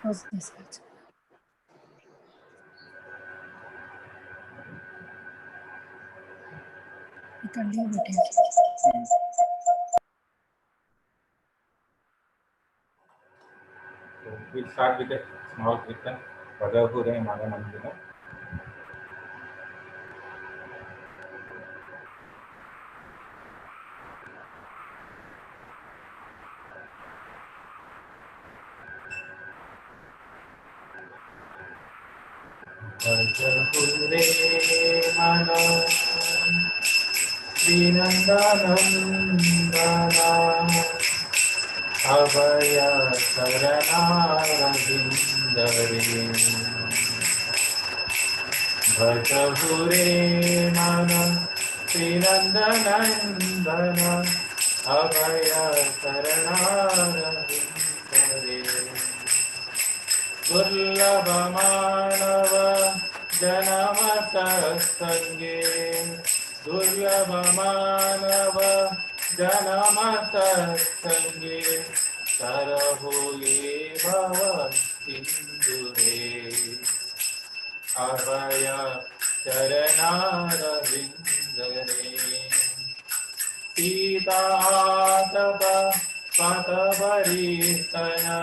Close this out. So we'll start with a small kirtan. Bhagavure Manamandina. Bhagavure Mana Srinandanandana Abhaya Saranarvindare Bhagavure Mana Srinandanandana Abhaya Saranarvindare Durlabhamanava Janamasasange Durlabhamanava Janamasasange Sarahoye Bhava Sindhure Abhaya Charanara Vindare Sita Tapa Patavaristana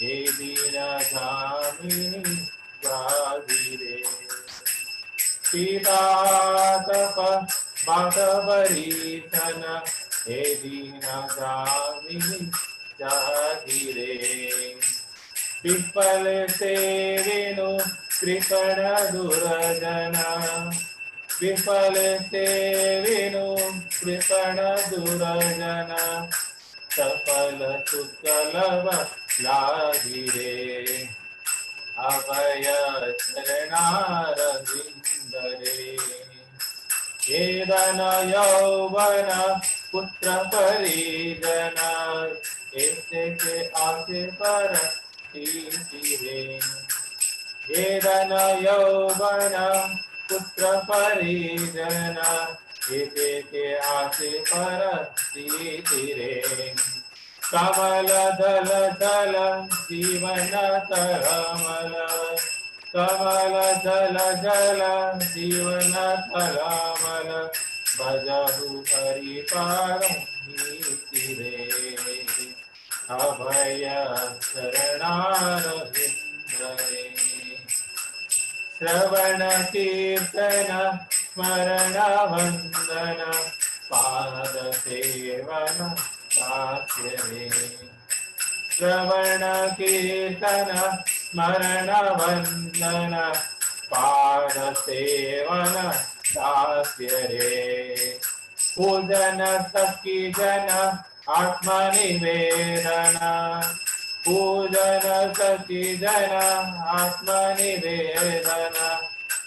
Edira Dhamini Jagire Sita Tapa Patavaristana Edira Dhamini Jagire Pipal Sevinu Kripana Durajana Pipal Sevinu Kripana Durajana Sapala Sukalava Ladire Abhaya Charanara Vindare Edana Yauvana Putra Parijana Eseke Ase Para Tire Edana Yauvana Putra Parijana Eseke Ase Para Tire Kamala Dala Dala Jivana Taramala Kamala Dala Dala Jivana Taramala Bajahu Hari Param Nitire Abhaya Saranara Vindare Shravana Kirtana Smarana Vandana Pada Sevana Satyare Shravana Kirtana Smarana Vandana Pada Sevana Satyare Pujana Sakhi Jana Atma Nivedana Pujana Sakhi Jana Atma Nivedana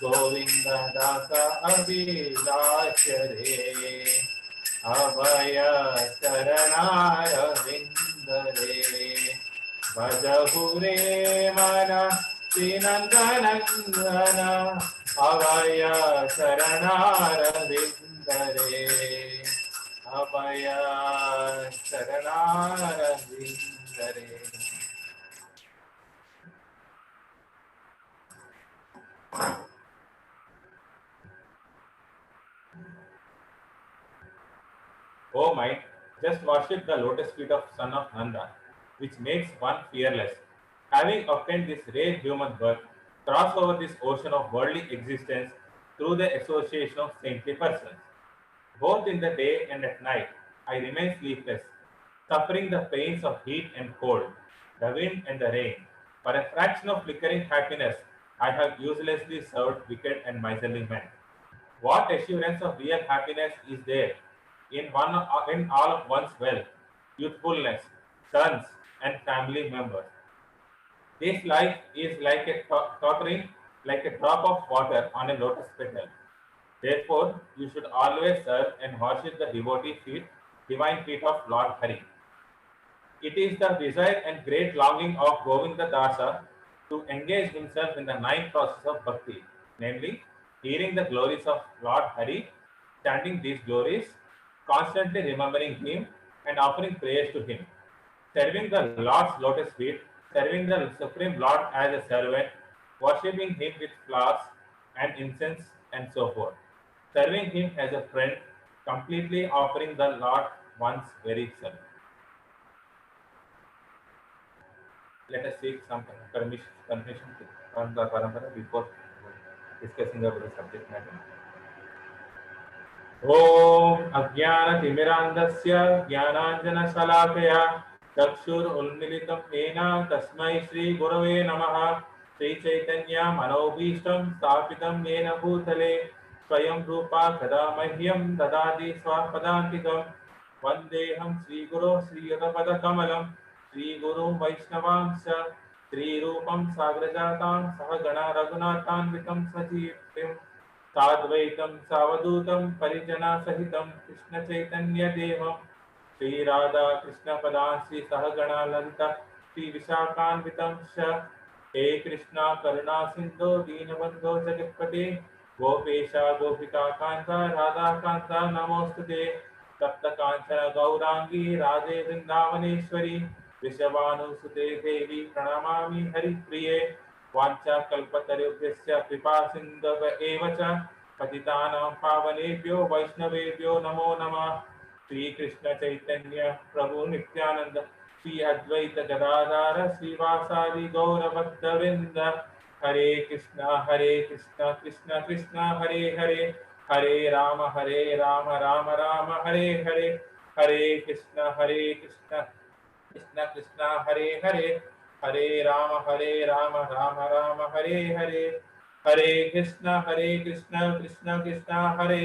Govinda Dasa Abhilashare Abhaya Saranara Vindare Bhajahure Mana Srinandanandana Abhaya Saranara Vindare Abhaya Saranara Vindare. O mind, just worship the lotus feet of son of Nanda, which makes one fearless. Having obtained this rare human birth, cross over this ocean of worldly existence through the association of saintly persons. Both in the day and at night, I remain sleepless, suffering the pains of heat and cold, the wind and the rain. For a fraction of flickering happiness, I have uselessly served wicked and miserly men. What assurance of real happiness is there in all of one's wealth, youthfulness, sons, and family members? This life is like a tottering, like a drop of water on a lotus petal. Therefore, you should always serve and worship the divine feet of Lord Hari. It is the desire and great longing of Govinda Dasa to engage himself in the ninth process of bhakti, namely, hearing the glories of Lord Hari chanting these glories, constantly remembering Him and offering prayers to Him, serving the Lord's lotus feet, serving the Supreme Lord as a servant, worshipping Him with flowers and incense and so forth, serving Him as a friend, completely offering the Lord one's very self. Let us seek some permission from the Parampara before discussing about the subject matter. ॐ अज्ञानतिमिरान्धस्य ज्ञानाञ्जनशलाकया चक्षुरुन्मिलितं येन तस्मै श्रीगुरवे नमः। श्रीचैतन्यमनोभीष्टं स्थापितं येन भूतले स्वयं रूपा कदा मह्यं ददाति स्वपदान्तिकं। वन्देऽहं श्रीगुरो श्रीयुतपदकमलं श्रीगुरुं वैष्णवांश्च श्रीरूपं साग्रजातां सहगणा रघुनाथान्वितं सजीवम् साद्वैतं सावधूतं परिजनसहितं कृष्णचैतन्यदेवं श्रीराधा कृष्णपदांश्री सहगणा ललिता श्रीविशाखान्वितं च हे कृष्णा करुणा सिन्धो दीनबन्धो जगत्पते गोपेशा गोपिकान्ता राधाकान्ता नमोऽस्तुते सप्तकाञ्चन गौराङ्गी राधे वृन्दावनेश्वरी वृषभानुसुते देवी प्रणमामि हरिप्रिये वाञ्छाकल्पतरुभ्यश्च कृपासिन्धव एव च पतितानां पावनेभ्यो वैष्णवेभ्यो नमो नमः। श्रीकृष्ण चैतन्य प्रभु नित्यानंद श्री अद्वैत गदाधर श्रीवासादि गौरभक्तवृंद हरे कृष्ण कृष्ण कृष्ण हरे हरे हरे राम राम हरे हरे हरे कृष्ण कृष्ण कृष्ण हरे हरे हरे राम राम हरे हरे हरे कृष्ण कृष्ण कृष्ण हरे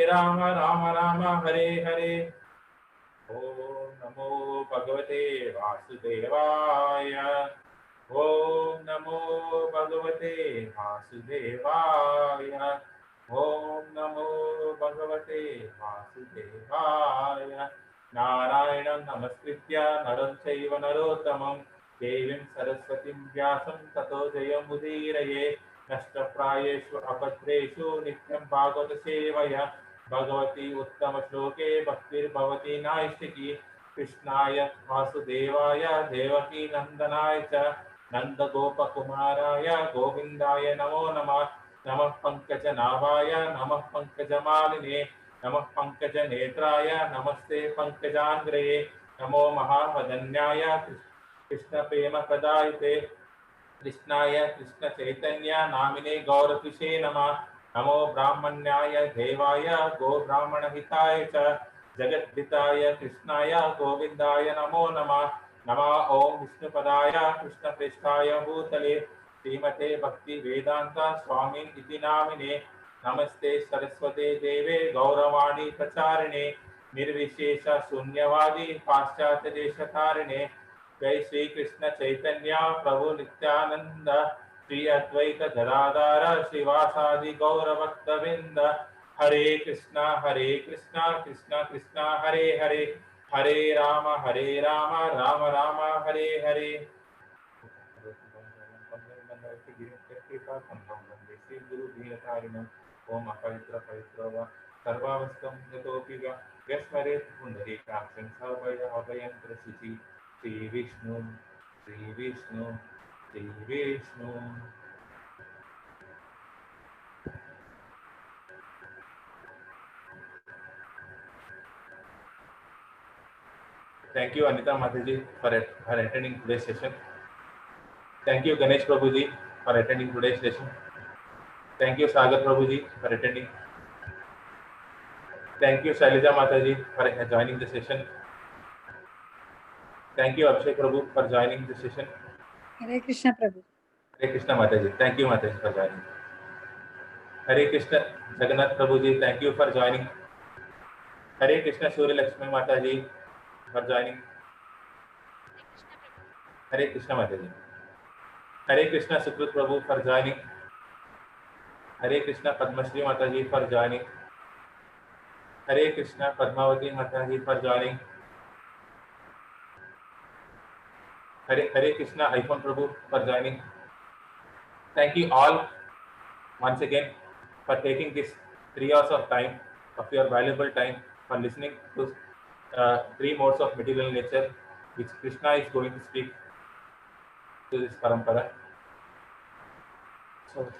राम राम हरे हरे। ओम नमो भगवते वासुदेवाय। ओम नमो भगवते वासुदेवाय। ओम नमो भगवते वासुदेवाय। नारायणं नमस्कृत्य नरं चैव नरोत्तमं देवीं सरस्वतीं व्यासं ततो जयमुदीरये। नष्टप्रायेषु अपद्रेषु नित्यं भागवत सेवया भगवती उत्तम श्लोके भक्तिर्भवती नास्तिकी। कृष्णाय वासुदेवाय देवकी नंदनाय च नंदगोपकुमाराय गोविन्दाय नमो नमः। नमः पंकजनाभाय नमः पंकजमालिने नमः पंकजनेत्राय नमस्ते पंकजाङ्ग्रये नमो महावदन्याय कृष्णप्रेमप्रदायते कृष्णाय कृष्ण चैतन्य नामिने गौरतिषे नमः। नमो ब्राह्मण्याय देवाय गो ब्राह्मण हिताय च जगद्धिताय कृष्णाय गोविंदाय नमो नमः। नमः ओम विष्णुपदाय कृष्णप्रेष्ठाय भूतले श्रीमते भक्ति वेदांता स्वामी इति नामिने नमस्ते सरस्वते देवे गौरवाणी प्रचारिणे निर्विशेष शून्यवादी पाश्चात्य देशकारिणे। जय श्री कृष्ण चैतन्य प्रभु नित्यानंद श्री अद्वैत गदाधर श्रीवासादि गौर भक्तवृंद हरे कृष्णा कृष्णा कृष्णा हरे हरे हरे राम राम हरे हरे। ओम अपवित्र पवित्र वा सर्वावस्थं यतोऽपि वा यस्मरेत् पुण्डरीकाक्षं सर्वय अभयं प्रसिद्धि Shri Vishnu Shri Vishnu Shri Vishnu. Thank you Anita Mataji for attending today's session. Thank you Ganesh Prabhuji for attending today's session. Thank you Sagar Prabhuji for attending. Thank you Shailija Mataji for joining the session. Thank you Abhishek Prabhu for joining the session. Hare Krishna Prabhu. Hare Krishna Mataji. Thank you Mataji for joining. Hare Krishna Jagannath Prabhuji. Thank you for joining. Hare Krishna Surya Lakshmi Mataji for joining. Hare Krishna Mataji. Hare Krishna Sukrit Prabhu for joining. Hare Krishna Padmashri Mataji for joining. Hare Krishna Padmavati Mataji for joining. Hare Krishna iPhone Prabhu for joining. Thank you all once again for taking this 3 hours of time, of your valuable time, for listening to three modes of material nature, which Krishna is going to speak to this parampara. So,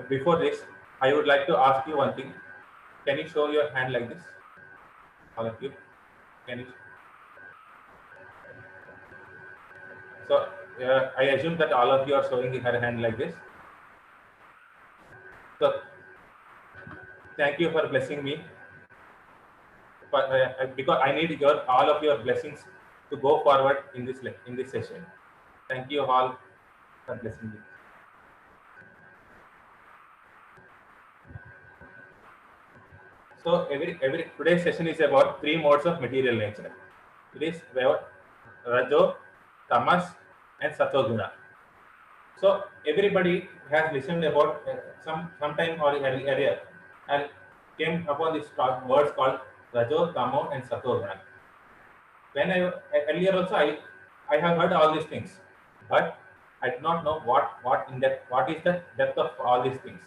before this, I would like to ask you one thing. Can you show your hand like this? All of you. Can you? So, I assume that all of you are showing her hand like this. So, thank you for blessing me. But, because I need all of your blessings to go forward in this session. Thank you all for blessing me. So every today's session is about three modes of material nature. It is about Rajo, Tamas, and Satoguna. So everybody has listened about sometime or earlier and came upon this words called Rajo, Tamo, and Satoguna. When earlier also I have heard all these things, but I did not know what is the depth of all these things.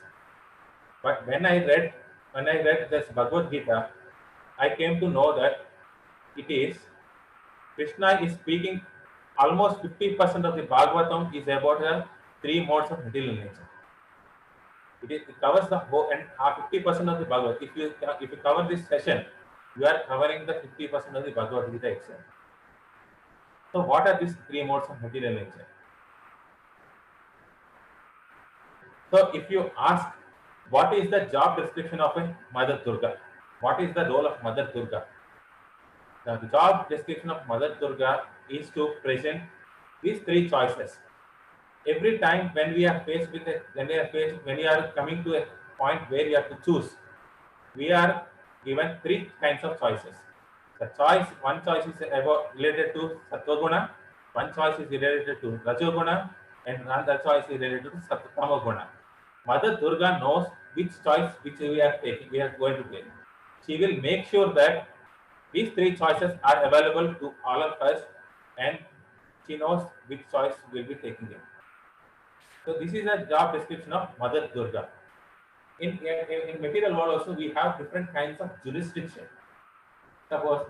But when I read this Bhagavad Gita, I came to know that it is Krishna is speaking almost 50% of the Bhagavatam is about the three modes of material nature. It covers the whole and 50% of the Bhagavad. If you cover this session, you are covering the 50% of the Bhagavad Gita itself. So what are these three modes of material nature? So if you ask what is the job description of a Mother Durga? What is the role of Mother Durga? The job description of Mother Durga is to present these three choices. Every time when we are faced with when we are coming to a point where we have to choose, we are given three kinds of choices. One choice is related to Sattva-guna, one choice is related to Rajoguna, and another choice is related to Tamoguna. Mother Durga knows which choice we are going to take. She will make sure that these three choices are available to all of us, and she knows which choice will be taken in. So this is a job description of Mother Durga. In material world also we have different kinds of jurisdiction. Suppose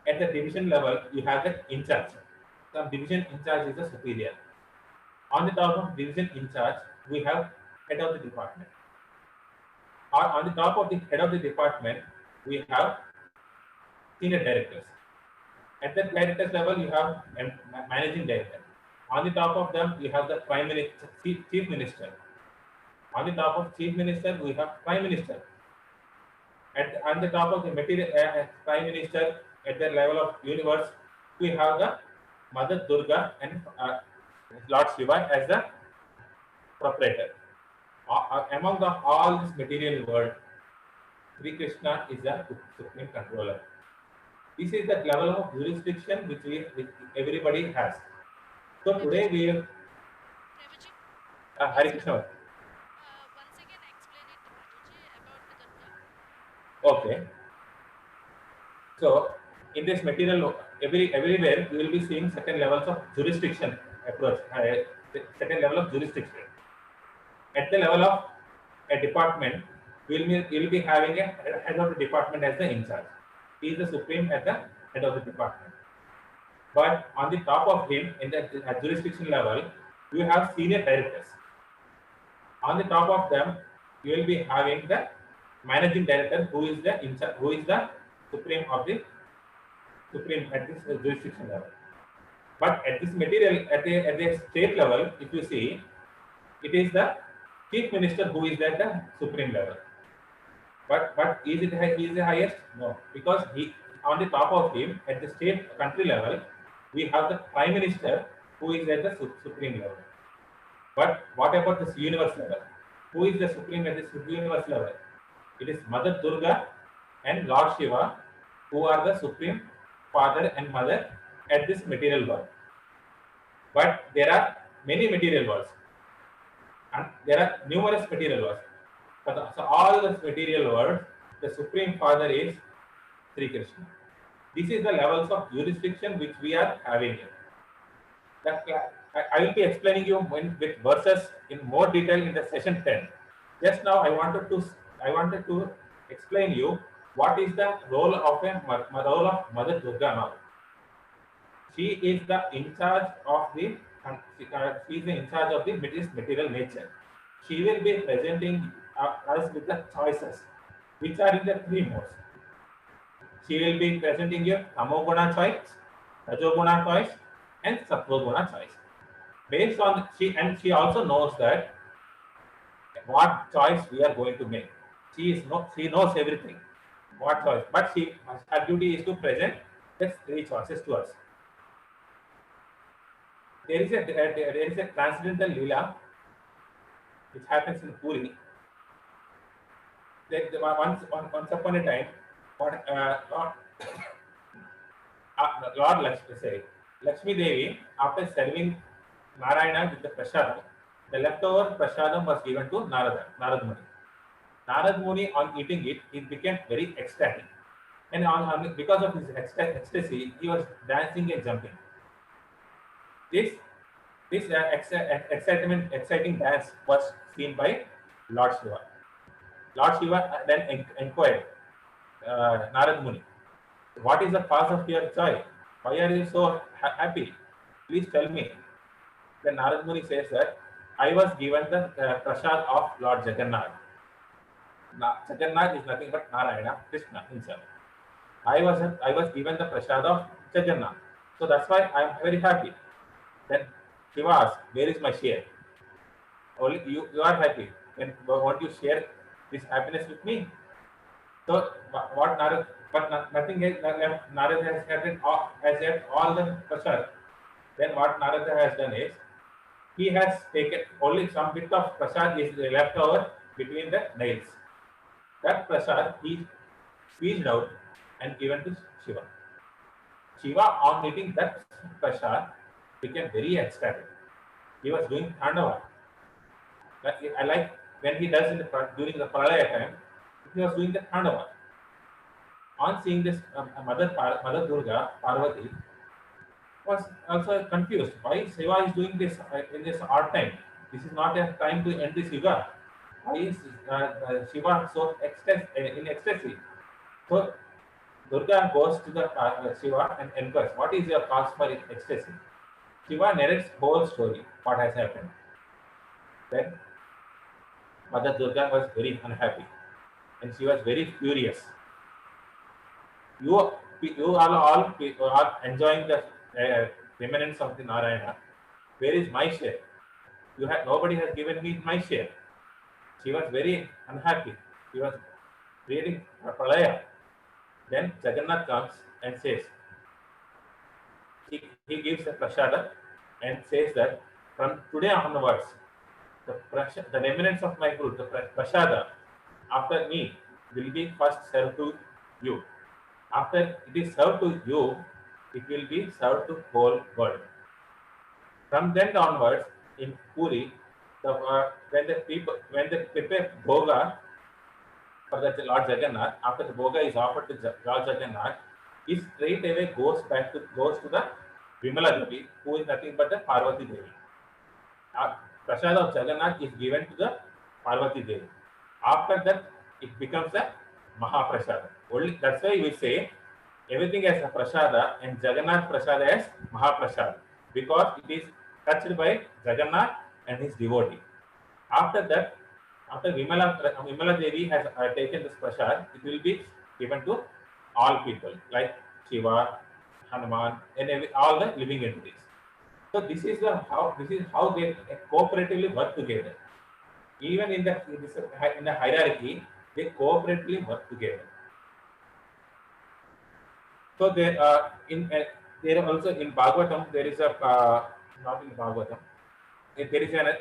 at the division level you have the in charge. Some division in charge is the superior. On the top of division in charge we have head of the department. On the top of the head of the department we have senior directors. At the directors level you have managing director. On the top of them you have the prime minister, chief minister. On the top of chief minister we have prime minister. On the top of the material prime minister, at the level of universe we have the Mother Durga and Lord Shiva as the proprietor. Among all this material world, Sri Krishna is the supreme controller. This is the level of jurisdiction which everybody has. So today we have Hare Krishna. Once again, explain it, Rajuji, about the Durga. Okay. So in this material, everywhere you will be seeing certain levels of jurisdiction approach. Certain level of jurisdiction. At the level of a department, you will be having a head of the department as the in charge. He is the supreme at the head of the department. But on the top of him, in the jurisdiction level, you have senior directors. On the top of them, you will be having the managing director, who is the in charge, who is the supreme at this jurisdiction level. But at this material, at the state level, if you see, it is the chief minister who is at the supreme level. But is the highest? No, because he on the top of him at the state country level, we have the prime minister who is at the supreme level. But what about this universe level? Who is the supreme at this universe level? It is Mother Durga and Lord Shiva, who are the supreme father and mother at this material world. But there are many material worlds, and there are numerous material worlds. So all this material world, the supreme father is Sri Krishna. This is the levels of jurisdiction which we are having here. I will be explaining you with verses in more detail in the session 10. Just now, I wanted to explain you what is the role of role of Mother Durga now. She is the in charge of the she is in charge of the material nature. She will be presenting us with the choices, which are in the three modes. She will be presenting your tamoguna choice, rajoguna choice, and sattva choice. Based on she also knows that what choice we are going to make. She knows everything. What choice, but her duty is to present the three choices to us. There is a transcendental lila which happens in Puri. Once upon a time, what Lord Lakshmi Devi, after serving Narayana with the prasadam, the leftover prasadam was given to Narad Muni. Narad Muni, on eating it, he became very ecstatic. And because of his ecstasy, he was dancing and jumping. This exciting dance was seen by Lord Shiva. Lord Shiva then inquired Narad Muni, what is the cause of your joy? Why are you so happy? Please tell me. Then Narad Muni says that I was given the prasad of Lord Jagannath. Jagannath is nothing but Narayana, Krishna himself. I was given the prasad of Jagannath. So that's why I am very happy. Then Shiva asked, where is my share? Only you are happy. Then won't you share this happiness with me? So what Narad, but nothing else, Narada has had all the prasad. Then what Narada has done is, he has taken only some bit of prasad is left over between the nails. That prasad he squeezed out and given to Shiva. Shiva, on eating that prasad, became very ecstatic. He was doing Tandava. I like when he does during the Pralaya time, he was doing the Tandava. On seeing this, Mother Durga, Parvati, was also confused. Why Shiva is doing this in this odd time? This is not a time to end this yuga. Why is Shiva so in ecstasy? So Durga goes to the Shiva and inquires, what is your cause for ecstasy? Shiva narrates whole story, what has happened. Then Mother Durga was very unhappy and she was very furious. You are enjoying the remnants of the Narayana. Where is my share? Nobody has given me my share. She was very unhappy. She was creating a pralaya. Then Jagannath comes and says, he gives a prasada and says that from today onwards, the remnants of my fruit, the prasada, after me, will be first served to you. After it is served to you, it will be served to whole world. From then onwards, in Puri, when they prepare bhoga for the Lord Jagannath, after the bhoga is offered to Lord Jagannath, he straight away goes to the Vimala Devi, who is nothing but the Parvati Devi. Prasad of Jagannath is given to the Parvati Devi. After that, it becomes a Mahaprasada. Only that's why we say everything as a prasada and Jagannath prasada as Mahaprasada, because it is touched by Jagannath and his devotee. After that, after Vimala Devi has taken this prasad, it will be given to all people like Shiva, Hanuman, and all the living entities. So this is how they cooperatively work together. Even in the hierarchy, they cooperatively work together. So there also in Bhagavatam there is a not in Bhagavatam. There is another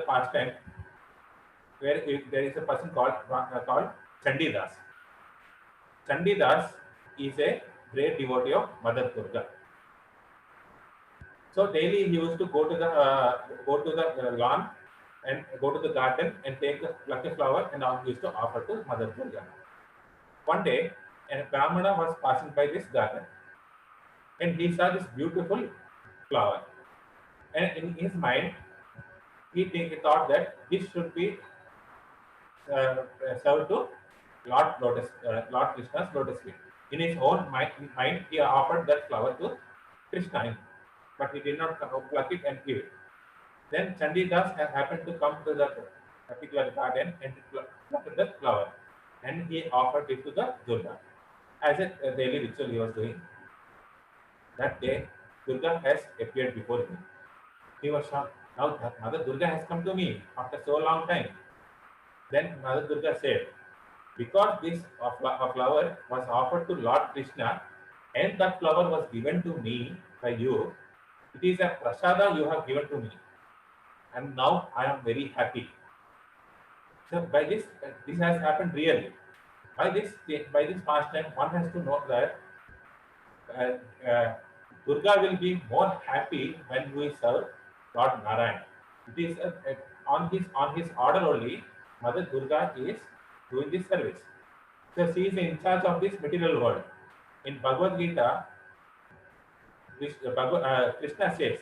pastime where there is a person called Chandidas. Chandidas is a great devotee of Mother Durga. So daily he used to go to the lawn and go to the garden and take the lucky flower and used to offer to Mother Durga. One day, a Brahmana was passing by this garden and he saw this beautiful flower. And in his mind, he thought that this should be served to Lord Krishna's lotus feet. In his own mind, he offered that flower to Krishna, but he did not pluck it and give it. Then Chandidas happened to come to that particular garden and plucked the flower, and he offered it to the Durga as a daily ritual he was doing. That day, Durga has appeared before him. He was shocked. Now Mother Durga has come to me after so long time. Then Mother Durga said, because this flower was offered to Lord Krishna and that flower was given to me by you, it is a prasada you have given to me. And now I am very happy. So by this has happened really. By this pastime, one has to know that uh, uh, Durga will be more happy when we serve Lord Narayan. It is on his order only. Mother Durga is doing this service. So she is in charge of this material world. In Bhagavad Gita, Krishna says,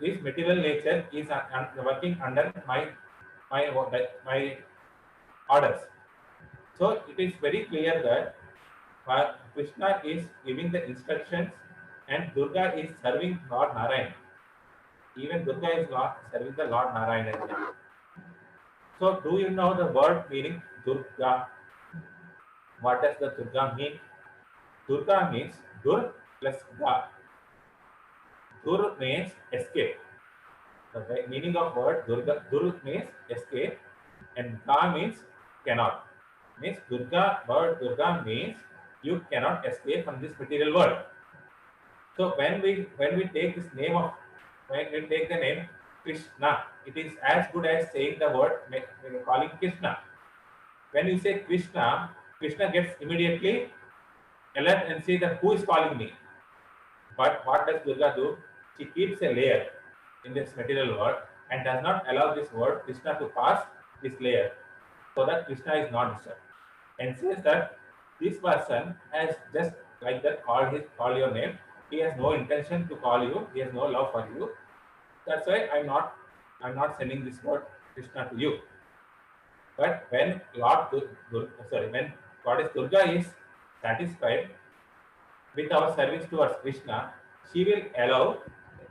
this material nature is working under my orders. So it is very clear that Krishna is giving the instructions and Durga is serving Lord Narayan. Even Durga is serving the Lord Narayan. So do you know the word meaning Durga? What does the Durga mean? Durga means Dur plus Ga. Dur means escape. The meaning of word Durga, Dur means escape and Ga means cannot. Means word Durga means you cannot escape from this material world. So when we take this name of, when we take the name Krishna, it is as good as saying the word calling Krishna. When you say Krishna, Krishna gets immediately alert and say that who is calling me. But what does Durga do? She keeps a layer in this material world and does not allow this word Krishna to pass this layer so that Krishna is not disturbed. And says that this person has just like that called your name. He has no intention to call you. He has no love for you. That's why I'm not sending this word Krishna to you. But when when Goddess Durga is satisfied with our service towards Krishna, she will allow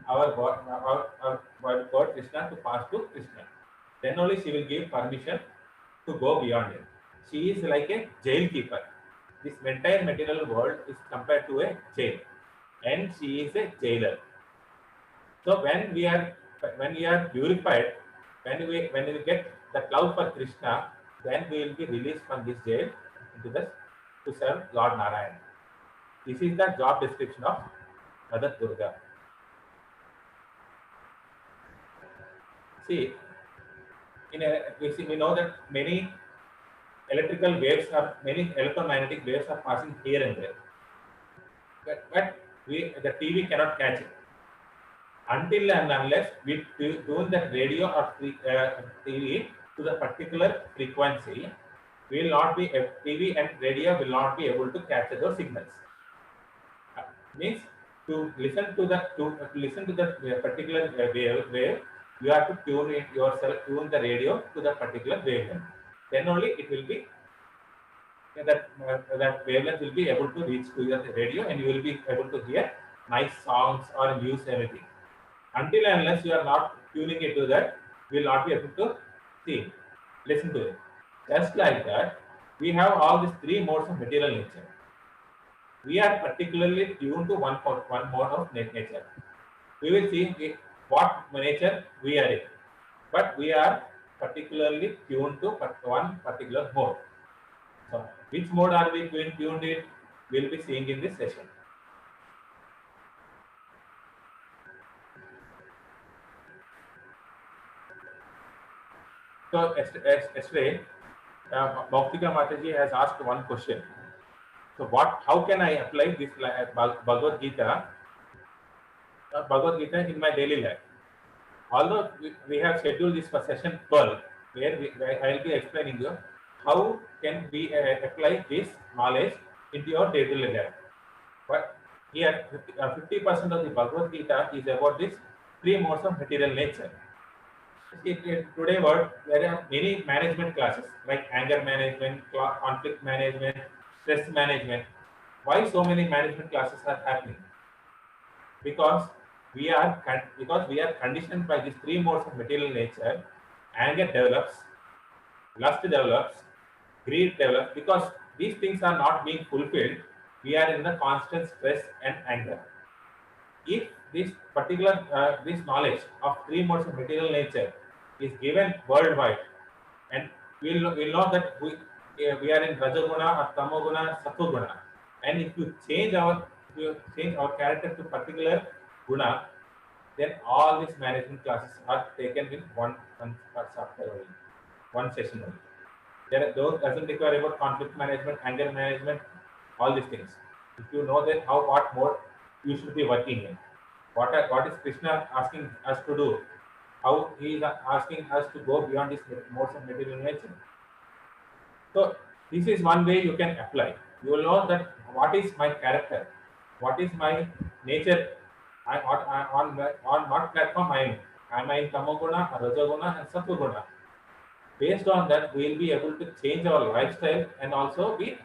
our God Krishna to pass to Krishna. Then only she will give permission to go beyond it. She is like a jail keeper. This entire material world is compared to a jail, and she is a jailer. So when we are purified, when we get the love for Krishna, then we will be released from this jail to serve Lord Narayan. This is the job description of Mother Durga. See, we know that many electromagnetic waves are passing here and there. But the TV cannot catch it. Until and unless we tune the radio or TV to the particular frequency, TV and radio will not be able to capture those signals. Means to listen to the particular wave, you have to tune the radio to the particular wavelength. Then only it will be that wavelength will be able to reach to the radio, and you will be able to hear nice songs or news, anything. Until and unless you are not tuning into that, you will not be able to listen to it. Just like that, we have all these three modes of material nature. We are particularly tuned to one mode of nature. We will see what nature we are in, but we are particularly tuned to one particular mode. So, which mode are we going tuned in? We will be seeing in this session. So, yesterday, Bhaktika Mataji has asked one question. So, how can I apply this Bhagavad Gita in my daily life? Although we have scheduled this for session 12, where I will be explaining you how can we apply this knowledge into your daily life. But Here, 50% of the Bhagavad Gita is about this three modes of material nature. Today world, there are many management classes like anger management, conflict management, stress management. Why so many management classes are happening? Because we are conditioned by these three modes of material nature. Anger develops, lust develops, greed develops. Because these things are not being fulfilled, we are in the constant stress and anger. If this particular this knowledge of three modes of material nature is given worldwide, and we'll know that we are in Rajaguna or Tamoguna, Satoguna, and if you change our character to particular guna, then all these management classes are taken in one chapter only, one session only. Those doesn't require about conflict management, anger management, all these things. If you know that what mode you should be working in, what is Krishna asking us to do, how he is asking us to go beyond these modes of material nature. So this is one way you can apply. You will know that what is my character, what is my nature, on what platform I am. Am I in Tamoguna, Rajaguna, and Satvaguna? Based on that, we will be able to change our lifestyle and also be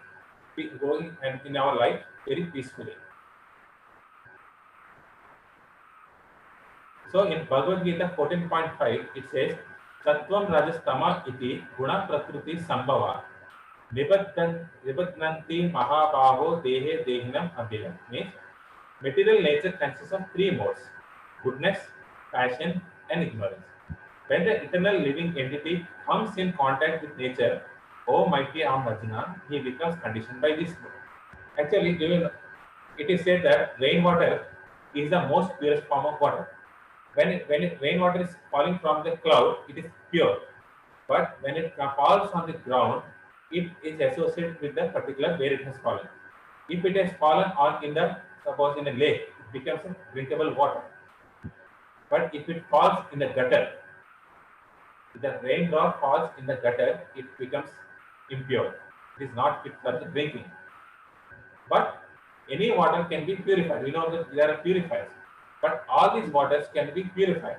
going and in our life very peacefully. So in Bhagavad Gita 14.5, it says, Sattvam Rajas Tama iti guna prakriti sambhava nibadnanti mahabhavo dehe dehinam abhilam. Means material nature consists of three modes: goodness, passion, and ignorance. When the eternal living entity comes in contact with nature, oh mighty Arjuna, he becomes conditioned by this mode. Actually, it is said that rainwater is the most purest form of water. When rainwater is falling from the cloud, it is pure. But when it falls on the ground, it is associated with the particular where it has fallen. If it has fallen on suppose in a lake, it becomes a drinkable water. But if it falls in the gutter, if the raindrop falls in the gutter, it becomes impure. It is not fit for the drinking. But any water can be purified. We know that there are purifiers. But all these waters can be purified.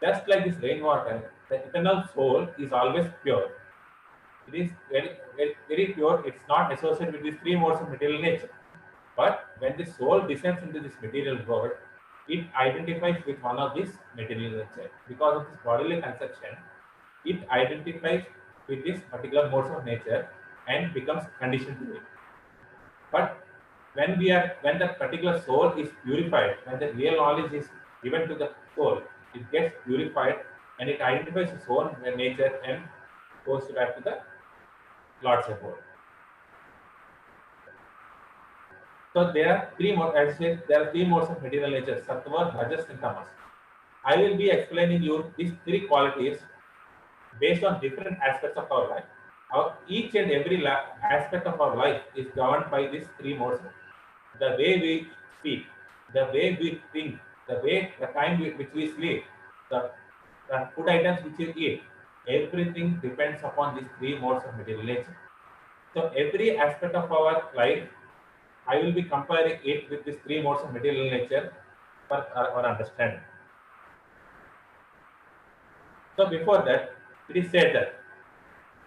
Just like this rainwater, the eternal soul is always pure. It is very pure. It's not associated with these three modes of material nature. But when the soul descends into this material world, it identifies with one of these material nature. Because of this bodily conception, it identifies with this particular modes of nature and becomes conditioned to it. But when that particular soul is purified, when the real knowledge is given to the soul, it gets purified and it identifies its own nature and goes back to the Lord's abode. So there are three modes, as I said, there are three modes of material nature: sattva, rajas, and tamas. I will be explaining you these three qualities based on different aspects of our life. Each and every aspect of our life is governed by these three modes. The way we speak, the way we think, the time which we sleep, the food items which we eat, everything depends upon these three modes of material nature. So every aspect of our life, I will be comparing it with these three modes of material nature for our understanding. So before that, it is said that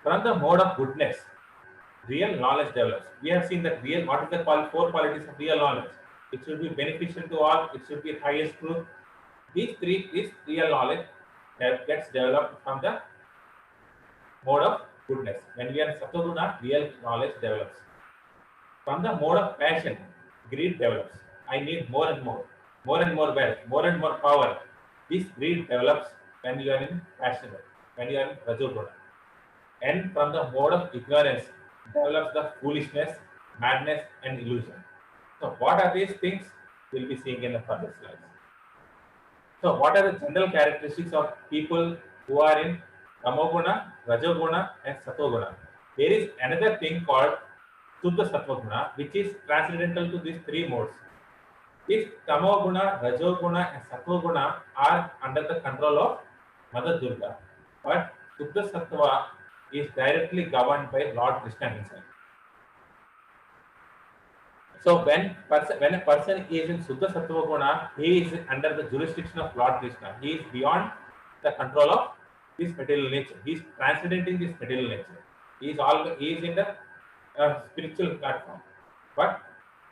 from the mode of goodness, real knowledge develops. We have seen that what is the four qualities of real knowledge? It should be beneficial to all, it should be highest truth. These real knowledge that gets developed from the mode of goodness. When we are in Sattva-guna, real knowledge develops. From the mode of passion, greed develops. I need more and more wealth, more and more power. This greed develops when you are in passion, when you are in Rajoguna. And from the mode of ignorance develops the foolishness, madness, and illusion. So what are these things? We'll be seeing in the further slides. So what are the general characteristics of people who are in Tamoguna, Rajoguna, and Sattoguna? There is another thing called Suddha Sattva-guna, which is transcendental to these three modes. If Tamoguna, Rajoguna, and Sattva-guna are under the control of Mother Durga, but Suddha Sattva is directly governed by Lord Krishna himself. So when a person is in Suddha Sattva Guna, he is under the jurisdiction of Lord Krishna. He is beyond the control of this material nature. He is transcendenting this material nature. He is in the spiritual platform. But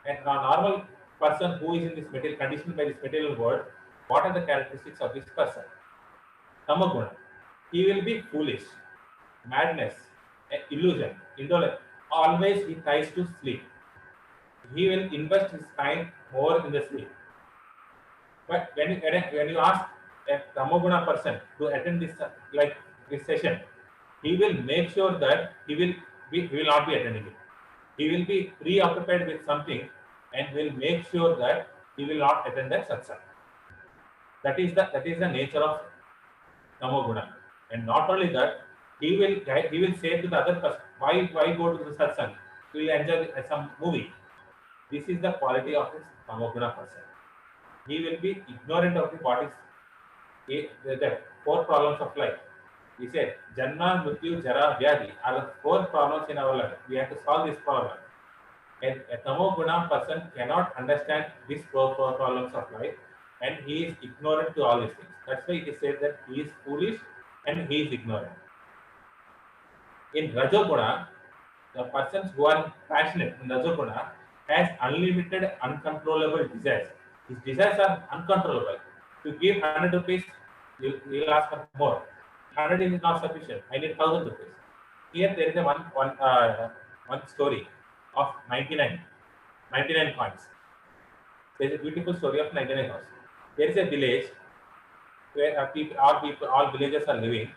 a normal person who is in this material conditioned by this material world, what are the characteristics of this person? Tamaguna. He will be foolish, madness, illusion, indolent. Always he tries to sleep. He will invest his time more in the sleep. But when you ask a Tamoguna person to attend this like this session, he will make sure that he will not be attending it. He will be preoccupied with something and will make sure that he will not attend the satsang. That is the nature of Tamoguna. And not only that, he will say to the other person, why go to the satsang? You will enjoy some movie. This is the quality of this Tamoguna person. He will be ignorant of what is the four problems of life. He said, Janma, Mrityu, Jara, Vyadi are the four problems in our life. We have to solve this problem. And a Tamoguna person cannot understand these four problems of life, and he is ignorant to all these things. That's why it is said that he is foolish and he is ignorant. In Rajoguna, the persons who are passionate in Rajoguna has unlimited, uncontrollable desires. His desires are uncontrollable. To give 100 rupees, you'll ask for more. 100 is not sufficient. I need 1,000 rupees. Here there is a one story of 99 coins. There is a beautiful story of 99 coins. There is a village where all villagers are living,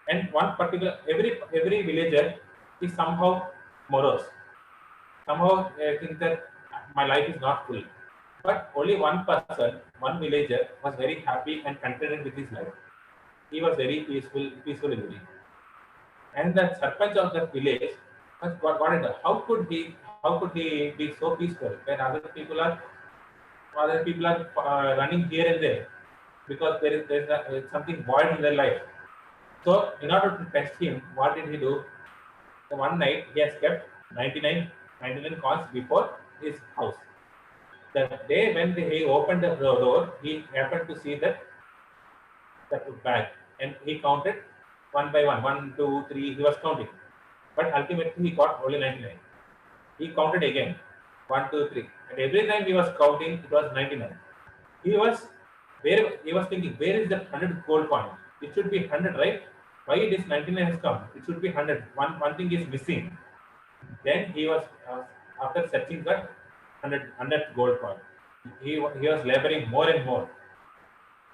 and one particular every villager is somehow morose. Somehow think that my life is not full. But only one person, one villager, was very happy and contented with his life. He was very peacefully living. And the sarpanch of that village was wondered how could he be so peaceful when other people are running here and there because there's something void in their life. So in order to test him, what did he do? The one night he has kept 99 coins before his house. The day when he opened the door, he happened to see that bag, and he counted one by one, 1, 2, 3. He was counting, but ultimately he got only 99. He counted again, 1, 2, 3, and every time he was counting, it was 99. He was he was thinking, where is that 100 gold coin? It should be 100, right? Why it is 99 has come? It should be 100. One thing is missing. Then he was after searching that 100 gold coin. He was laboring more and more.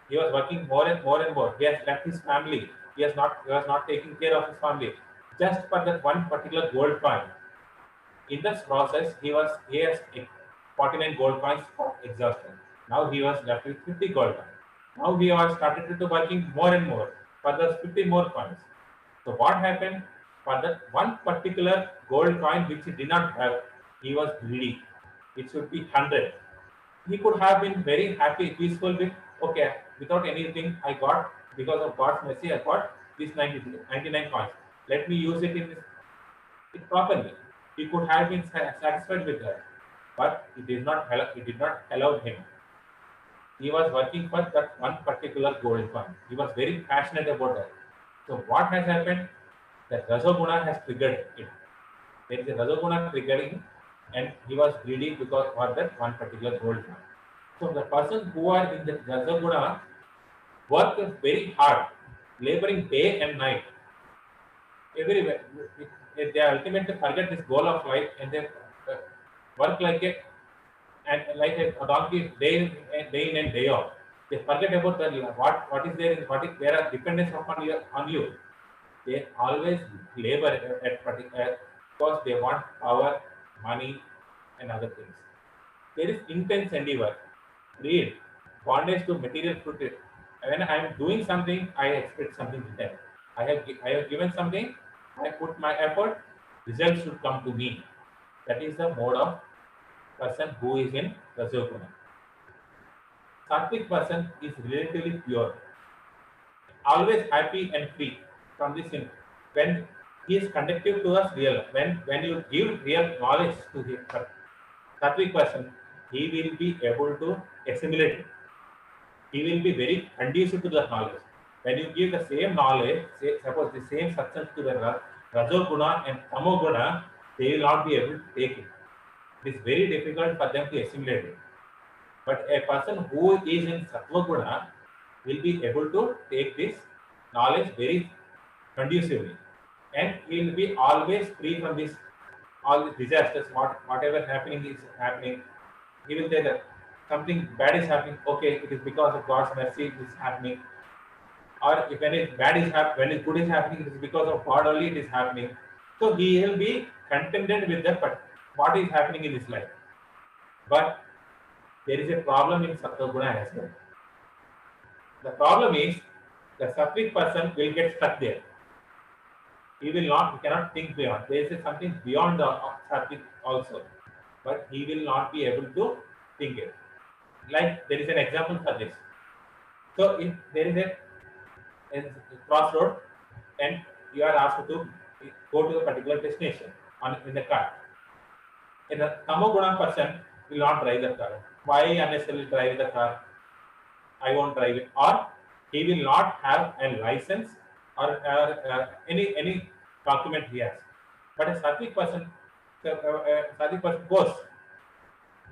He was working more and more and more. He has left his family. He was not taking care of his family just for that one particular gold coin. In this process, he has 49 gold coins for exhaustion. Now he was left with 50 gold coins. Now he was started to working more and more for those 50 more coins. So what happened? For that one particular gold coin which he did not have, he was greedy. It should be 100. He could have been very happy, peaceful with, okay, without anything I got, because of God's mercy, I got these 99 coins. Let me use it in it properly. He could have been satisfied with that, but it did not allow him. He was working for that one particular gold coin. He was very passionate about that. So what has happened? That Rajoguna has triggered it. There is a Rajoguna triggering, and he was greedy because of that one particular gold coin. So the person who are in the Rajoguna work very hard, laboring day and night. Everywhere, they ultimately forget this goal of life, and they work like a donkey day in and day out. They forget about what is there, there are dependence upon you. They always labor at particular because they want power, money, and other things. There is intense endeavor, greed, bondage to material fruit. When I am doing something, I expect something return. I have given something, I put my effort, results should come to me. That is the mode of person who is in Rajoguna. Sattvic person is relatively pure, always happy and free from this sin. When he is conductive to us real, when you give real knowledge to him, Sattvic person, he will be able to assimilate it. He will be very conducive to the knowledge. When you give the same knowledge, say, suppose the same substance to the Rajoguna and Tamoguna, they will not be able to take it. It is very difficult for them to assimilate it. But a person who is in Sattva Guna will be able to take this knowledge very conducively. And he will be always free from this all the disasters, whatever happening is happening. He will say that something bad is happening. Okay, it is because of God's mercy it is happening. Or if when it bad is happening, when it good is happening, it is because of God only it is happening. So he will be contented with that, but what is happening in his life. But there is a problem in Sattva Guna as well. The problem is the Sattvic person will get stuck there. He cannot think beyond. There is something beyond the Sattvic also, but he will not be able to think it. Like there is an example for this. So if there is a crossroad and you are asked to go to a particular destination in the car. In a Tamoguna person will not drive the car. Why unnecessarily drive the car? I won't drive it. Or he will not have a license or any document he has. But a Sattvic person goes.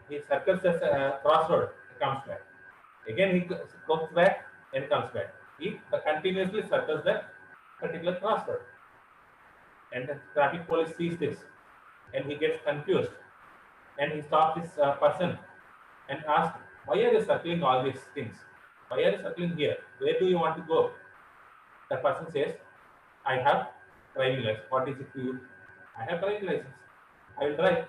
He circles the crossroad, comes back. Again he goes back and comes back. He continuously circles the particular crossroad. And the traffic police sees this and he gets confused. And he stops this person and asks, why are you circling all these things? Why are you circling here? Where do you want to go? The person says, I have driving license. What is it to you? I have driving license. I will drive.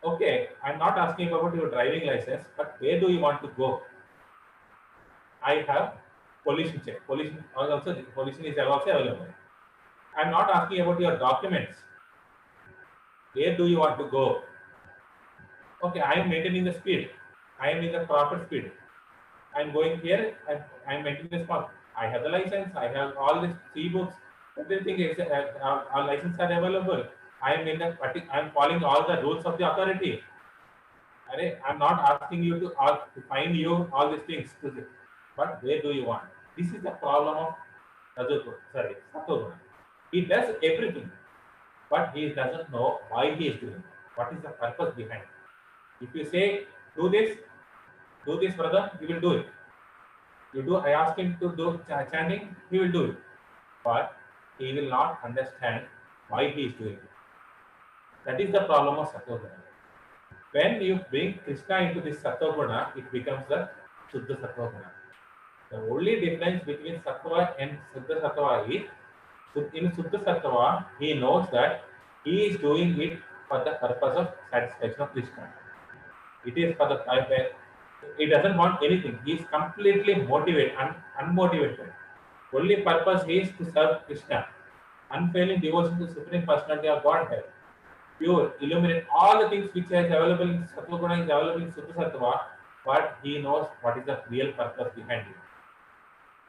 Okay, I'm not asking about your driving license, but where do you want to go? I have pollution check. Pollution is also available. I'm not asking about your documents. Where do you want to go? Okay, I am maintaining the speed. I am in the proper speed. I am going here. I am maintaining the spot. I have the license. I have all these 3 books. Everything is our license are available. I am following all the rules of the authority. I'm not asking you to find you all these things. But where do you want? This is the problem of Sattva. He does everything, but he doesn't know why he is doing it. What is the purpose behind it? If you say, do this, brother, he will do it. I ask him to do chanting, he will do it. But he will not understand why he is doing it. That is the problem of Sattva. When you bring Krishna into this Sattva, it becomes the Shuddha Sattva. The only difference between Sattva and Shuddha Sattva is, in Shuddha Sattva, he knows that he is doing it for the purpose of satisfaction of Krishna. It is for the he doesn't want anything. He is completely motivated, unmotivated. Only purpose is to serve Krishna. Unfailing devotion to Supreme Personality of Godhead. Pure, illuminate all the things which is available in Sattva Guna is available in Shuddha Sattva, but he knows what is the real purpose behind it.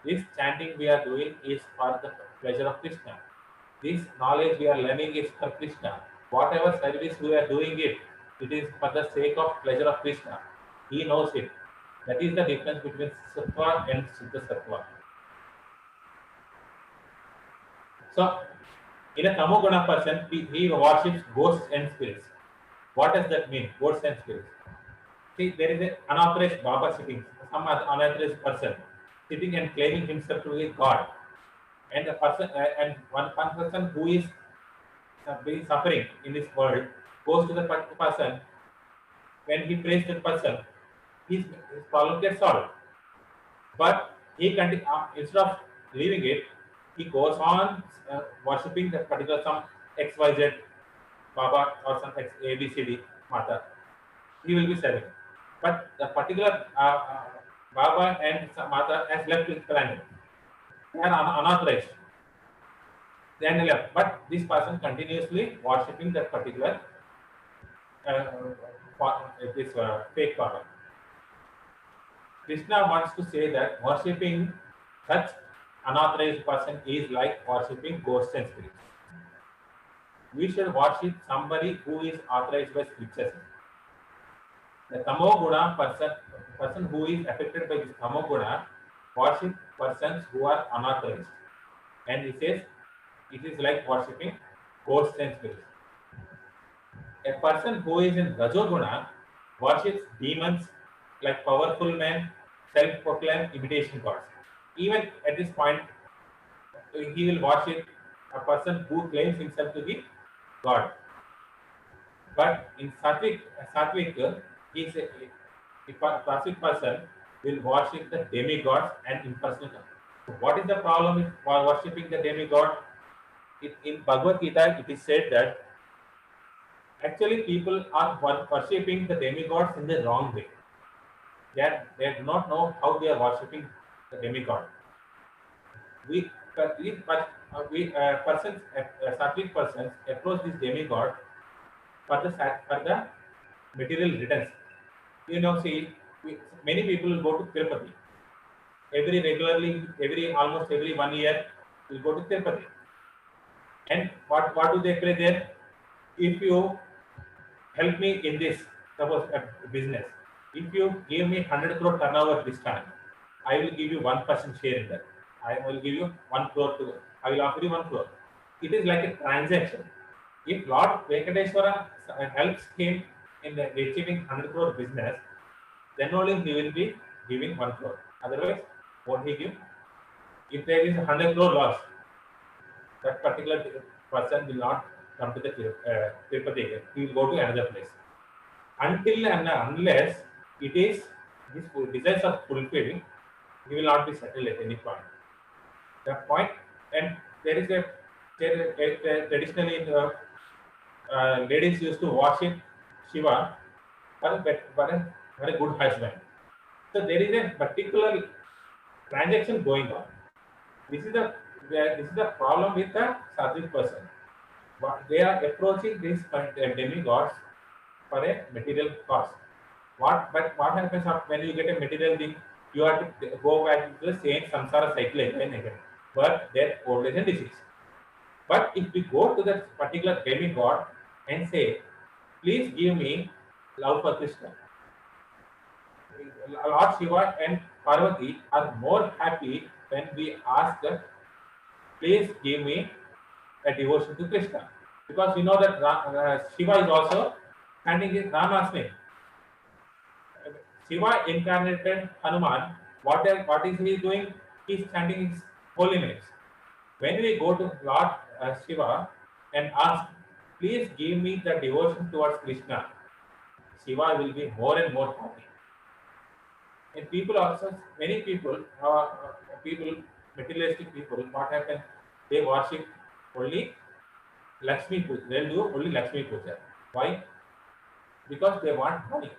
This chanting we are doing is for the pleasure of Krishna. This knowledge we are learning is for Krishna. Whatever service we are doing it is for the sake of pleasure of Krishna. He knows it. That is the difference between Sattva and Shuddha Sattva. So, in a Tamoguna person, he worships ghosts and spirits. What does that mean? Ghosts and spirits. See, there is an unauthorized Baba sitting, some unauthorized person sitting and claiming himself to be God. And a person, and one person who is being suffering in this world goes to the person. When he prays that person, his problem gets solved. But he instead of leaving it, he goes on worshipping that particular some XYZ Baba or some ABCD Mata. He will be serving. But the particular Baba and Mata has left his planet. They are unauthorized. They are left. But this person continuously worshipping that particular fake Baba. Krishna wants to say that worshipping such unauthorized person is like worshipping ghosts and spirits. We should worship somebody who is authorized by scriptures. The tamoguna person who is affected by this tamoguna worship persons who are unauthorized. And he says it is like worshipping ghosts and spirits. A person who is in Rajoguna worships demons like powerful men, self-proclaimed imitation gods. Even at this point, he will worship a person who claims himself to be God. But in Satvik, he is a Satvik person will worship the demigods and impersonal. So what is the problem with worshipping the demigod? In Bhagavad Gita, it is said that actually people are worshipping the demigods in the wrong way. They do not know how they are worshipping the demigod. We, persons, Sattvic persons approach this demigod for the material returns. You know, see, many people will go to Tirupati. Almost every 1 year, will go to Tirupati. And what do they pray there? If you help me in this, suppose a business. If you give me 100 crore turnover this time, I will give you 1% share in that. I will give you 1 crore I will offer you 1 crore. It is like a transaction. If Lord Venkateswara helps him in achieving 100 crore business, then only he will be giving 1 crore. Otherwise, won't he give? If there is 100 crore loss, that particular person will not come to the Tirupati again. He will go to another place. Until and unless it is his desires are fulfilled, he will not be settled at any point. The point, and there is traditionally ladies used to worship Shiva for a good husband. So there is a particular transaction going on. This is the problem with the Sattvic person. They are approaching these demigods for a material cost. But what happens when you get a material thing? You have to go back to the same samsara cycle again and again. Birth, death, old age, and disease. But if we go to that particular demigod and say, please give me love for Krishna, Lord Shiva and Parvati are more happy when we ask that, please give me a devotion to Krishna. Because we know that Shiva is also standing in Rama's name. Shiva incarnated Hanuman. What is he doing? He is chanting his holy names. When we go to Lord Shiva and ask, please give me the devotion towards Krishna, Shiva will be more and more happy. And people also, many people, materialistic people, what happens? They worship only Lakshmi Puja. They'll do only Lakshmi Puja. Why? Because they want money.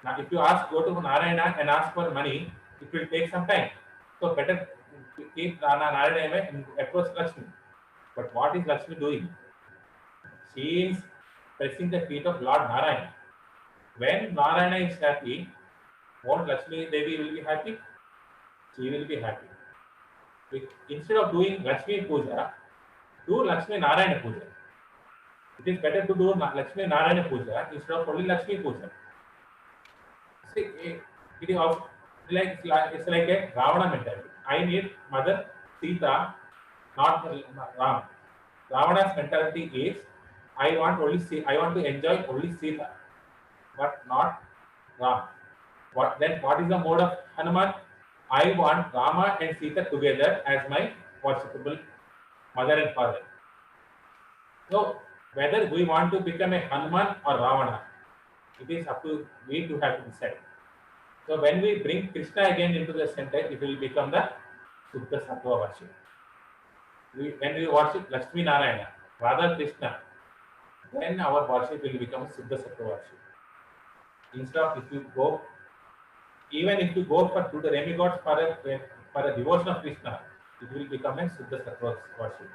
Now, if you go to Narayana and ask for money, it will take some time. So better keep Narayana and approach Lakshmi. But what is Lakshmi doing? She is pressing the feet of Lord Narayana. When Narayana is happy, won't Lakshmi Devi will be happy? She will be happy. Instead of doing Lakshmi Puja, do Lakshmi Narayana Puja. It is better to do Lakshmi Narayana Puja instead of only Lakshmi Puja. See, it is also like it's like a Ravana mentality. I need Mother Sita, not Ram. Ravana's mentality is I want to enjoy only Sita, but not Ram. What is the mode of Hanuman? I want Rama and Sita together as my worshipable mother and father. So whether we want to become a Hanuman or Ravana, it is up to we to have to decide. So when we bring Krishna again into the center, it will become the Suddha Sattva worship. When we worship Lakshmi Narayana, Radha Krishna, then our worship will become Suddha Sattva worship. Instead of if you go to the demigods for a devotion of Krishna, it will become a Suddha Sattva worship.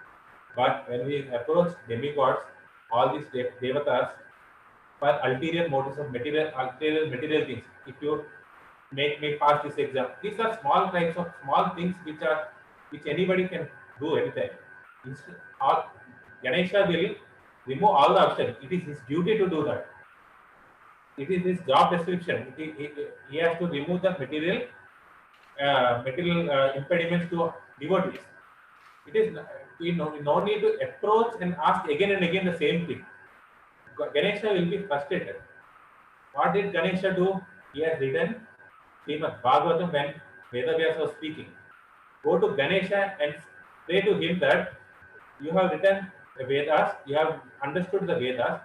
But when we approach demigods, all these devatas, for ulterior motives of material things, if you make me pass this exam, these are small types of small things which anybody can do anytime. Ganesha will remove all the obstacles. It is his duty to do that. It is his job description. He has to remove the material impediments to devotees. It is no need to approach and ask again and again the same thing. Ganesha will be frustrated. What did Ganesha do? He has written Srimad Bhagavatam when Vedavyasa was speaking. Go to Ganesha and pray to him that you have written the Vedas, you have understood the Vedas.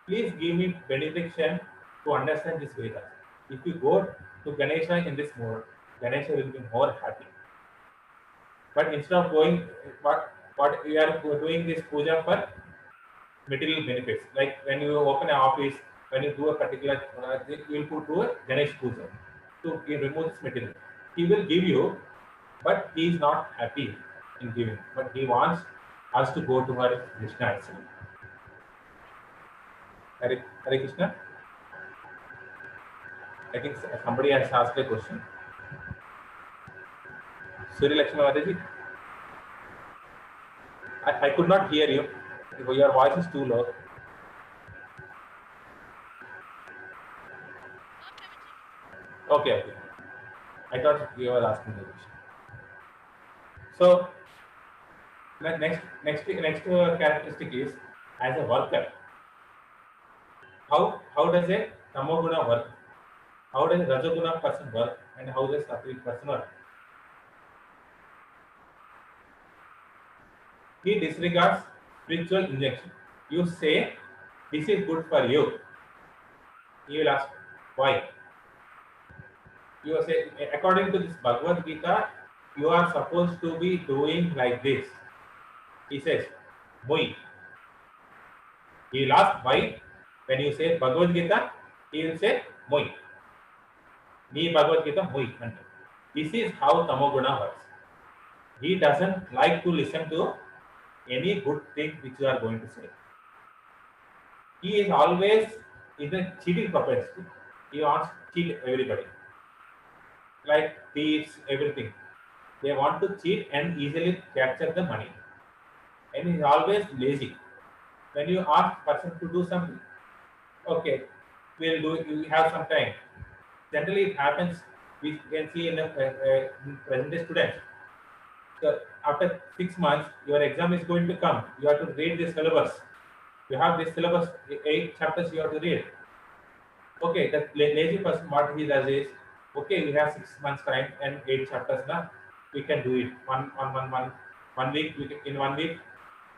Please give me benediction to understand this Vedas. If you go to Ganesha in this mode, Ganesha will be more happy. But instead of going, what we are doing this puja for material benefits. Like when you open an office, when you do a particular, you will do a Ganesh puja to remove this material. He will give you, but he is not happy in giving. But he wants us to go to her Krishna actually. Hare Krishna. I think somebody has asked a question. Surya Lakshmi Mataji, I could not hear you. Your voice is too low. Okay. I thought you were asking the question. So next characteristic is as a worker. How does a tamoguna work? How does a rajoguna person work, and how does a sattvic person work? He disregards spiritual injection. You say this is good for you. He will ask why. You say according to this Bhagavad Gita, you are supposed to be doing like this. He says, Mui. He will ask why. When you say Bhagavad Gita, he will say Mui. Ni Bhagavad Gita Mui. This is how Tamoguna works. He doesn't like to listen to any good thing which you are going to say. He is always in a cheating propensity. He wants to cheat everybody. Like thieves, everything. They want to cheat and easily capture the money. And he is always lazy. When you ask person to do something, okay, we'll do it, we have some time. Generally it happens, we can see in present day students. So after 6 months, your exam is going to come. You have to read this syllabus. You have this syllabus, 8 chapters you have to read. Okay, the lazy person, what he does is, okay, we have 6 months time and 8 chapters now. We can do it. One week, in 1 week,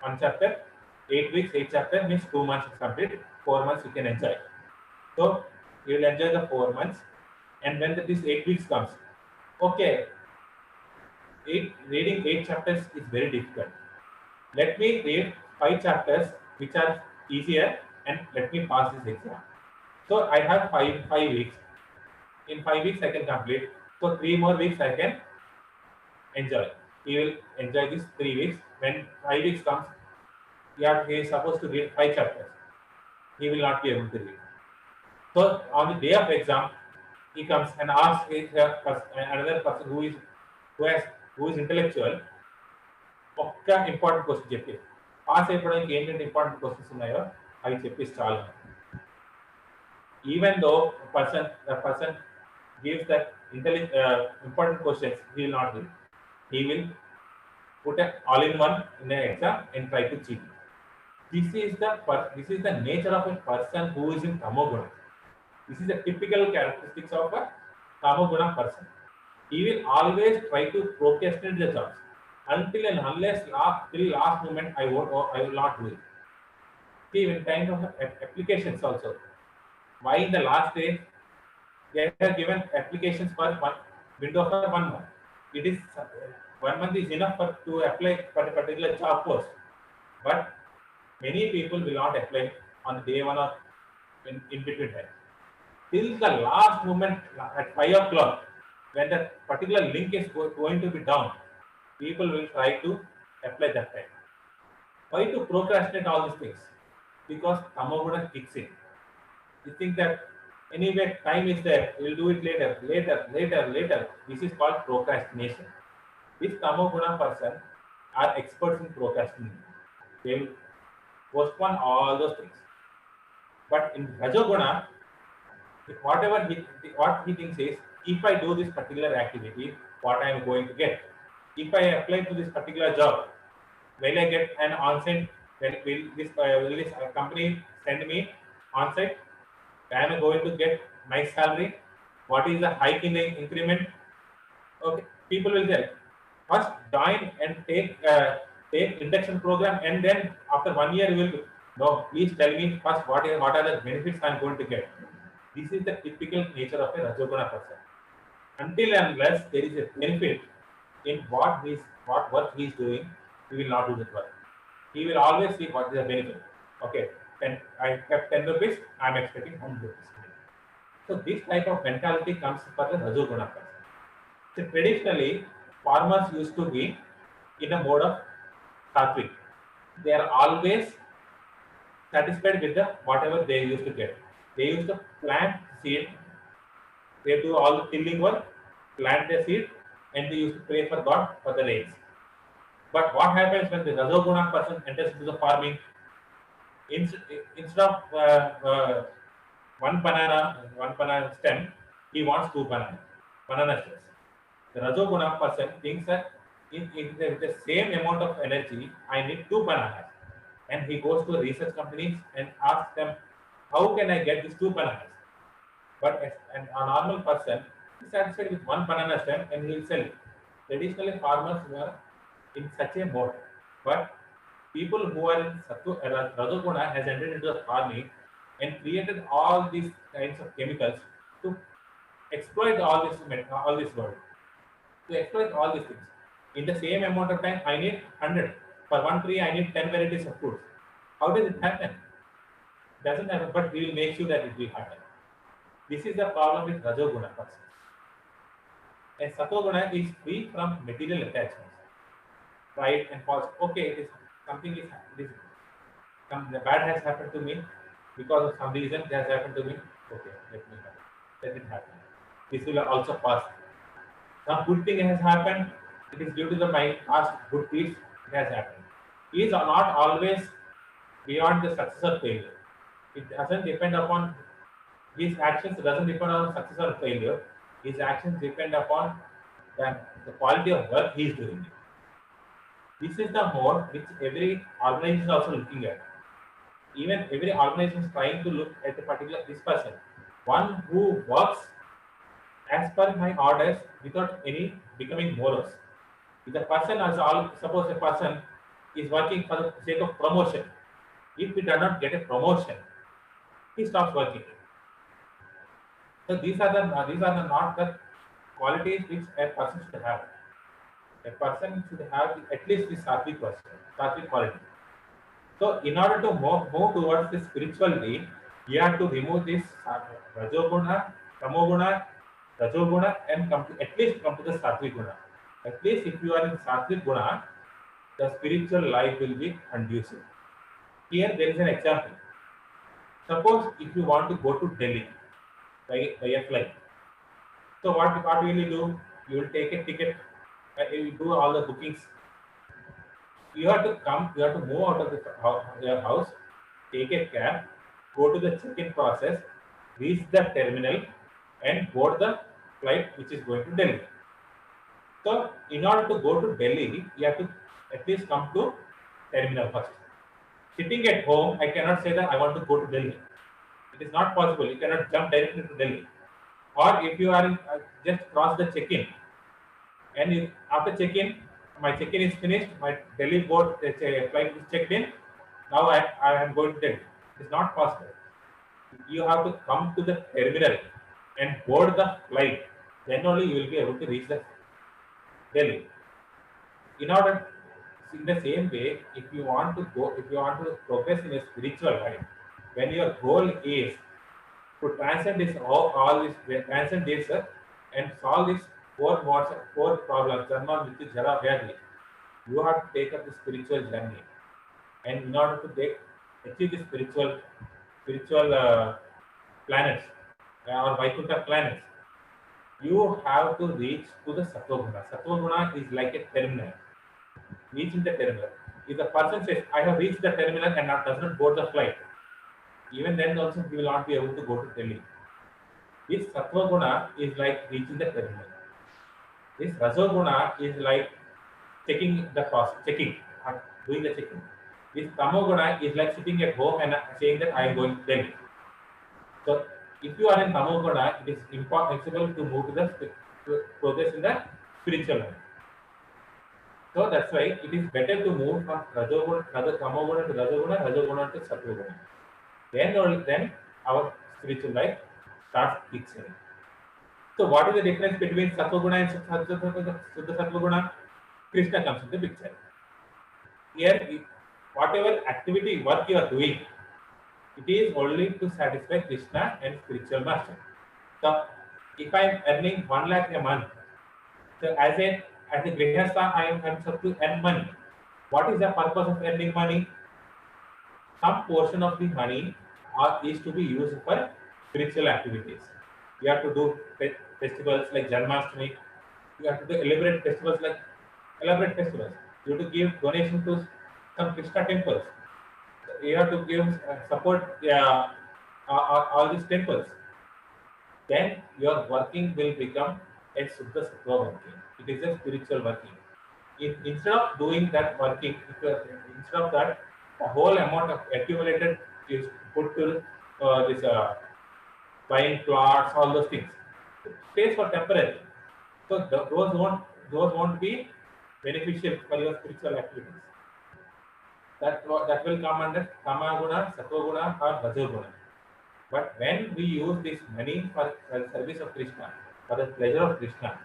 1 chapter. 8 weeks, 8 chapter means 2 months is complete. 4 months you can enjoy. So you will enjoy the 4 months. And when this 8 weeks comes, okay, reading 8 chapters is very difficult. Let me read 5 chapters which are easier and let me pass this exam. So I have five weeks. In 5 weeks I can complete. So 3 more weeks I can enjoy. He will enjoy these 3 weeks. When 5 weeks comes, he is supposed to read 5 chapters. He will not be able to read. So on the day of exam, he comes and asks another person who is intellectual, ఒక్క important question చెప్పి pass అయిపోవడానికి ఏంటంటే important questions ఉన్నాయో అవి చెప్పేసి చాలు. Even though the person gives that important questions, he will not do it. He will put an all-in-one in the exam and try to cheat. This is the nature of a person who is in tamoguna. This is the typical characteristics of a tamoguna person. He will always try to procrastinate the jobs until and unless till last moment I will not do it. See, in kind of applications also. Why in the last day they have given applications for one window for 1 month. It is 1 month is enough to apply for a particular job post. But many people will not apply on day 1 or in between time. Till the last moment at 5 o'clock, when the particular link is going to be down, people will try to apply that time. Why to procrastinate all these things? Because tamoguna kicks in. You think that anyway time is there, we'll do it later. This is called procrastination. This tamoguna person are experts in procrastinating. They will postpone all those things. But in rajoguna, Whatever what he thinks is, if I do this particular activity, what I am going to get. If I apply to this particular job, will I get an on-site? Will this company send me on-site? Am I going to get my salary? What is the hike in the increment? Okay, people will tell first join and take induction program, and then after 1 year you will no. Please tell me first what are the benefits I am going to get. This is the typical nature of a Rajoguna person. Until and unless there is a benefit in what work he is doing, he will not do that work. He will always see what is the benefit. Okay, I kept 10 rupees, I am expecting 100 rupees. So this type of mentality comes for the Rajoguna person. So traditionally, farmers used to be in a mode of sattvic. They are always satisfied with the whatever they used to get. They used to plant seed. They do all the tilling work, plant the seed, and they used to pray for God for the rains. But what happens when the Rajoguna person enters into the farming? Instead of one banana stem, he wants two banana stems. The Rajoguna person thinks that with the same amount of energy, I need two bananas. And he goes to research companies and asks them, how can I get these two bananas? But a normal person is satisfied with one banana stem and he will sell it. Traditionally, farmers were in such a mode. But people who are in Rajoguna has entered into the farming and created all these kinds of chemicals to exploit all this world, to exploit all these things. In the same amount of time, I need 100. For one tree, I need 10 varieties of fruits. How does it happen? Doesn't happen, but we will make sure that it will happen. This is the problem with Rajoguna person. And Satoguna is free from material attachments. Pride and false. Okay, it is something is the bad has happened to me because of some reason it has happened to me. Okay, let it happen. This will also pass. Some good thing has happened. It is due to my past good deeds. It has happened. He is not always beyond the success or failure. It doesn't depend upon his actions. Doesn't depend on success or failure. His actions depend upon the quality of work he is doing. This is the mode which every organization is also looking at. Even every organization is trying to look at a particular this person, one who works as per my orders without any becoming morose. If the person has all, suppose a person is working for the sake of promotion, if he does not get a promotion, he stops working. So these are the not the qualities which a person should have. A person should have at least the sattvic quality. So in order to move towards the spirituality, you have to remove this Rajoguna, Tamoguna, Rajoguna, and at least come to the Sattvic Guna. At least if you are in Sattvic Guna, the spiritual life will be conducive. Here there is an example. Suppose if you want to go to Delhi by a flight. So what will you do? You will take a ticket, you will do all the bookings. You have to move out of your house, take a cab, go to the check-in process, reach the terminal, and board the flight which is going to Delhi. So, in order to go to Delhi, you have to at least come to terminal first. Sitting at home, I cannot say that I want to go to Delhi. It is not possible. You cannot jump directly to Delhi. Or if you are just cross the check-in, and after check-in, my check-in is finished, my Delhi board flight is checked in, now I am going to Delhi. It is not possible. You have to come to the terminal and board the flight. Then only you will be able to reach the Delhi. In the same way, if you want to progress in a spiritual life, when your goal is to transcend transcend this and solve these four problems, Dharma, Mrityu, Jara, Vyadi, you have to take up the spiritual journey. And in order to achieve the spiritual planets or Vaikuntha planets, you have to reach to the Sattva-guna. Sattva-guna is like a terminal. Reaching the terminal. If the person says, I have reached the terminal and does not board the flight, even then also he will not be able to go to Delhi. This sattva guna is like reaching the terminal. This rasoguna is like checking the process, doing the checking. This tamoguna is like sitting at home and saying that I am going to Delhi. So if you are in tamoguna, it is impossible to move to to progress in the spiritual life. So that's why it is better to move from tamoguna to rajoguna to sattva. Then our spiritual life starts excelling. So what is the difference between sattva and Suddha sattva? Krishna comes into the picture. Here, whatever activity, work you are doing, it is only to satisfy Krishna and spiritual master. So, if I am earning 1 lakh a month, so as a grihastha, I am supposed to earn money. What is the purpose of earning money? Some portion of the money is to be used for spiritual activities. You have to do festivals like Janmashtami. You have to do elaborate festivals. You have to give donation to some Krishna temples. You have to give support all these temples. Then your working will become a Suddha Sattva working. It is a spiritual working. Instead of doing that working, instead of that, the whole amount of accumulated is put to this buying plots, all those things. It stays for temporary. So those won't be beneficial for your spiritual activities. That will come under Tamaguna, Sattva or Rajoguna. But when we use this money for the service of Krishna, for the pleasure of Krishna,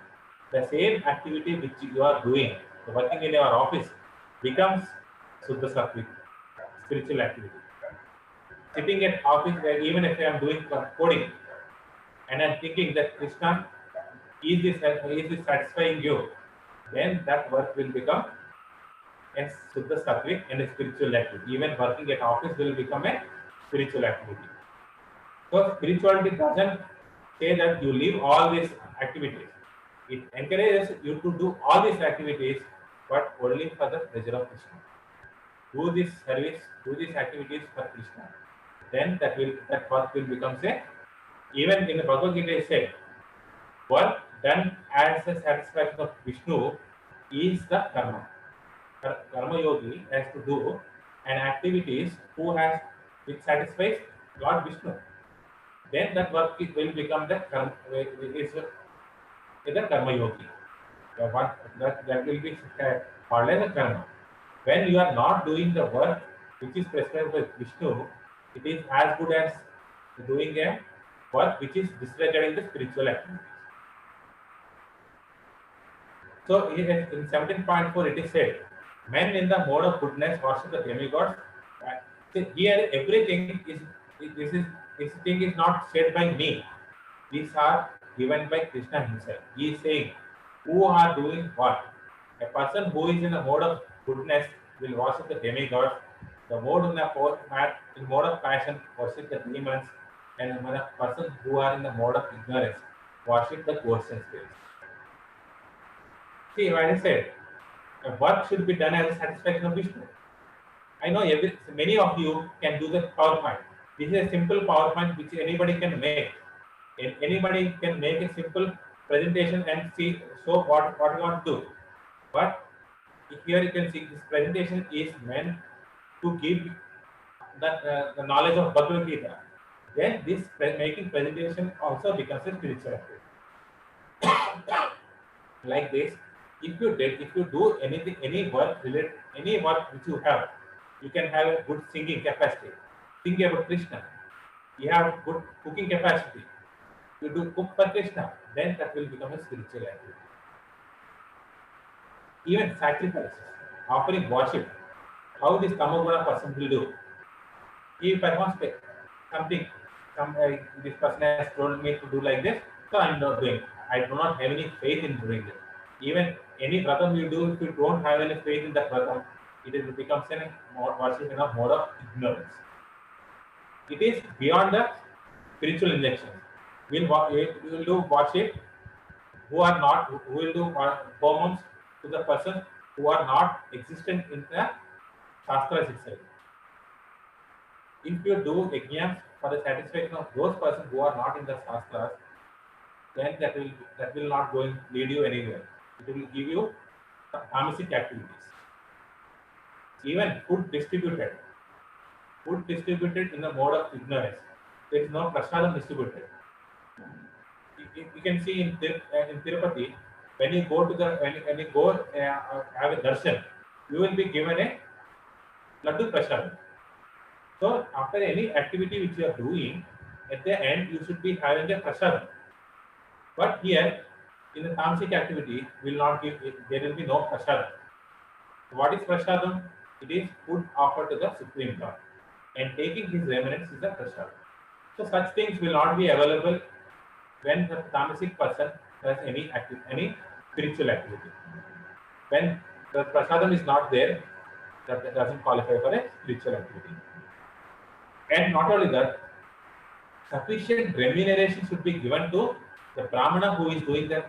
the same activity which you are doing, working in your office, becomes Suddha Sattvic, spiritual activity. Sitting at office, even if I am doing coding, and I'm thinking that Krishna, is this satisfying you? Then that work will become a Suddha Sattvic and a spiritual activity. Even working at office will become a spiritual activity. So spirituality doesn't say that you leave all these activities. It encourages you to do all these activities, but only for the pleasure of Krishna. Do this service, do these activities for Krishna. Then that work will become say, even in the Bhagavad Gita it said, work done as a satisfaction of Vishnu is the karma. Karma yogi has to do an activities which satisfies Lord Vishnu. Then that work will become the karma yogi. That will be called as a karma. When you are not doing the work which is prescribed by Vishnu, it is as good as doing a work which is disregarding the spiritual activities. So in 17.4 it is said, men in the mode of goodness worship the demigods. So here everything this thing is not said by me. These are given by Krishna himself. He is saying, who are doing what? A person who is in the mode of goodness will worship the demigods. The mode in mode of passion worship the demons, and the person who are in the mode of ignorance worship the ghosts and spirits. See, what I said, work should be done as a satisfaction of Vishnu. I know many of you can do the PowerPoint. This is a simple PowerPoint which anybody can make. Anybody can make a simple presentation and show what you want to do. But here you can see this presentation is meant to give the knowledge of Bhagavad Gita. Then this making presentation also becomes a spiritual activity. Like this, if you do anything, any work which you have, you can have a good singing capacity. Think about Krishna. You have good cooking capacity. You do cook for Krishna, then that will become a spiritual activity. Even sacrifices, offering worship, how this Tamoguna person will do. He performs something, this person has told me to do like this, so I am not doing. I do not have any faith in doing it. Even any pratam you do, if you don't have any faith in that pratam, it becomes a worship in a mode of ignorance. It is beyond the spiritual injection. We will do worship who will do homums to the person who are not existent in the shastras itself. If you do yajnas for the satisfaction of those persons who are not in the shastras, then that will not going lead you anywhere. It will give you tamasic activities. Even food distributed in the mode of ignorance. There is no prasadam distributed. You can see in Tirupati, when you go to the when you go have a darshan, you will be given a laddu prasadam. So after any activity which you are doing, at the end you should be having a prasadam. But here, in the tamasic activity, will not give there will be no prasadam. So what is prasadam? It is food offered to the Supreme God, and taking his remnants is a prasadam. So such things will not be available when the tamasic person does any spiritual activity. When the prasadam is not there, that doesn't qualify for a spiritual activity. And not only that, sufficient remuneration should be given to the brahmana who is doing the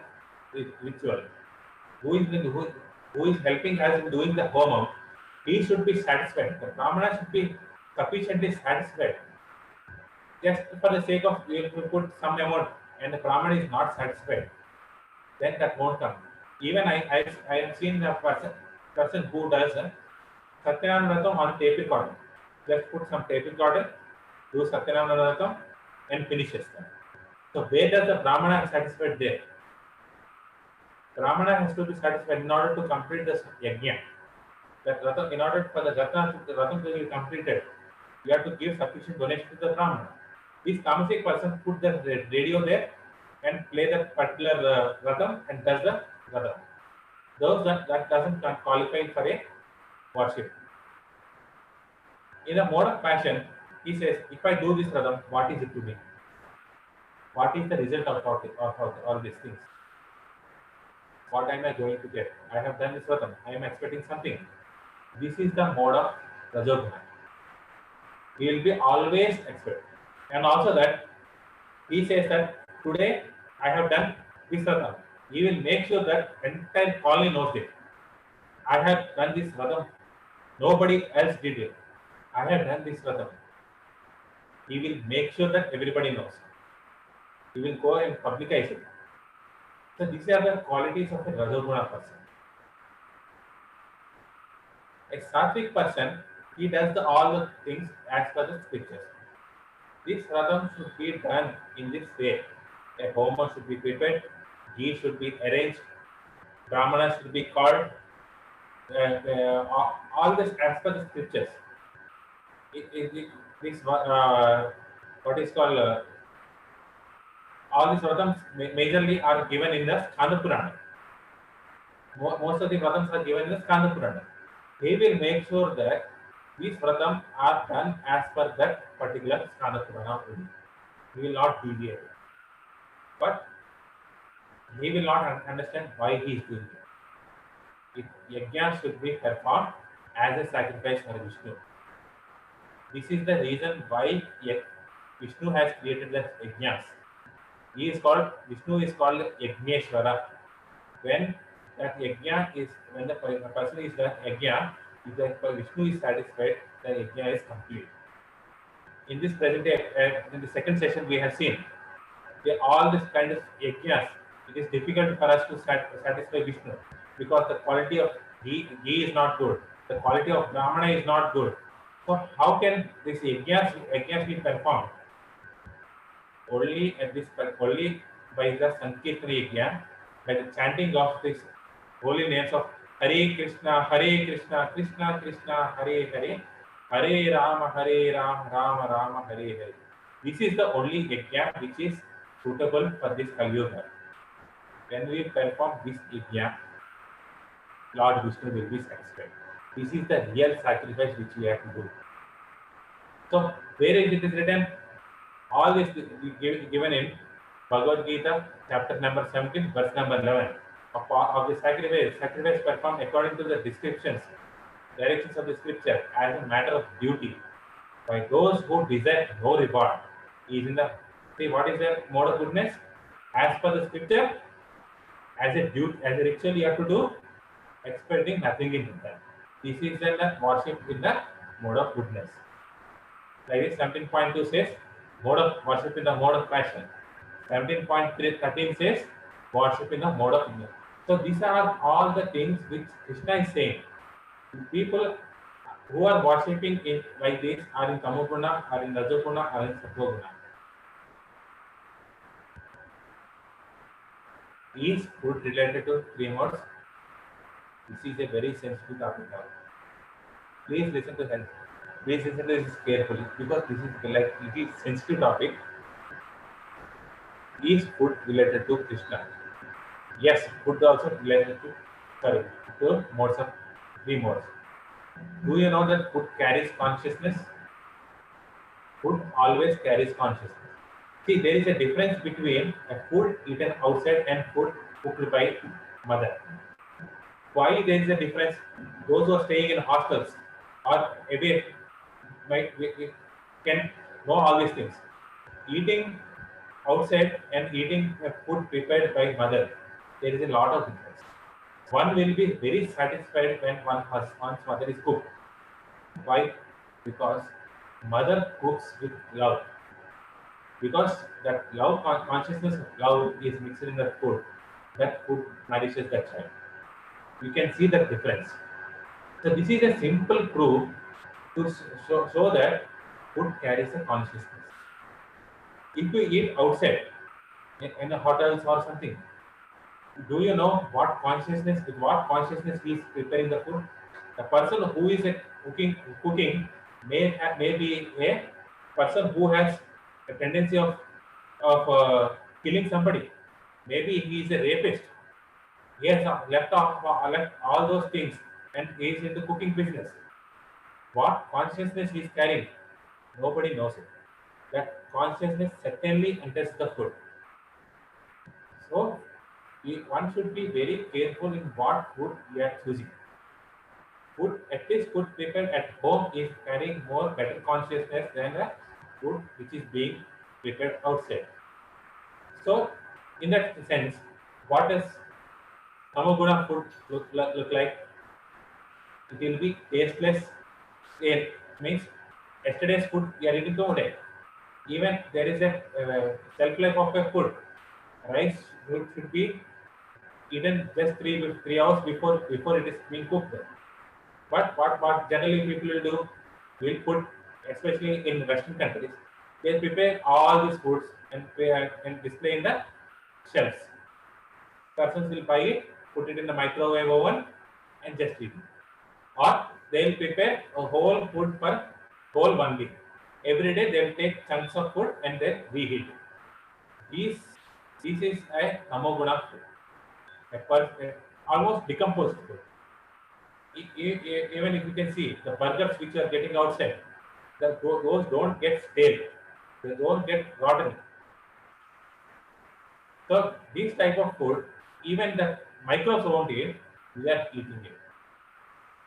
ritual, who is helping us in doing the homam. He should be satisfied. The brahmana should be sufficiently satisfied. Just for the sake of you put some amount and the brahmana is not satisfied, then that won't come. Even I have seen a person who does Satyanarayana Vratam on tape recorder. Just put some tape recorder, do Satyanarayana Vratam, and finishes them. So where does the brahmana satisfied there? Brahmana has to be satisfied in order to complete the yajna. That Vratam, in order for the Vratam to be completed, you have to give sufficient donation to the brahmana. This tamasic person put the radio there and play that particular Vratam and does the Vratam. Those that doesn't qualify for a worship. In a mode of passion, he says, if I do this Vratam, what is it to me? What is the result of all these things? What am I going to get? I have done this Vratam. I am expecting something. This is the mode of Rajoguna. He will be always expect. And also that he says that today I have done this Vratam. He will make sure that entire colony knows it. I have done this Vratam. Nobody else did it. I have done this Vratam. He will make sure that everybody knows. He will go and publicize it. So these are the qualities of a Rajoguna person. A Sattvic person, he does all the things as per the scriptures. This Vratam should be done in this way. A homa should be prepared, ghee should be arranged, brahmana should be called, all this as per the scriptures. This what is called all these Vratams majorly are given in the Skanda Purana. Most of the Vratams are given in the Skanda Purana. He will make sure that these Vratams are done as per that particular Skanda Purana only. He will not deviate. But he will not understand why he is doing it. Yajna should be performed as a sacrifice for Vishnu. This is the reason why Vishnu has created the yajnas. Vishnu is called Yajneshwara. When that yajna is, when the person is done yajna, if the Vishnu is satisfied, the yajna is complete. In this in the second session we have seen all this kind of yajnas. It is difficult for us to satisfy Vishnu because the quality of ghee is not good. The quality of brahmana is not good. So how can this yajnas be performed? Only by the Sankirtana yajna, by the chanting of these holy names of Hare Krishna, Krishna Krishna, Hare Hare, Hare Rama, Rama Rama, Hare Hare. This is the only yajna which is suitable for this Kali Yuga. When we perform this yajna, Lord Vishnu will be satisfied. This is the real sacrifice which we have to do. So, where is it written? All this given in Bhagavad Gita, chapter number 17, verse number 11. Of the sacrifice performed according to the descriptions, directions of the scripture as a matter of duty by those who desire no reward. Is in the see what is the mode of goodness? As per the scripture, as a duty, as a ritual you have to do, expecting nothing in return. This is the worship in the mode of goodness. Like this 17.2 says, mode of worship in the mode of passion. 17.13 says worship in the mode of India. So these are all the things which Krishna is saying. People who are worshipping in like this are in Tamoguna, are in Rajoguna, are in Sattoguna. Is food related to three modes? This is a very sensitive topic now. Please listen to this. Please listen to this carefully because this is like it is sensitive topic. Is food related to Krishna? Yes, food also related to to modes of three modes. Do you know that food carries consciousness? Food always carries consciousness. See, there is a difference between a food eaten outside and food cooked by mother. Why there is a difference? Those who are staying in hostels or away we can know all these things. Eating outside and eating a food prepared by mother, there is a lot of difference. One will be very satisfied when one's mother is cooked. Why? Because mother cooks with love. Because that love consciousness of love is mixed in that food. That food nourishes that child. You can see the difference. So this is a simple proof to show that food carries a consciousness. If you eat outside in a hotels or something, do you know with what consciousness he is preparing the food? The person who is cooking may be a person who has a tendency of killing somebody. Maybe he is a rapist. He has left all those things and he is in the cooking business. What consciousness he is carrying, nobody knows it. That consciousness certainly enters the food. So one should be very careful in what food we are choosing. Food, at least food prepared at home is carrying more better consciousness than the food which is being prepared outside. So, in that sense, what does Tamoguna food look like? It will be tasteless. It means yesterday's food we are eating today. Even there is a shelf life of a food. Rice should be eaten just 3 hours before it is being cooked. But what generally people will do, will put, especially in Western countries, they prepare all these foods and display in the shelves. Persons will buy it, put it in the microwave oven, and just eat it. Or they will prepare a whole food for whole 1 week. Every day they will take chunks of food and then reheat it. This is a tamoguna food, almost decomposed food. Even if you can see the burgers which are getting outside, those don't get stale, they don't get rotten. So this type of food, even the microbes won't eat, we are eating it.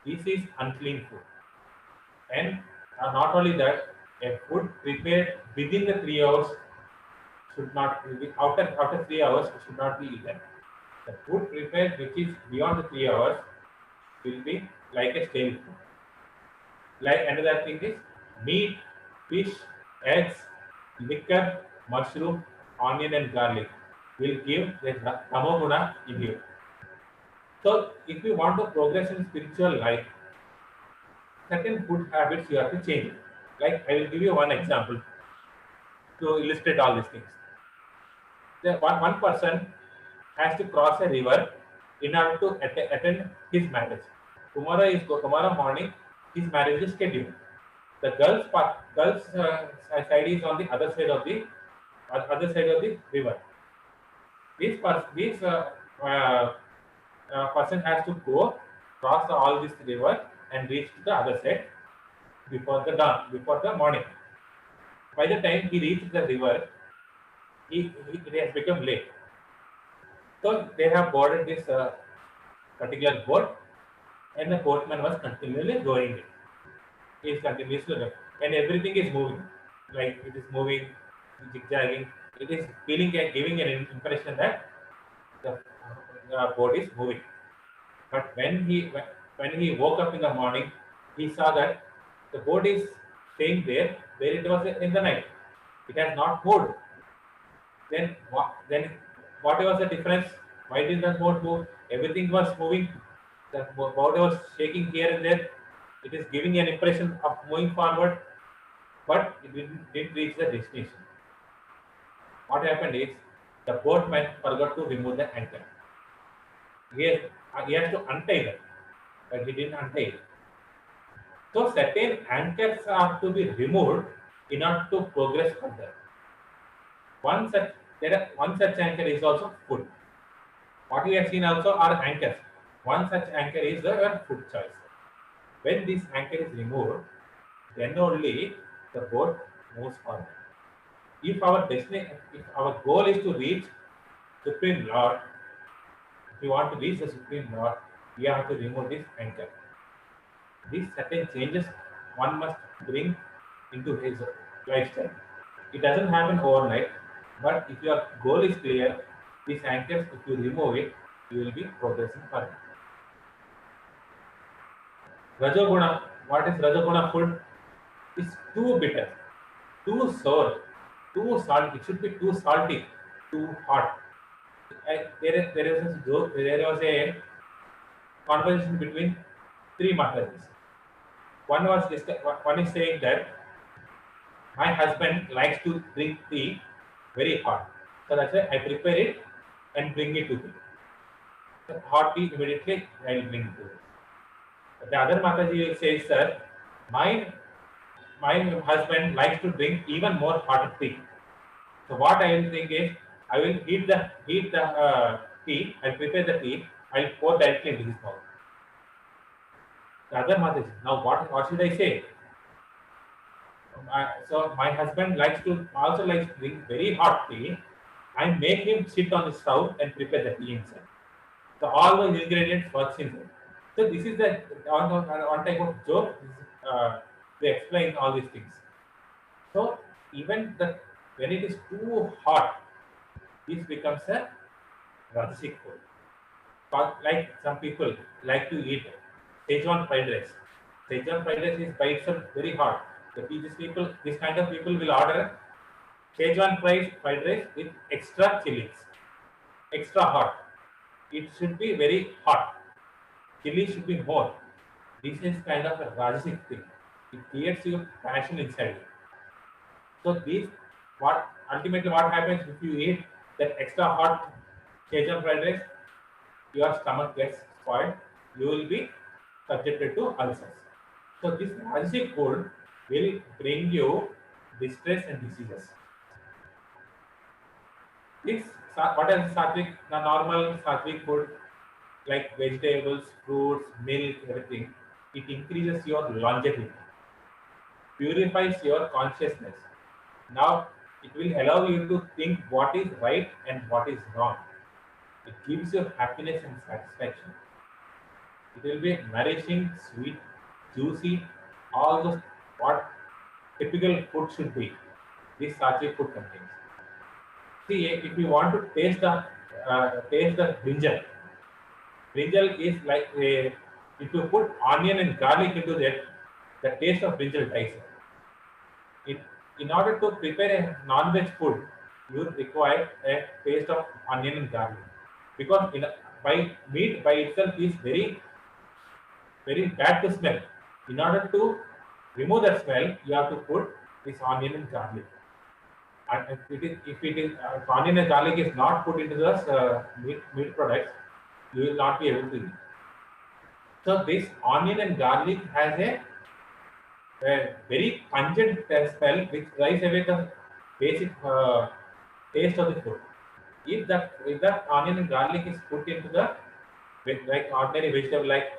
This is unclean food. And not only that, a food prepared within the 3 hours should not be, after 3 hours should not be eaten. The food prepared which is beyond the 3 hours will be like a stale food. Like another thing is meat, fish, eggs, liquor, mushroom, onion, and garlic will give the tamoguna in you. So, if you want to progress in spiritual life, certain food habits you have to change. Like I will give you one example to illustrate all these things. One person has to cross a river in order to attend his marriage. Tomorrow morning his marriage is scheduled. The girl's side is on the other side of the river. This person has to go cross all this river and reach to the other side before the dawn, before the morning. By the time he reaches the river, he has become late. So they have boarded this particular boat, and the boatman was continually going it. He is continuously going, and everything is moving, like it is moving, zigzagging. It is giving an impression that the boat is moving. But when he woke up in the morning, he saw that the boat is staying there where it was in the night. It has not moved. Then what was the difference? Why did the boat move? Everything was moving. The boat was shaking here and there. It is giving an impression of moving forward, but it didn't reach the destination. What happened is the boatman forgot to remove the anchor. He has to untie that, but he didn't untie it. So certain anchors are to be removed in order to progress further. One such anchor is also food. What we have seen also are anchors. One such anchor is the food choice. When this anchor is removed, then only the boat moves forward. If our goal is to reach Supreme Lord, if you want to reach the Supreme Lord, we have to remove this anchor. These certain changes one must bring into his lifestyle. It doesn't happen overnight, but if your goal is clear, these anchors, if you remove it, you will be progressing further. Rajoguna, what is Rajoguna food? It's too bitter, too sour, too salty. It should be too salty, too hot. There is a joke, there was a conversation between three Mataris. One is saying that my husband likes to drink tea very hot. So that's why I prepare it and bring it to him. So hot tea immediately I will bring it to him. The other Mataji will say, sir, my my husband likes to drink even more hot tea. So what I will think is I will heat the tea, I'll prepare the tea, I'll pour directly into his mouth. The other Mataji, now what should I say? So my husband also likes to drink very hot tea. I make him sit on the stove and prepare the tea inside. So all those ingredients works inside. So this is the one type of joke. They explain all these things. So even when it is too hot, this becomes a rajasic food. Like some people like to eat Szechuan fried rice. Szechuan fried rice is by itself very hot. This kind of people will order Szechuan fried rice with extra chilies, extra hot. It should be very hot. Chili should be more. This is kind of a rajasic thing. It creates your passion inside you. So ultimately what happens if you eat that extra hot Szechuan fried rice, your stomach gets spoiled. You will be subjected to ulcers. So this rajasic food will bring you distress and diseases. What is sattvic? The normal sattvic food like vegetables, fruits, milk, everything. It increases your longevity, purifies your consciousness. Now it will allow you to think what is right and what is wrong. It gives you happiness and satisfaction. It will be nourishing, sweet, juicy, all those what typical food should be. This sattvic food contains. See, if you want to taste the brinjal is like if you put onion and garlic into that, the taste of brinjal dies. It, in order to prepare a non-veg food, you require a paste of onion and garlic because meat by itself is very bad to smell. In order to remove the smell, you have to put this onion and garlic. And if onion and garlic is not put into the meat products, you will not be able to eat. So this onion and garlic has a very pungent smell which drives away the basic taste of the food. If that onion and garlic is put into the like ordinary vegetable like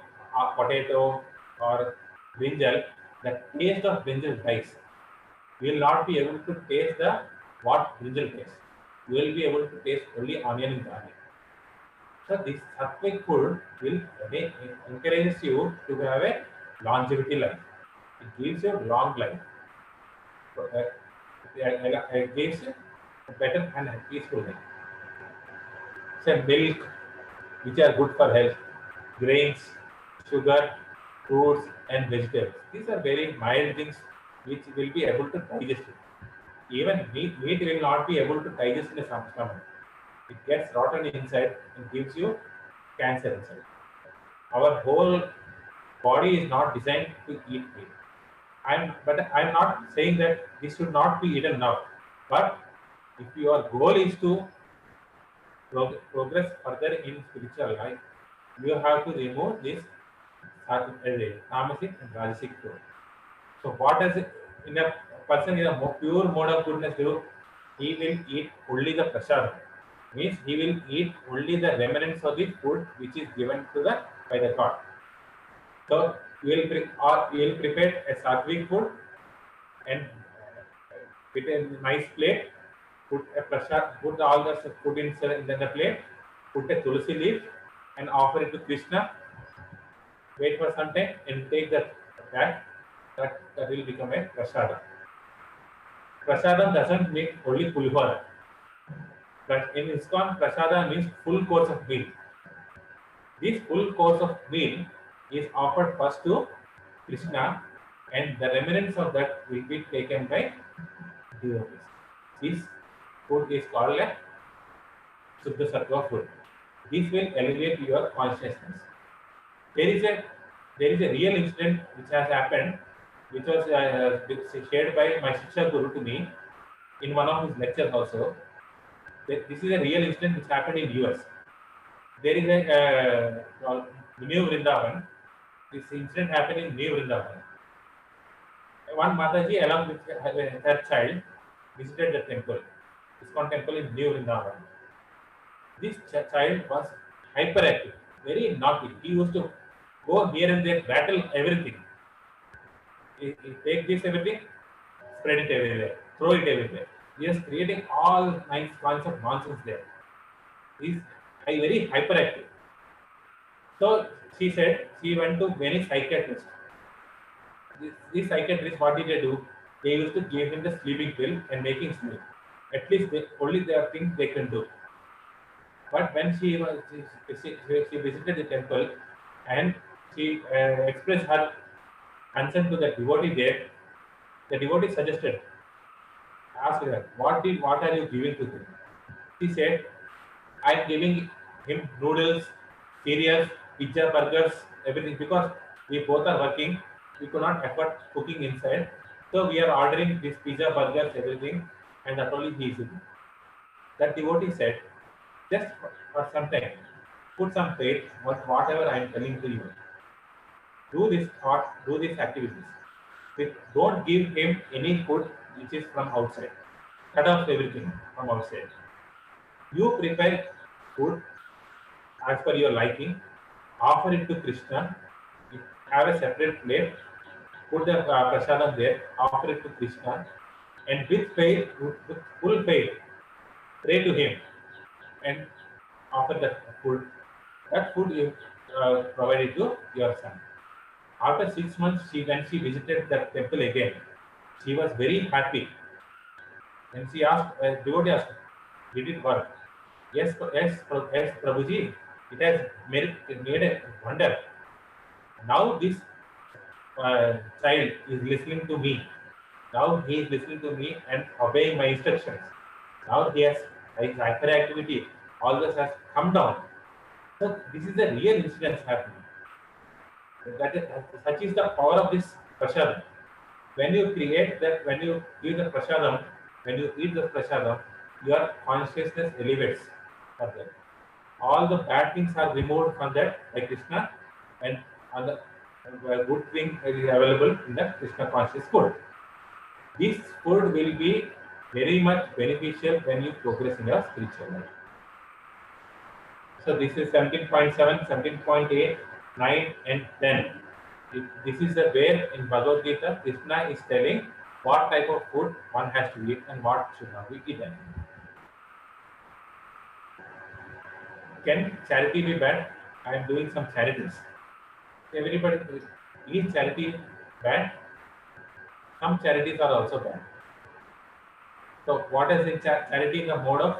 potato or brinjal, the taste of brinjal dies. You will not be able to taste what brinjal tastes. You will be able to taste only onion and garlic. So this sattvic food will encourages you to have a longevity life. It gives you long life. It gives you a better and a peaceful life. Say milk, which are good for health, grains, sugar, fruits, and vegetables. These are very mild things which will be able to digest it. Even meat will not be able to digest in the stomach. It gets rotten inside and gives you cancer inside. Our whole body is not designed to eat meat. But I'm not saying that this should not be eaten now. But if your goal is to progress further in spiritual life, you have to remove this tamasic and rajasic food. So what does it, in a person in a pure mode of goodness do? He will eat only the prasadam. Means he will eat only the remnants of the food which is given to the by the god. So you will prepare a sattvic food and put a nice plate. Put a prasad, put all the food in the plate. Put a tulsi leaf and offer it to Krishna. Wait for some time and take that. That will become a prasadam. Prasadam doesn't mean only pulihora. But in ISKCON, prasada means full course of meal. This full course of meal is offered first to Krishna, and the remnants of that will be taken by devotees. This food is called a Suddha Sattva food. This will elevate your consciousness. There is a real incident which has happened, which was shared by my Shiksha Guru to me in one of his lectures also. This is a real incident which happened in US. There is a New Vrindavan. This incident happened in New Vrindavan. One Mataji along with her child visited the temple, ISKCON temple in New Vrindavan. This child was hyperactive, very naughty. He used to go here and there, rattle everything. He take this everything, spread it everywhere, throw it everywhere. He is creating all kinds of nonsense there. He's very hyperactive. So she said she went to many psychiatrists. These psychiatrists, what did they do? They used to give him the sleeping pill and make him sleep. At least only their things they can do. But when she visited the temple and she expressed her consent to the devotee there, the devotee suggested, asked her, what are you giving to him? She said, I am giving him noodles, cereals, pizza, burgers, everything, because we both are working. We could not afford cooking inside. So we are ordering this pizza, burgers, everything, and that only he is eating. That devotee said, just for some time, put some faith with whatever I am telling to you. Do this thought, do these activities. Don't give him any food which is from outside. Cut off everything from outside. You prepare food as per your liking, offer it to Krishna, have a separate plate, put the prasadam there, offer it to Krishna, and with faith, with full faith, pray to him and offer that food. That food you provided to your son. After 6 months, when she visited the temple again, she was very happy. And she asked, devotee asked, did it work? Yes, Prabhuji, it has made a wonder. Now this child is listening to me. Now he is listening to me and obeying my instructions. Now he has his hyperactivity, all this has come down. So this is the real incidents happening. Such is the power of this prasadam. When you create that, when you give the prasadam, when you eat the prasadam, your consciousness elevates further. All the bad things are removed from that by Krishna, and other good thing is available in the Krishna conscious food. This food will be very much beneficial when you progress in your spiritual life. So this is 17.7, 17.8, 9 and 10. This is the where in Bhagavad Gita, Krishna is telling what type of food one has to eat and what should not be eaten. Can charity be bad? I am doing some charities. Everybody, is charity bad? Some charities are also bad. So what is in charity in the mode of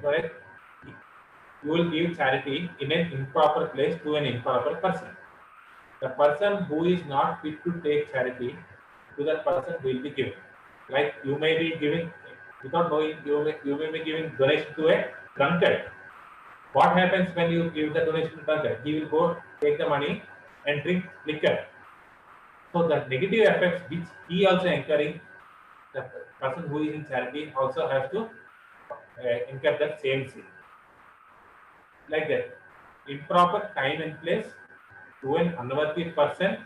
correct? You will give charity in an improper place to an improper person. The person who is not fit to take charity, to that person will be given. Like you may be giving, without knowing, you may be giving donation to a drunkard. What happens when you give the donation to drunkard? He will go take the money and drink liquor. So the negative effects which he also incurring, the person who is in charity also has to incur that same sin. Like that, improper time and place to an unworthy person,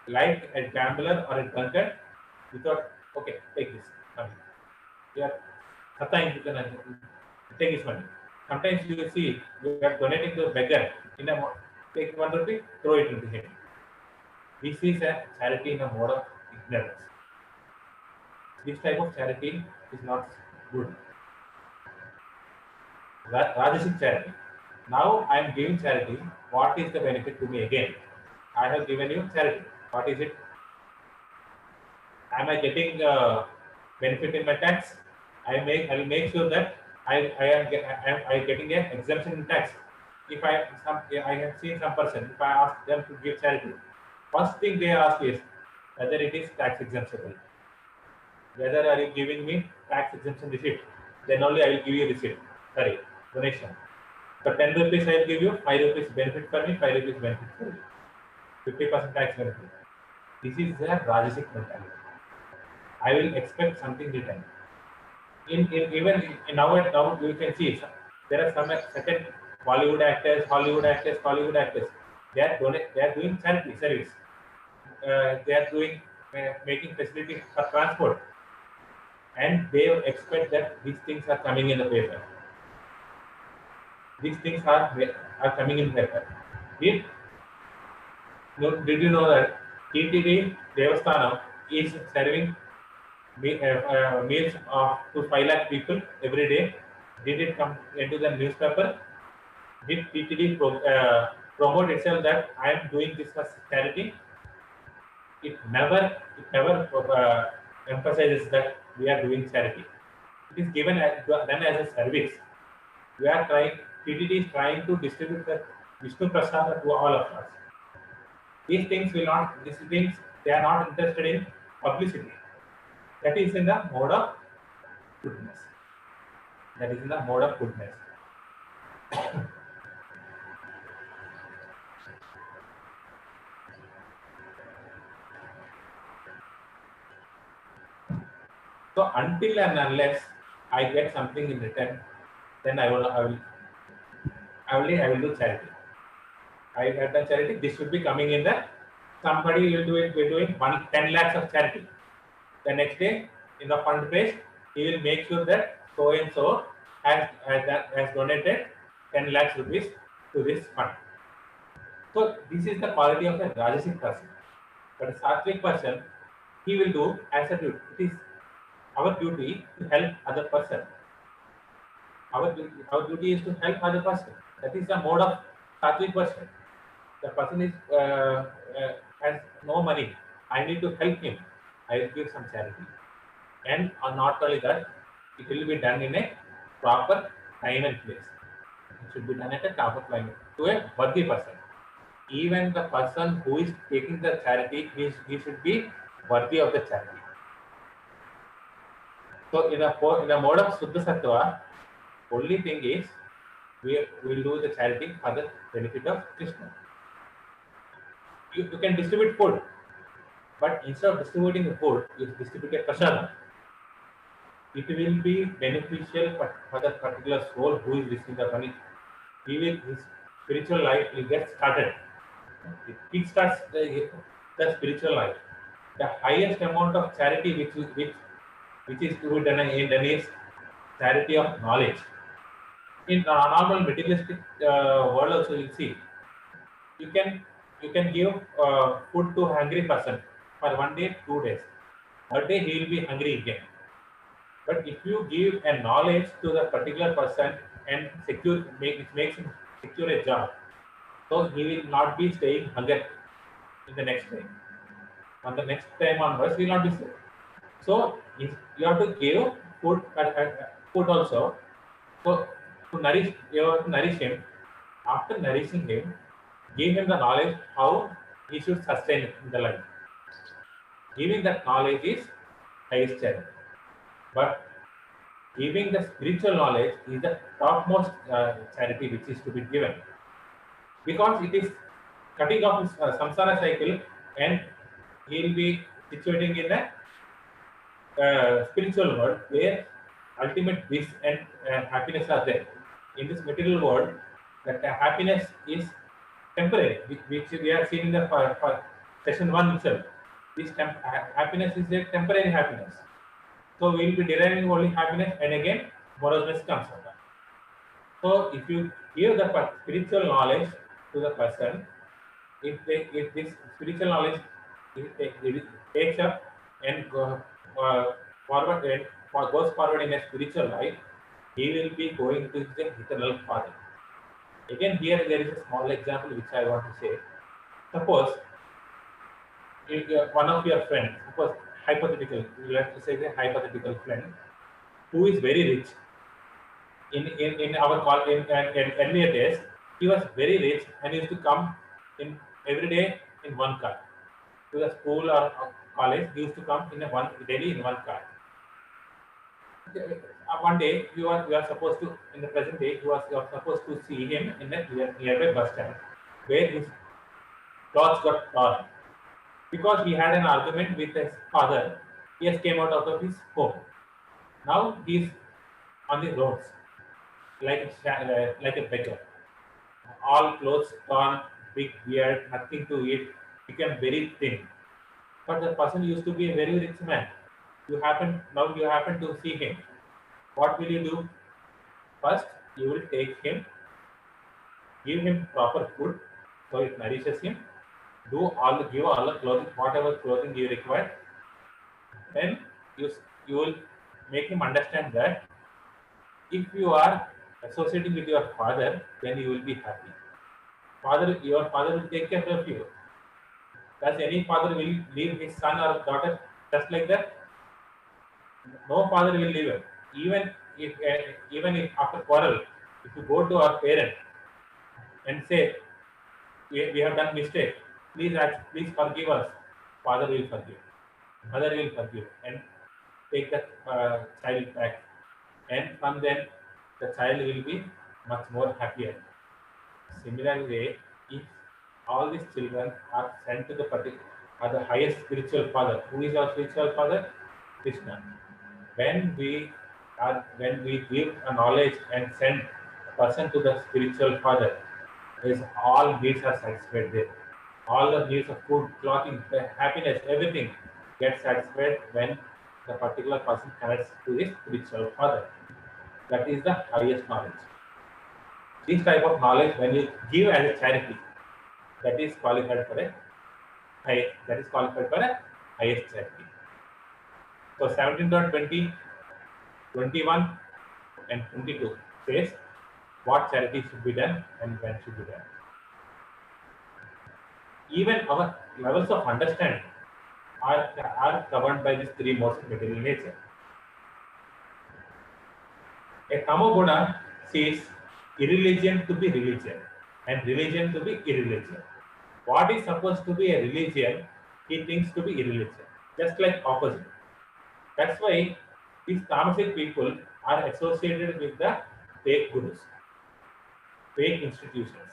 like a gambler or a drunkard, without, okay, take this money. Yeah, sometimes you can take his money. Sometimes you see you are donating to a beggar in a take 1 rupee, throw it into him. This is a charity in a mode of ignorance. This type of charity is not good. Rajasic charity. Now I am giving charity. What is the benefit to me again? I have given you charity. What is it? Am I getting benefit in my tax? I will make sure that I am getting an exemption in tax. If I have seen some person, if I ask them to give charity, first thing they ask is whether it is tax exemptable. Whether are you giving me tax exemption receipt? Then only I will give you receipt. Sorry, donation. So 10 rupees I will give you, 5 rupees benefit for me, 5 rupees benefit for you. 50% tax benefit. This is their Rajasic mentality. I will expect something return. Even now you can see there are some certain Bollywood actors, Hollywood actors, Hollywood actors. They are doing charity service. They are doing making facilities for transport, and they expect that these things are coming in the paper. These things are coming in the paper. Did you know that TTD Devasthanam is serving meals to 5 lakh people every day? Did it come into the newspaper? Did TTD promote itself that I am doing this as charity? It never emphasizes that we are doing charity. It is given done as a service. We are trying. TTD is trying to distribute the Vishnu Prasada to all of us. These things will not. These things they are not interested in publicity. That is in the mode of goodness. That is in the mode of goodness. So until and unless I get something in return, then I will do charity. I have done charity. This should be coming in the somebody will do it. We're doing 10 lakhs of charity. The next day in the fund page, he will make sure that so and so has donated 10 lakhs rupees to this fund. So this is the quality of a Rajasic person. But a Sattvic person, he will do as a duty. It is our duty to help other person. Our duty is to help other person. That is the mode of Sattvic person. The person is has no money. I need to help him. I will give some charity. And not only that, it will be done in a proper time and place. It should be done at a proper climate to a worthy person. Even the person who is taking the charity, he should be worthy of the charity. So in a mode of Suddha Sattva, only thing is we will do the charity for the benefit of Krishna. You can distribute food, but instead of distributing the food, you distribute a prasada. It will be beneficial for the particular soul who is receiving the money. His spiritual life will get started. It kickstarts the spiritual life. The highest amount of charity which is to be done is charity of knowledge. In normal materialistic world also you see, you can give food to a hungry person for 1 day, 2 days. Third day he will be hungry again. But if you give a knowledge to the particular person and it makes him secure a job, so he will not be staying hunger in the next day. On the next time onwards, he will not be sick. So you have to give food also. So you have to nourish him. After nourishing him, give him the knowledge how he should sustain in the life. Giving that knowledge is highest charity. But giving the spiritual knowledge is the topmost charity which is to be given, because it is cutting off his samsara cycle, and he will be situating in a spiritual world where ultimate bliss and happiness are there. In this material world, that happiness is temporary, which we have seen in the session one itself. This happiness is a temporary happiness. So we will be deriving only happiness, and again moroseness comes out. So if you give the spiritual knowledge to the person, if this spiritual knowledge it takes up and forward and goes forward in a spiritual life, he will be going to the eternal Father. Again, here there is a small example which I want to say. Suppose if one of your friends, suppose hypothetical, let us say a hypothetical friend who is very rich. In our call in earlier days, he was very rich and used to come in every day in one car to the school or college. He used to come in a one daily in one car. One day you are supposed to, in the present day, you are supposed to see him in a nearby bus stand where his clothes got torn because he had an argument with his father. He has came out of his home. Now he's on the roads like a beggar. All clothes torn, big beard, nothing to eat, became very thin. But the person used to be a very rich man. You happen to see him. What will you do? First, you will take him, give him proper food, so it nourishes him. Give all the clothing, whatever clothing you require. Then you will make him understand that if you are associating with your father, then you will be happy. Your father will take care of you. Does any father will leave his son or daughter just like that? No father will leave him. Even if after quarrel, if you go to our parent and say we have done mistake, please forgive us. Father will forgive. Mother will forgive and take the child back. And from then the child will be much more happier. Similarly, if all these children are sent to the the highest spiritual father, who is our spiritual father? Krishna. When we give a knowledge and send a person to the spiritual father, his all needs are satisfied there. All the needs of food, clothing, happiness, everything gets satisfied when the particular person connects to his spiritual father. That is the highest knowledge. This type of knowledge, when you give as a charity, that is qualified for a highest charity. So 17.20, 21 and 22 says what charity should be done and when should be done. Even our levels of understanding are covered by these three modes of material nature. A tamoguna sees irreligion to be religion and religion to be irreligion. What is supposed to be a religion, he thinks to be irreligion, just like opposite. That's why these tamasic people are associated with the fake gurus, fake institutions,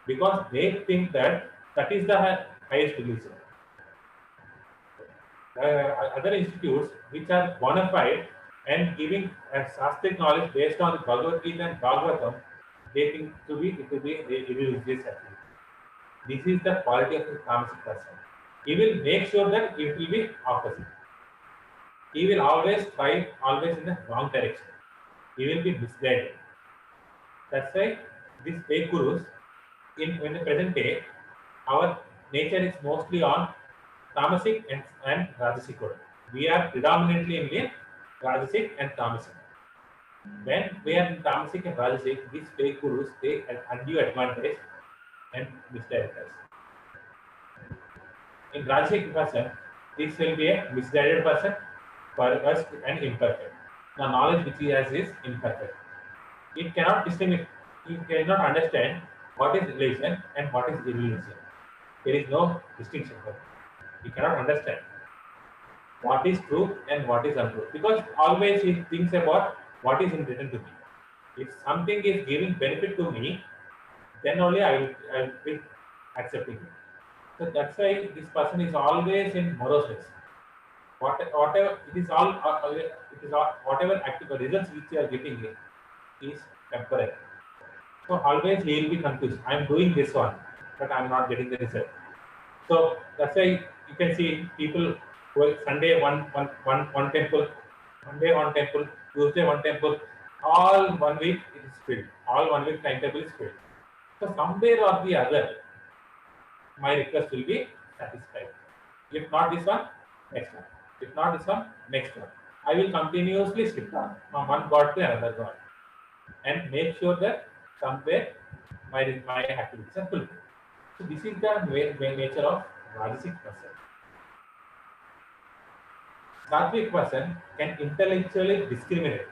because they think that that is the highest religion. Other institutes which are bona fide and giving a Shastric knowledge based on Bhagavad Gita and Bhagavatam, they think to be religious activity. This is the quality of the tamasic person. He will make sure that it will be opposite. He will always try always in the wrong direction. He will be misguided. That's why these fake gurus in the present day, our nature is mostly on tamasic and rajasic order. We are predominantly in the rajasic and tamasic. When we are in tamasic and rajasic, these fake gurus take an undue advantage and misdirect us. In rajasic person, this will be a misguided person, perverse and imperfect. The knowledge which he has is imperfect. It cannot distinguish. He cannot understand what is religion and what is irreligion. There is no distinction. He cannot understand. what is true and what is untrue, because always he thinks about what is in written to me. If something is giving benefit to me, then only I will be accepting it. So that's why this person is always in moroseness. Whatever it is all whatever active results which you are getting is temporary. So always he will be confused. I am doing this one, but I am not getting the result. So that's why you can see people who are Sunday one temple, Monday one temple, Tuesday one temple, all 1 week it is filled. All 1 week timetable is filled. So somewhere or the other, my request will be satisfied. If not this one, next one. If not this one, next one. I will continuously skip on from one god to another god and make sure that somewhere my activities are fulfilled. So this is the nature of Rajasic person. Sattvic person can intellectually discriminate.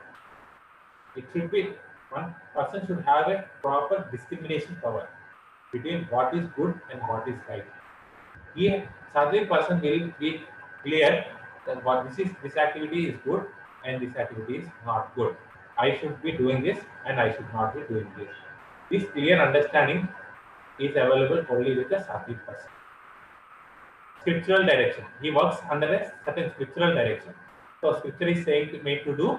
It should be one person should have a proper discrimination power between what is good and what is right. He Sattvic person will be clear that what this activity is good and this activity is not good. I should be doing this and I should not be doing this. This clear understanding is available only with a Sattvic person. Scriptural direction. He works under a certain scriptural direction. So scripture is saying to me to do,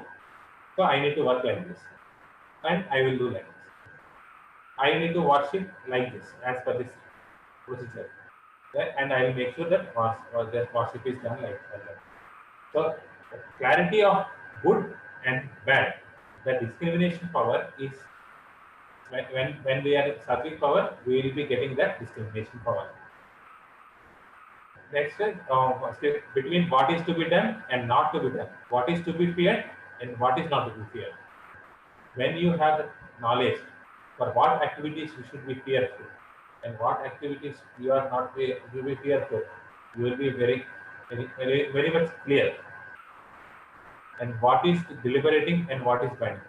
so I need to work like this. And I will do like this. I need to worship like this, as per this procedure. And I will make sure that worship is done like that. So clarity of good and bad, the discrimination power is when we are in Sattvic power, we will be getting that discrimination power. Next is between what is to be done and not to be done. What is to be feared and what is not to be feared. When you have the knowledge for what activities you should be fearful and what activities you are not you will be fearful, you will be very much clear. And what is deliberating and what is binding.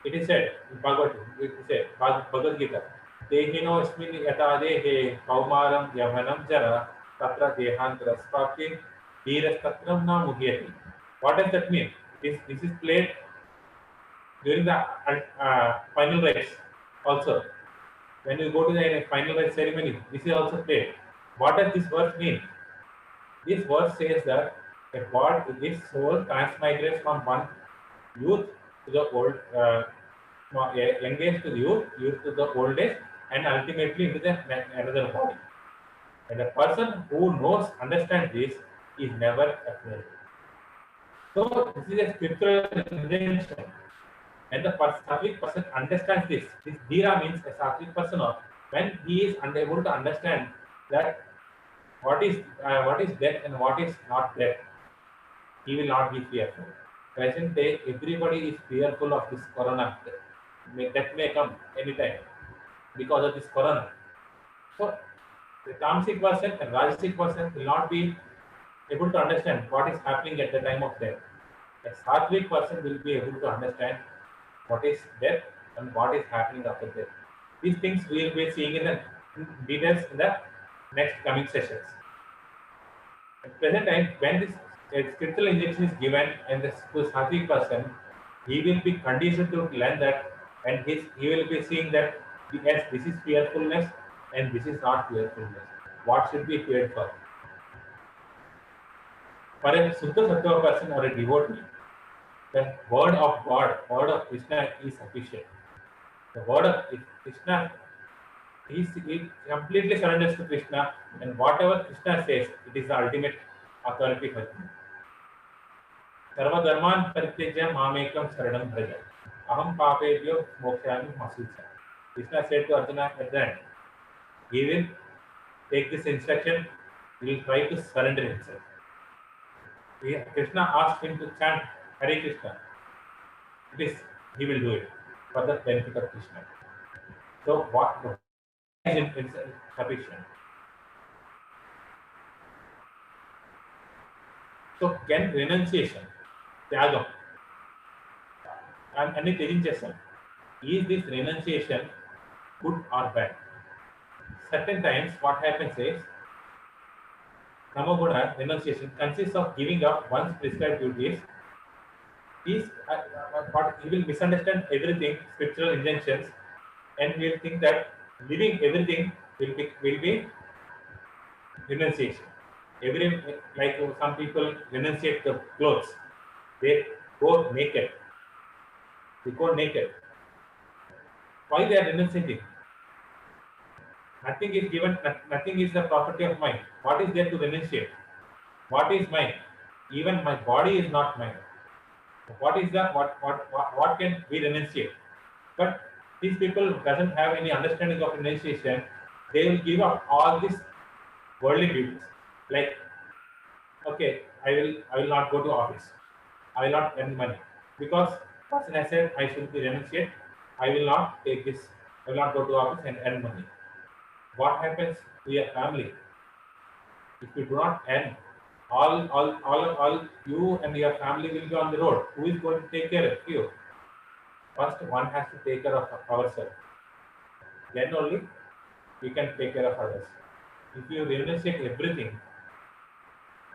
It is said in Bhagavad Gita, Tehino asmin yatadehe kaumaram yavanam jara tatra dehantarasvapti dhirastatram na muhyati. What does that mean? This is played during the final rites also. When you go to the final rite ceremony, this is also played. What does this verse mean? This verse says that this soul transmigrates from one youth to the old, young age to the youth to the old age, and ultimately into the another body. And the person who understands this is never afraid. So this is a spiritual invention. And the Sattvic person understands this. This Dhira means a Sattvic person, when he is unable to understand that what is death and what is not death, he will not be fearful. Present day, everybody is fearful of this corona. Death may come anytime because of this corona. So the Tamasic person and Rajasic person will not be able to understand what is happening at the time of death. A Sattvic person will be able to understand what is death and what is happening after death. These things we will be seeing in the details in the next coming sessions. At present time, when this scriptural injection is given and the Sattvic person, he will be conditioned to learn that, and he will be seeing that yes, this is fearfulness and this is not fearfulness. What should be feared for? For a Suddha Sattva person or a devotee, the word of God, word of Krishna is sufficient. The word of Krishna, he completely surrenders to Krishna, and whatever Krishna says, it is the ultimate authority for him. Sarva dharman parityajya mamekam saranam bhaja. Aham papebhyo mokshami masucha. Krishna said to Arjuna at the end, he will take this instruction, he will try to surrender himself. Krishna asked him to chant Hare Krishna. He will do it for the benefit of Krishna. So what is sufficient. So can renunciation, tyagam, and త్యజించేస్తాం, is this renunciation good or bad? Certain times what happens is Tamoguna renunciation consists of giving up one's prescribed duties. But he will misunderstand everything, scriptural injunctions, and he will think that living everything will be renunciation. Every like some people renunciate the clothes, they go naked. They go naked. Why they are renunciating? Nothing is given. Nothing is the property of mine. What is there to renunciate? What is mine? Even my body is not mine. What is the what can we renunciate? But these people doesn't have any understanding of renunciation. They will give up all these worldly duties. Like, okay, I will not go to office. I will not earn money because person has said I should be renunciate. I will not take this. I will not go to office and earn money. What happens to your family if you do not earn? All you and your family will be on the road. Who is going to take care of you? First, one has to take care of ourselves. Then only we can take care of others. If you renunciate everything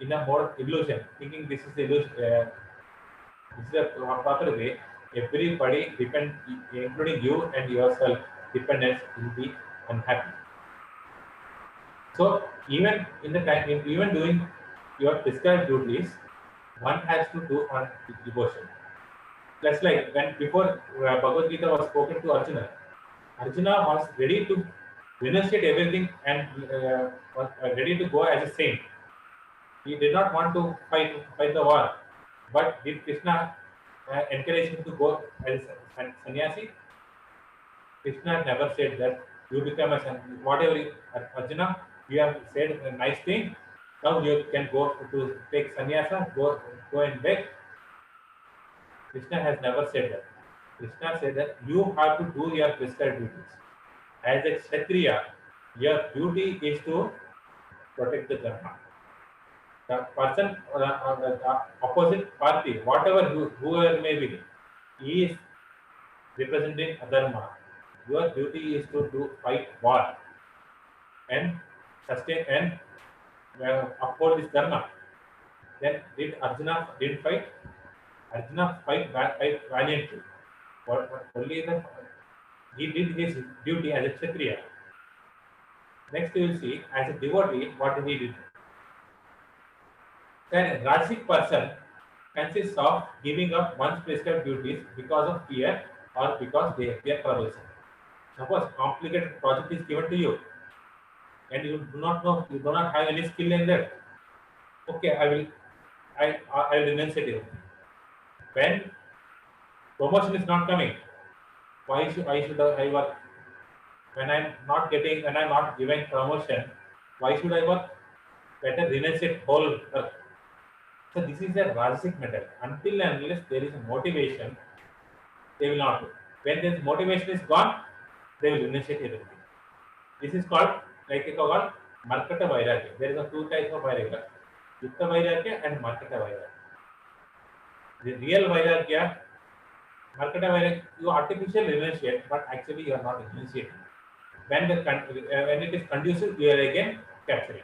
in a mode of illusion, thinking this is the illusion, this is a proper way, everybody depend, including you and yourself, dependents will be unhappy. So even in the time, even doing your prescribed duties, one has to do on devotion. That's like when before Bhagavad Gita was spoken to Arjuna. Arjuna was ready to renunciate everything and was ready to go as a saint. He did not want to fight the war, but did Krishna encourage him to go as a sannyasi? Krishna never said that you become a sannyasi. Whatever Arjuna, you have said a nice thing. Now you can go to take sannyasa, go and beg. Krishna has never said that. Krishna said that you have to do your prescribed duties. As a Kshatriya, your duty is to protect the dharma. The person or the opposite party, whoever may be, he is representing adharma. Your duty is to fight war and sustain and uphold this dharma. Then did Arjuna didn't fight? Arjuna fight valiantly. Only he did his duty as a Kshatriya. Next we will see as a devotee what he did. Then Rajasic person consists of giving up one's prescribed duties because of fear or because they appear troublesome. Suppose complicated project is given to you and you do not know, you do not have any skill in that. Okay, I will renunciate it. When promotion is not coming, why should I work? When I'm not giving promotion, why should I work? Better renunciate whole work. So this is a Rajasic method. Until and unless there is a motivation, they will not do. When this motivation is gone, they will renunciate everything. This is called, like it's called Markata Vairagya. There is a two types of Vairagya. Yukta Vairagya and Markata Vairagya. The real Vairagya, Markata Vairagya, you artificially renunciate, but actually you are not renunciating. When it is conducive, you are again capturing.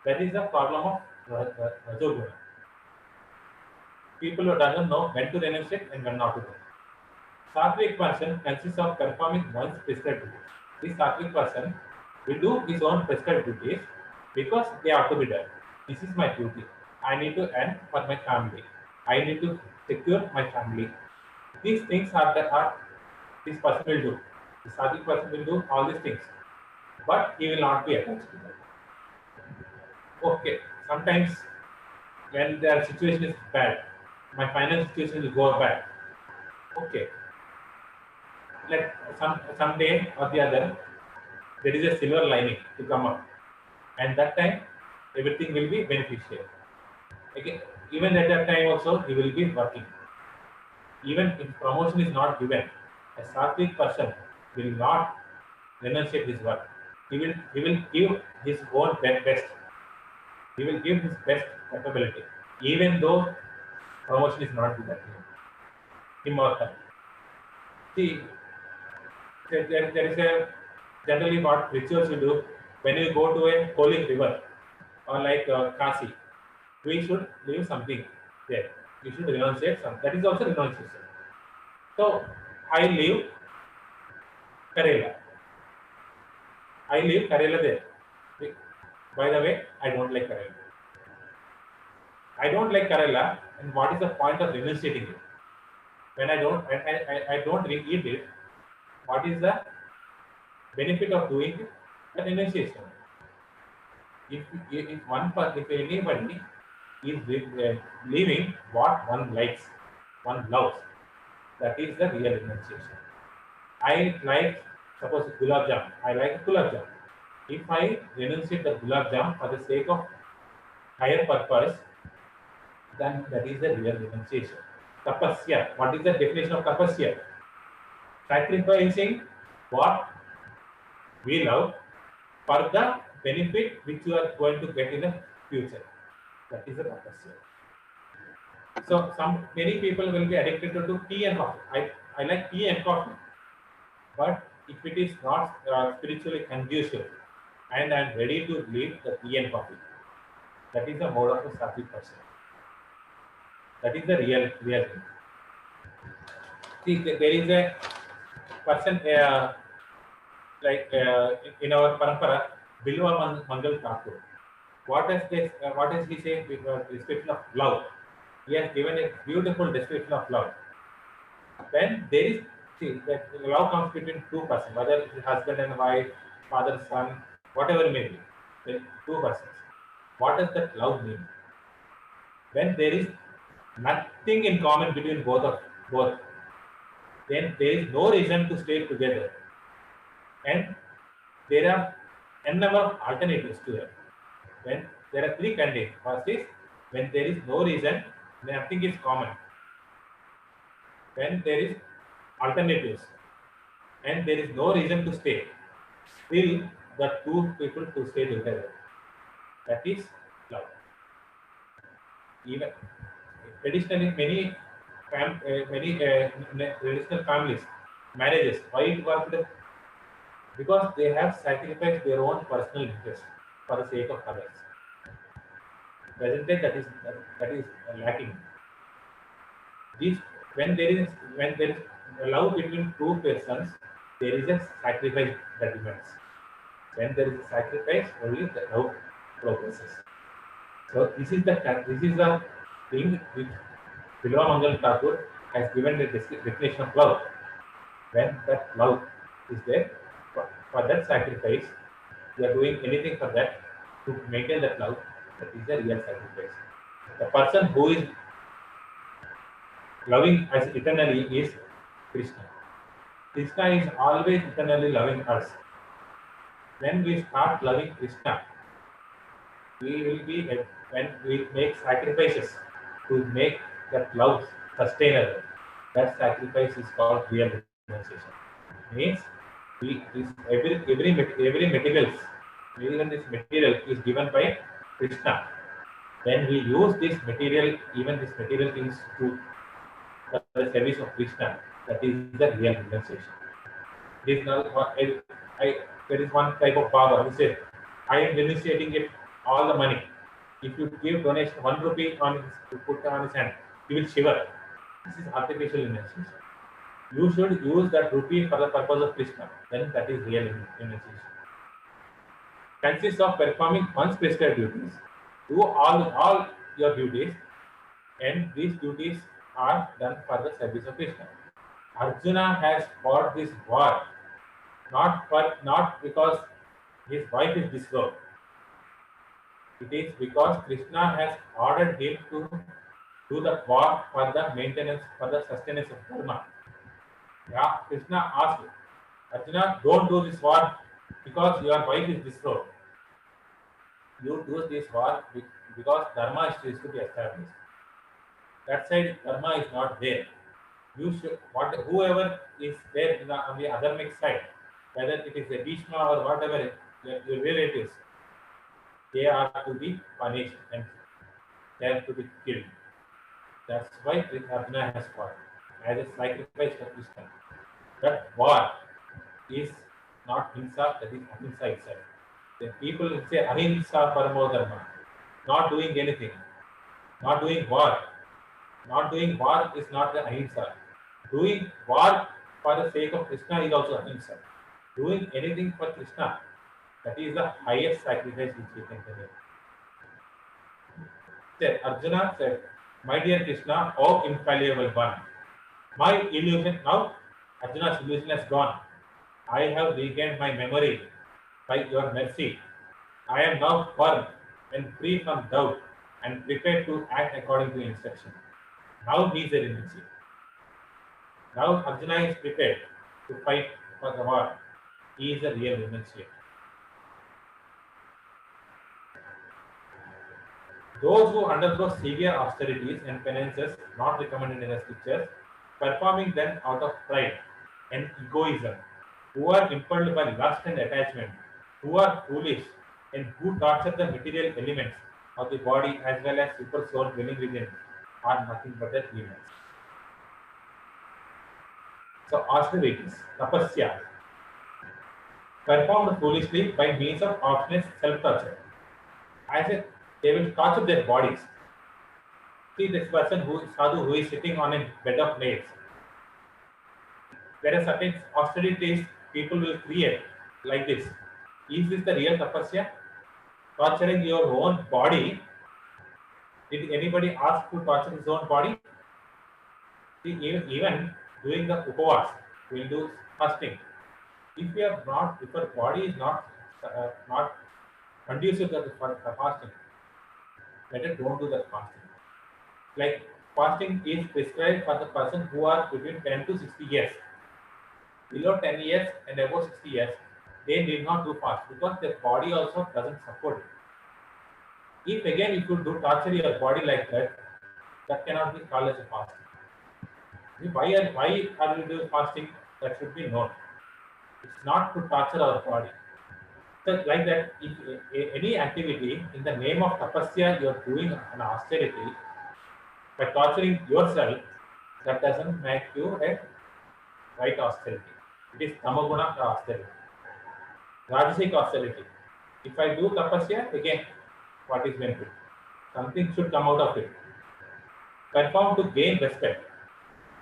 That is the problem of Rajoguna. People who doesn't know when to renunciate and when not to do. Sattvic person consists of performing one's prescribed duties. This Sattvic person will do his own prescribed duties because they have to be done. This is my duty. I need to earn for my family. I need to secure my family. These things are this person will do. The Sattvic person will do all these things, but he will not be attached to them. Okay, sometimes when their situation is bad, my financial situation will go bad. Okay, like someday or the other, there is a silver lining to come up, and that time everything will be beneficial. Okay, even at that time also he will be working. Even if promotion is not given, a Sattvic person will not renunciate his work. He will give his own best. He will give his best capability, even though promotion is not given to him or her. See, there is a generally what rituals you do when you go to a holy river or like Kasi, we should leave something there. We should renunciate some. That is also renunciation. So I leave Karela. I leave Karela there. By the way, I don't like Karela. I don't like Karela, and what is the point of renunciating it? When I don't eat it, what is the benefit of doing the renunciation? If anybody is leaving what one likes, one loves, that is the real renunciation. I like, suppose gulab jam. I like gulab jam. If I renunciate the gulab jam for the sake of higher purpose, then that is the real renunciation. Tapasya. What is the definition of tapasya? Sacrificing what we love for the benefit which you are going to get in the future. That is the tapasya. So many people will be addicted to tea and coffee. I like tea and coffee, but if it is not spiritually conducive, and I am ready to leave the tea and coffee, that is the mode of a sattvic person. That is the real thing. See, there is a person like in our parampara, Bilwa Mangal Thakur. What does he say with description of love? He has given a beautiful description of love. When there is, see, that love comes between two persons, whether it is husband and wife, father, son, whatever it may be, then two persons. What does that love mean? When there is nothing in common between both, then there is no reason to stay together. And there are n number of alternatives to it. When there are three conditions. First is when there is no reason, nothing is common. When there is alternatives and there is no reason to stay, still the two people to stay together. That is love. Even traditionally, many traditional families, marriages, why it worked? Because they have sacrificed their own personal interest for the sake of others. Present day, that is lacking. These when there is love between two persons, there is a sacrifice that demands. When there is a sacrifice, only the love progresses. So this is the thing which Bilwa Mangal Thakur has given the definition of love. When that love is there, for that sacrifice, we are doing anything for that to maintain that love. That is the real sacrifice. The person who is loving us eternally is Krishna. Krishna is always eternally loving us. When we start loving Krishna, we will be when we make sacrifices to make that love sustainable. That sacrifice is called real renunciation. Means every materials, even this material is given by Krishna. When we use this material, even this material things to for the service of Krishna, that is the real renunciation. This there is one type of power. He said, I am renunciating it all the money. If you give donation 1 rupee to put on his hand, he will shiver. This is artificial renunciation. You should use that rupee for the purpose of Krishna. Then that is real renunciation. Consists of performing one's prescribed duties. Do all your duties, and these duties are done for the service of Krishna. Arjuna has fought this war not because his wife is disrobed. It is because Krishna has ordered him to do the war for the maintenance, for the sustenance of dharma. Yeah, Krishna asked Arjuna, don't do this war because your wife is disrobed. You do this war because dharma is to be established. That side dharma is not there. You should whoever is there on the other mixed side, whether it is a Bhishma or whatever your relatives, they are to be punished and they are to be killed. That's why Arjuna has fought as a sacrifice for Krishna. That war is not hinsa, that is ahimsa itself. The people will say ahimsa paramo dharma. not doing anything, not doing war. Not doing war is not the ahimsa. Doing war for the sake of Krishna is also ahimsa. Doing anything for Krishna, that is the highest sacrifice which we can do. Said Arjuna said, "My dear Krishna, O infallible one, my illusion now, Arjuna's illusion has gone. I have regained my memory by your mercy. I am now firm and free from doubt and prepared to act according to instruction." Now he is a renunciate. Now Arjuna is prepared to fight for the war. He is a real renunciate. Those who undergo severe austerities and penances not recommended in the scriptures, performing them out of pride and egoism, who are impelled by lust and attachment, who are foolish, and who torture the material elements of the body as well as super soul dwelling within, are nothing but the demons. So austerities, tapasya, performed foolishly by means of obstinate self-torture. I said they will torture their bodies. See this person who sadhu who is sitting on a bed of nails. There are certain austerities people will create like this. Is this the real tapasya? Torturing your own body. Did anybody ask to torture his own body? See, even doing the upavas, we will do fasting. If your body is not conducive to the fasting, better don't do that fasting. Like fasting is prescribed for the person who are between 10 to 60 years. Below 10 years and above 60 years, they need not do fast because their body also doesn't support it. If you do torture your body like that, that cannot be called as a fasting. Why are we doing fasting? That should be known. It's not to torture our body. So like that, if any activity in the name of tapasya you are doing an austerity by torturing yourself, that doesn't make you a right austerity. It is tamaguna austerity. Rajasic austerity. If I do tapasya, again, what is benefit? Something should come out of it. Perform to gain respect.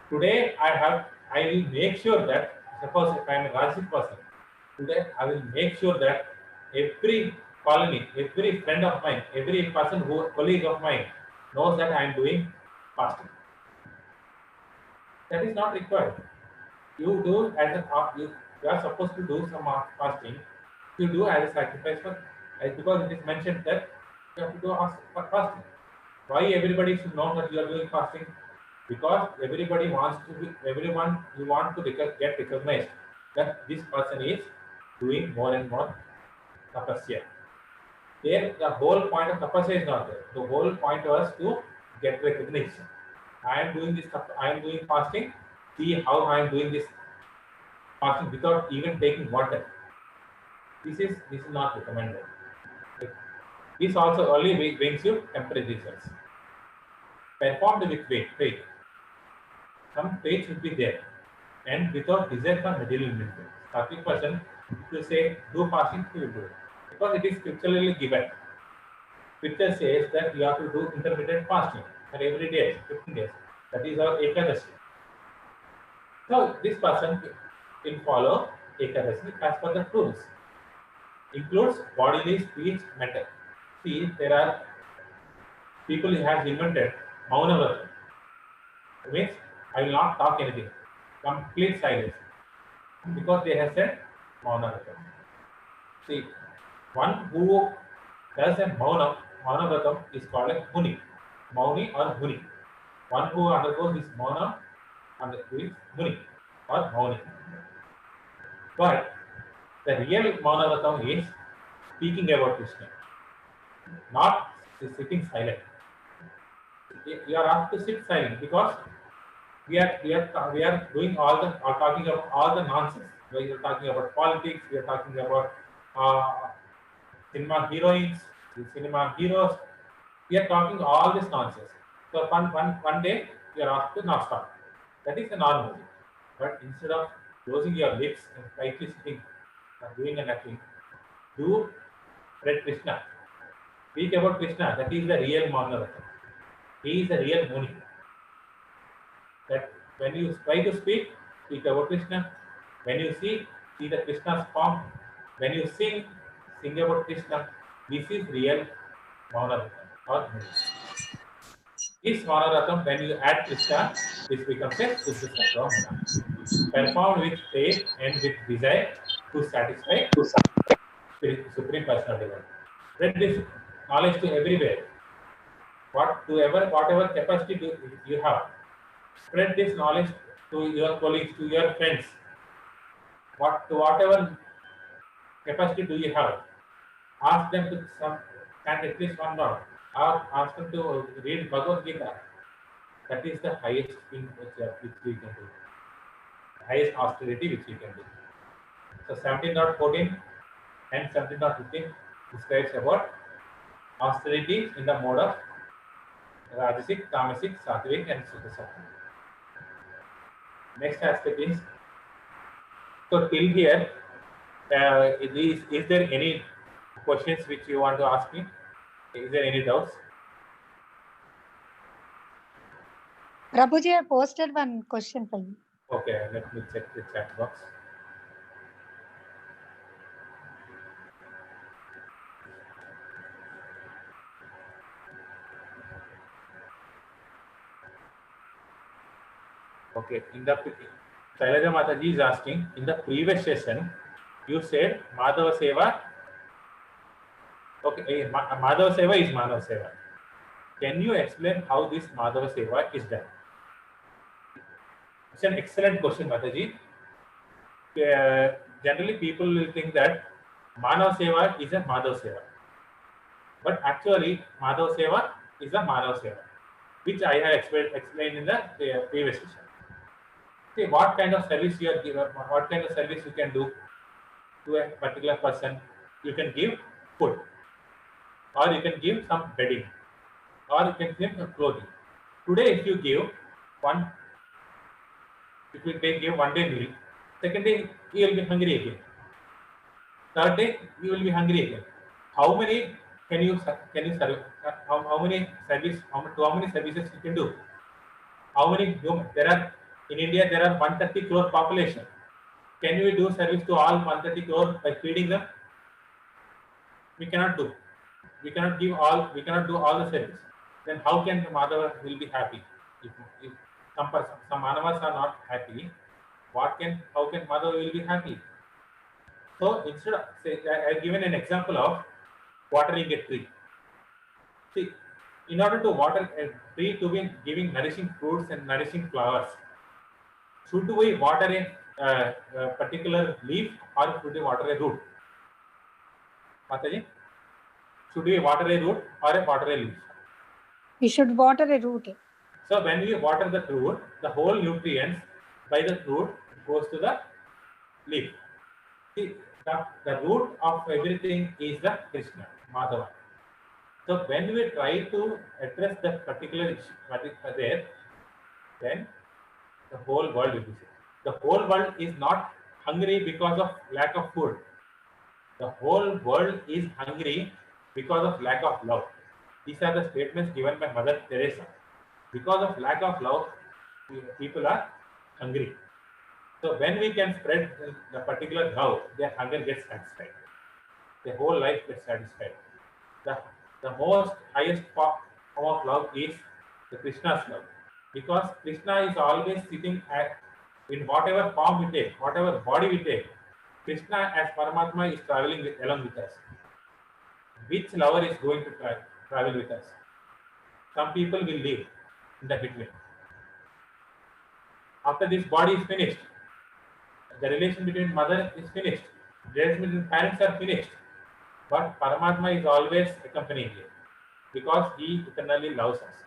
Today I will make sure that, suppose if I am a Rajasic person, today I will make sure that every colony, every friend of mine, every colleague of mine knows that I am doing fasting. That is not required. You do as you are supposed to do some fasting. You do as a sacrifice because it is mentioned that you have to do fasting. Why everybody should know that you are doing fasting? Because everybody wants to be, everyone you want to get recognized that this person is doing more and more tapasya. There, the whole point of tapasya is not there. The whole point was to get recognition. I am doing this. I am doing fasting. See how I am doing this fasting without even taking water. This is not recommended. This also only brings you temporary results. Performed with faith. Some faith should be there, and without desire for material benefit. Sattvic person, if you say do fasting, he will do it because it is scripturally given. Scripture says that you have to do intermittent fasting for every day, 15 days. That is our Ekadashi. So this person will follow Ekadashi as per the rules. Includes bodily, speech, mental. See, there are people who have invented Maunavata. It means I will not talk anything. Complete silence. Because they have said Maunavata. See, one who does a Maunavata is called a Muni. Mauni or Muni. One who undergoes this Mauna is Muni or Mauni. But the real Maunavatam is speaking about Krishna, not sitting silent. You are asked to sit silent because we are doing talking about all the nonsense. We are talking about politics. We are talking about cinema heroines, cinema heroes. We are talking all this nonsense. So one day you are asked to not stop. That is a normal thing. But instead of closing your lips and tightly sitting, doing nothing, do pray Krishna. speak about Krishna, that is the real Maunavata. He is the real Muni. That when you try to speak about Krishna. When you see the Krishna's form. When you sing about Krishna. This is real Maunavata or Muni. This Manaratham, when you add Krishna, this becomes a Suddha Sattva Mana. Performed with faith and with desire to satisfy Supreme Personality. Spread this knowledge to everywhere. Whatever capacity you have, spread this knowledge to your colleagues, to your friends. Whatever capacity do you have, ask them to chant at least one round. Ask them to read Bhagavad Gita. That is the highest thing which we can do. The highest austerity which we can do. So 17.14 and 17.15 describes about austerity in the mode of Rajasic, Tamasic, Sattvic and Sukha Sattva. Next aspect is, so till here, is there any questions which you want to ask me? Is there any doubts? Prabhuji, I posted one question for you. Okay, let me check the chat box. Okay, Shailaja Mataji is asking, in the previous session, you said Madhava Seva. Okay, Madhava Seva is Madhava Seva. Can you explain how this Madhava Seva is done? It's an excellent question, Mataji. Generally, people will think that Manav Seva is a Madhav Seva. But actually, Madhav Seva is a Manav Seva, which I have explained in the previous session. See, what kind of service you are given, what kind of service you can do to a particular person. You can give food, or you can give some bedding, or you can give some clothing. Today, if you give one day meal, second day you will be hungry again. Third day you will be hungry again. How many can you serve? How many services you can do? How many there are in India? There are 130 crore population. Can we do service to all 130 crore by feeding them? We cannot do. We cannot do all the service. Then how can the Madhava will be happy? If some Manavas are not happy, how can Madhava will be happy? So instead of I have given an example of watering a tree. See, in order to water a tree to be giving nourishing fruits and nourishing flowers, should we water a particular leaf or should we water a root? Mataji, should we water a root or water a leaf? We should water a root. So when we water the root, the whole nutrients by the root goes to the leaf. See, the root of everything is the Krishna, Madhava. So when we try to address that particular issue there, then the whole world will be sick. The whole world is not hungry because of lack of food. The whole world is hungry because of lack of love. These are the statements given by Mother Teresa. Because of lack of love, people are hungry. So when we can spread the particular love, their hunger gets satisfied. Their whole life gets satisfied. The most highest form of love is the Krishna's love. Because Krishna is always sitting in whatever form we take, whatever body we take. Krishna as Paramatma is traveling along with us. Which lover is going to travel with us? Some people will live in the between. After this body is finished, the relation between mother is finished. The relation between parents are finished. But Paramatma is always accompanying you because he eternally loves us.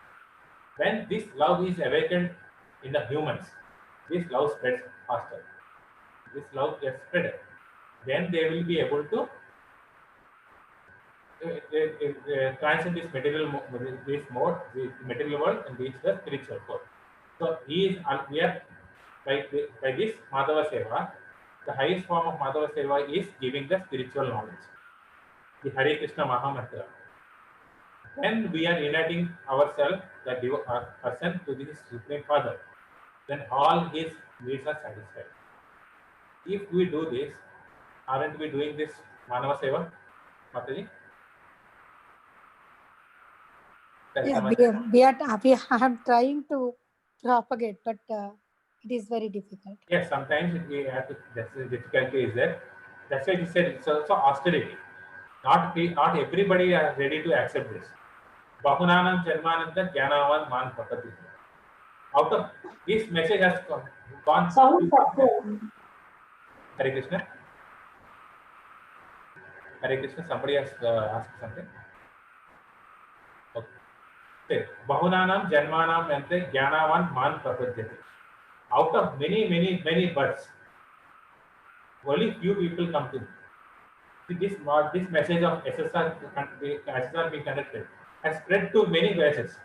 When this love is awakened in the humans, this love spreads faster. This love gets spread. Then they will be able to transcend this material world and reach the spiritual world. So we are by this Madhava Seva, the highest form of Madhava Seva is giving the spiritual knowledge, the Hare Krishna Maha Mantra. Then we are uniting ourselves, the person, to the Supreme Father. Then all his needs are satisfied. If we do this, aren't we doing this Manava Seva, Mataji? Yeah, we are trying to propagate, but it is very difficult. Yes, sometimes we have to, that's the difficulty is there. That's why he said it's also austerity. Not everybody are ready to accept this. Bahunanam Janmananta Jnanavan Man Patati. Out of this message has gone to Hare Krishna. Hare Krishna, somebody has asked something. Okay. Bahunanam Janmanam Ante Jnanavan Man Patati. Out of many births, only few people come to me. This message of SSR being connected has spread to many places.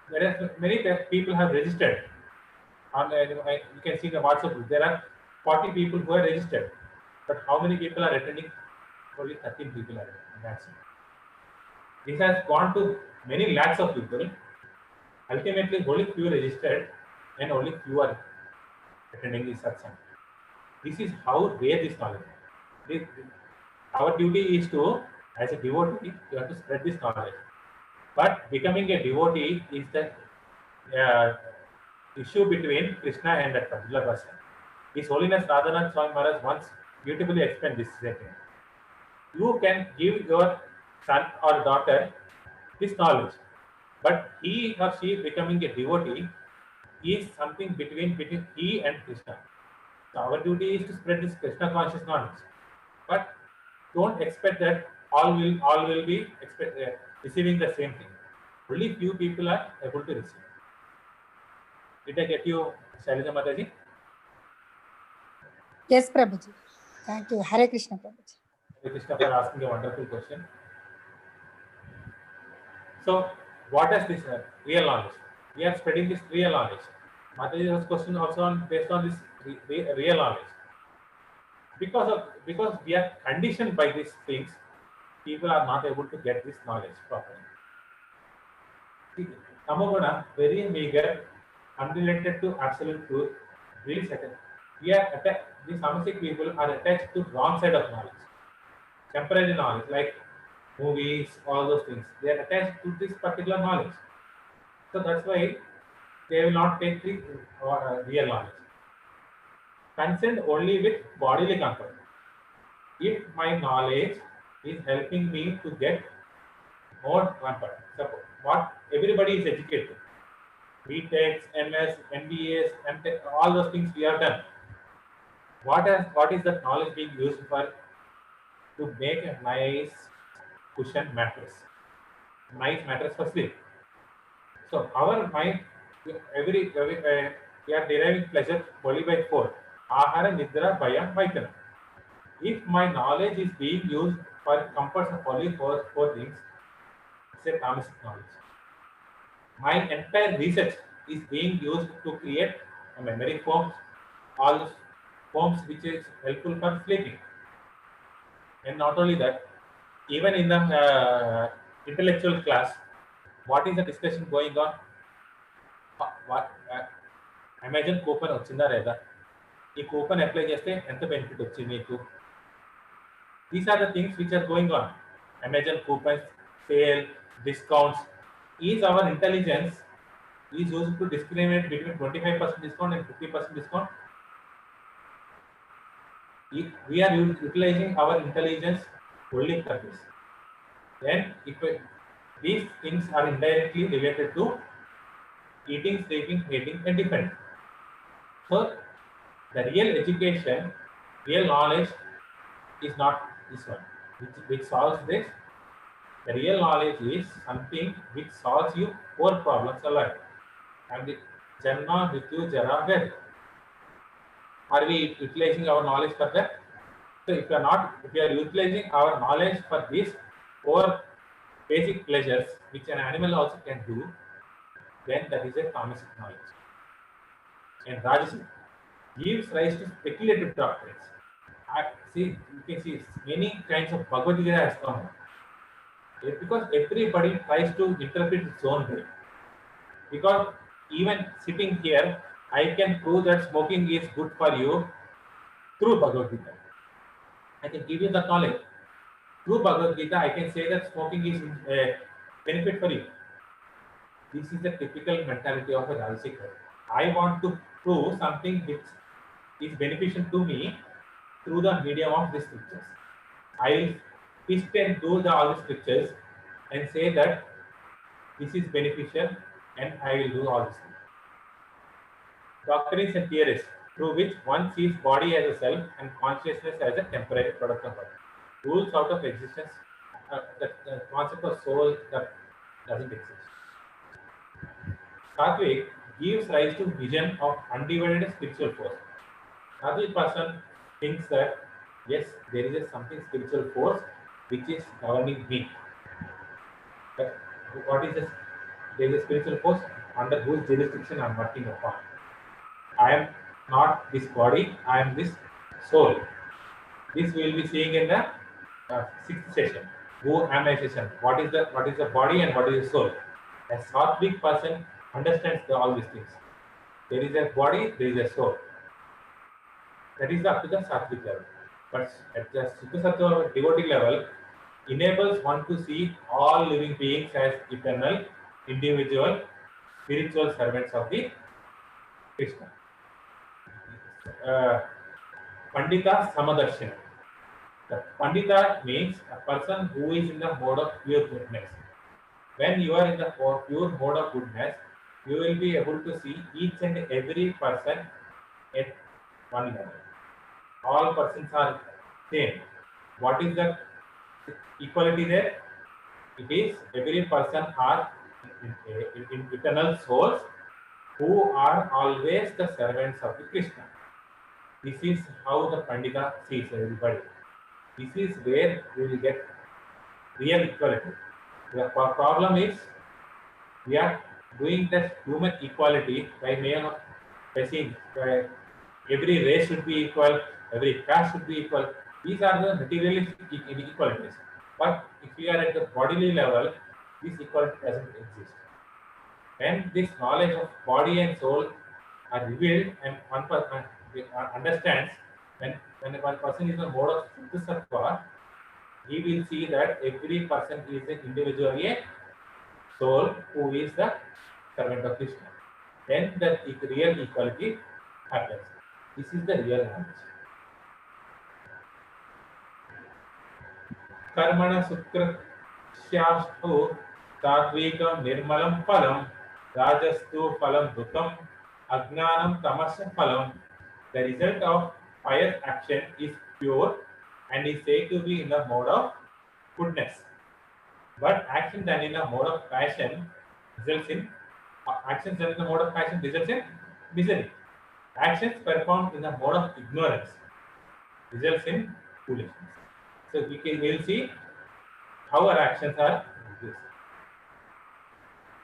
Whereas many people have registered. You can see the WhatsApp group. There are 40 people who are registered, but how many people are attending? Only 13 people are attending. That's it. This has gone to many lakhs of people. Ultimately, only few registered, and only few are attending this satsang. This is how rare this knowledge is. Our duty is to, as a devotee, you have to spread this knowledge. But becoming a devotee is the issue between Krishna and that particular person. His Holiness Radhanath Swami Maharaj once beautifully explained this thing. You can give your son or daughter this knowledge, but he or she becoming a devotee is something between he and Krishna. So our duty is to spread this Krishna conscious knowledge, but don't expect that all will be receiving the same thing. Only few people are able to receive. Did I get you, Shailaja Mataji? Yes, Prabhuji. Thank you. Hare Krishna, Prabhuji. Hare Krishna for asking a wonderful question. So, what is this real knowledge? We are spreading this real knowledge. Mataji's question also based on this real knowledge. Because we are conditioned by these things, people are not able to get this knowledge properly. Tamoguna, very meager, unrelated to absolute truth, really certain. These samasic people are attached to wrong side of knowledge. Temporary knowledge, like movies, all those things, they are attached to this particular knowledge. So that's why they will not take the real knowledge. Concerned only with bodily comfort. If my knowledge is helping me to get more comfort, suppose what everybody is educated, BTechs, MS, MBAs, MTech, all those things we have done. What is that knowledge being used for? To make a nice cushion mattress, nice mattress for sleep. So our mind, we are deriving pleasure only by four: ahara, nidra, bhaya, vaitana. If my knowledge is being used for comforts of only four things, it's a tamasic knowledge. My entire research is being used to create a memory foams, all those foams which is helpful for sleeping. And not only that, even in the intellectual class, what is the discussion going on? What Amazon coupon వచ్చిందా లేదా? ఈ coupon apply చేస్తే ఎంత benefit వచ్చింది మీకు? These are the things which are going on. Amazon coupons, sale, discounts. Is our intelligence is used to discriminate between 25% discount and 50% discount? If we are utilizing our intelligence only for this, then these things are indirectly related to eating, sleeping, hating, and defending. So, the real education, real knowledge is not this one, which solves this. The real knowledge is something which solves you four problems alive. And the Janma, Mrityu, Jara, Death. Are we utilizing our knowledge for that? So if we are utilizing our knowledge for these four basic pleasures, which an animal also can do, then that is a tamasic knowledge. And Rajasic gives rise to speculative doctrines. You can see many kinds of Bhagavad Gita has come. Because everybody tries to interpret its own way. Because even sitting here, I can prove that smoking is good for you through Bhagavad Gita. I can give you the knowledge. Through Bhagavad Gita, I can say that smoking is a benefit for you. This is the typical mentality of a Rajasic. I want to prove something which is beneficial to me through the medium of these scriptures. I will twist and do all the scriptures and say that this is beneficial and I will do all this. Doctrine is a theorist through which one sees body as a self and consciousness as a temporary product of body. Rules out of existence, the concept of soul that doesn't exist. Sattvic gives rise to vision of undivided spiritual force. Sattvic person thinks that yes, there is a something spiritual force which is governing me. But what is this? There is a spiritual force under whose jurisdiction I am working upon. I am not this body, I am this soul. This we will be seeing in the sixth session. Who am I session? What is the body and what is the soul? A Sattvic person understands all these things. There is a body, there is a soul. That is up to the Sattvic level. But at the Shuddha Sattva devotee level, enables one to see all living beings as eternal, individual, spiritual servants of the Krishna. Pandita Samadarshana. The Pandita means a person who is in the mode of pure goodness. When you are in the pure mode of goodness, you will be able to see each and every person at one level. All persons are same. What is the equality there? It is every person are in eternal souls who are always the servants of the Krishna. This is how the Pandita sees everybody. This is where we will get real equality. The problem is we are doing the human equality by way of saying every race should be equal, every caste should be equal. These are the materialistic inequalities. But if we are at the bodily level, this equality doesn't exist. When this knowledge of body and soul are revealed and one person understands, when one person is in the mode of Shuddha Sattva, he will see that every person is an individual, a soul who is the servant of Krishna. Then the real equality happens. This is the real knowledge. Karmana Sukrasyastu Satvikam Nirmalam Phalam Rajastu Phalam Dukam Ajnanam Tamasya Phalam. The result of pious action is pure and is said to be in the mode of goodness. But action done in the mode of passion results in actions done in the mode of passion results in misery. Actions performed in the mode of ignorance results in foolishness. So we will see how our actions are this.